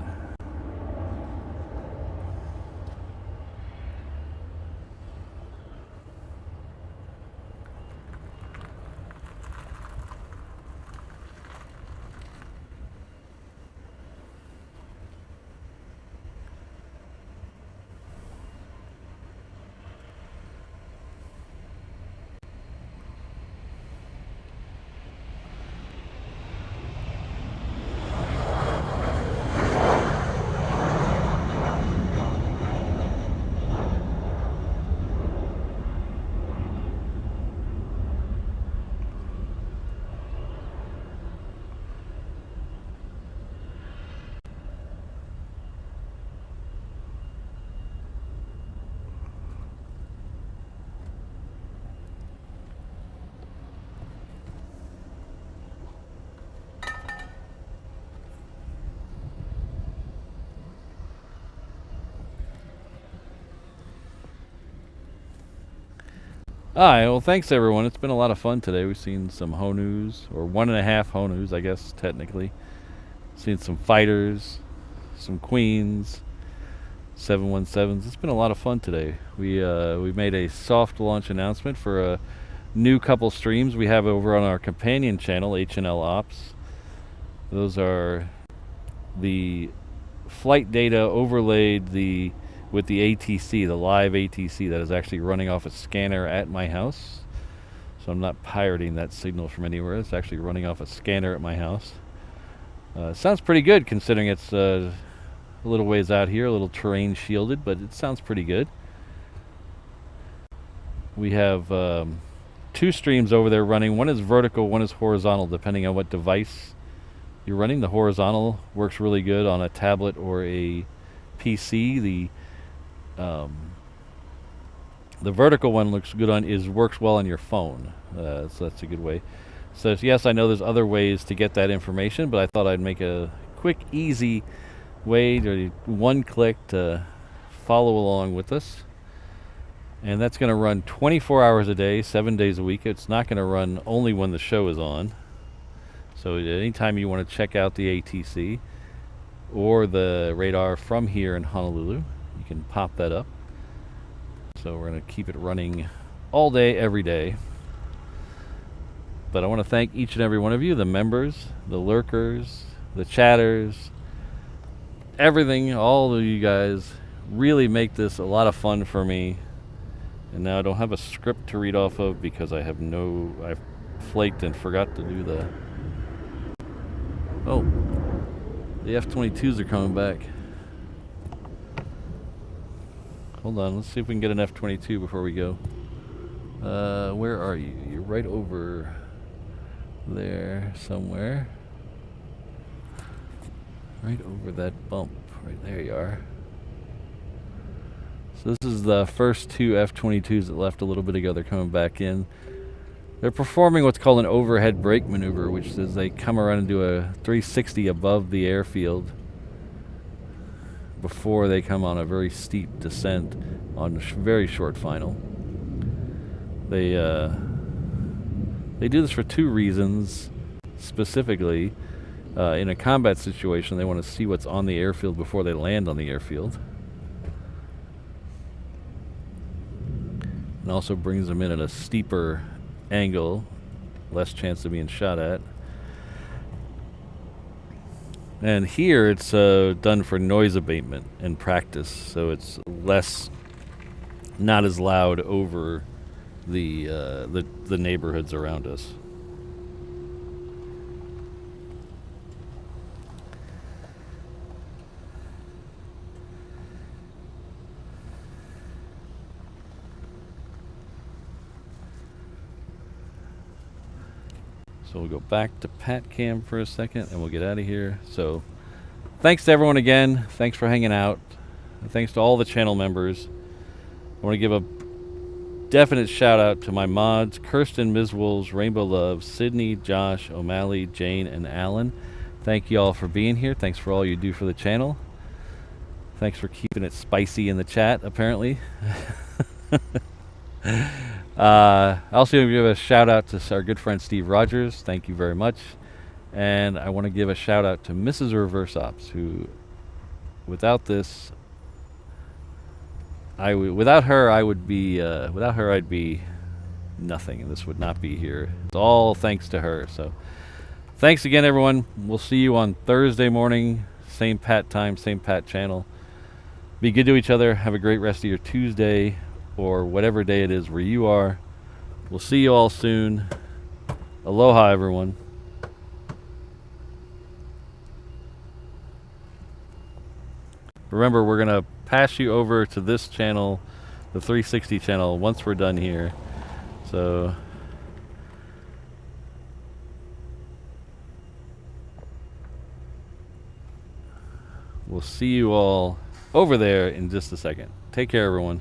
Alright, well thanks everyone. It's been a lot of fun today. We've seen some Honus, or 1.5 Honus, I guess, technically. Seen some fighters, some Queens, 717s. It's been a lot of fun today. We made a soft launch announcement for a new couple streams we have over on our companion channel, HNL Ops. Those are the flight data overlaid with the ATC, the live ATC that is actually running off a scanner at my house. So I'm not pirating that signal from anywhere. It's actually running off a scanner at my house. Sounds pretty good considering it's a little ways out here, a little terrain shielded, but it sounds pretty good. We have 2 streams over there running. One is vertical, one is horizontal, depending on what device you're running. The horizontal works really good on a tablet or a PC. The vertical one works well on your phone, so that's a good way. So yes, I know there's other ways to get that information, but I thought I'd make a quick, easy way to one click to follow along with us. And that's going to run 24 hours a day, 7 days a week. It's not going to run only when the show is on. So anytime you want to check out the ATC or the radar from here in Honolulu, you can pop that up. So we're going to keep it running all day, every day. But I want to thank each and every one of you, the members, the lurkers, the chatters, everything, all of you guys really make this a lot of fun for me. And now I don't have a script to read off of because I've flaked and forgot to do the... Oh, the F-22s are coming back. Hold on, let's see if we can get an F-22 before we go. Where are you? You're right over there somewhere. Right over that bump. Right there you are. So this is the first two F-22s that left a little bit ago. They're coming back in. They're performing what's called an overhead brake maneuver, which is they come around and do a 360 above the airfield before they come on a very steep descent on a very short final. They do this for two reasons specifically. In a combat situation, they want to see what's on the airfield before they land on the airfield. And also brings them in at a steeper angle, less chance of being shot at. And here it's done for noise abatement and practice, so it's not as loud over the neighborhoods around us. So we'll go back to Pat Cam for a second and we'll get out of here. So thanks to everyone again. Thanks for hanging out. And thanks to all the channel members. I want to give a definite shout out to my mods, Kirsten, Ms. Wolves, Rainbow Love, Sydney, Josh, O'Malley, Jane, and Alan. Thank you all for being here. Thanks for all you do for the channel. Thanks for keeping it spicy in the chat, apparently. I also want to give a shout out to our good friend Steve Rogers. Thank you very much. And I want to give a shout out to Mrs. Reverse Ops, who, without this, without her I'd be nothing, and this would not be here. It's all thanks to her. So thanks again, everyone. We'll see you on Thursday morning, same Pat time, same Pat channel. Be good to each other. Have a great rest of your Tuesday, or whatever day it is where you are. We'll see you all soon. Aloha, everyone. Remember, we're going to pass you over to this channel, the 360 channel, once we're done here. So we'll see you all over there in just a second. Take care, everyone.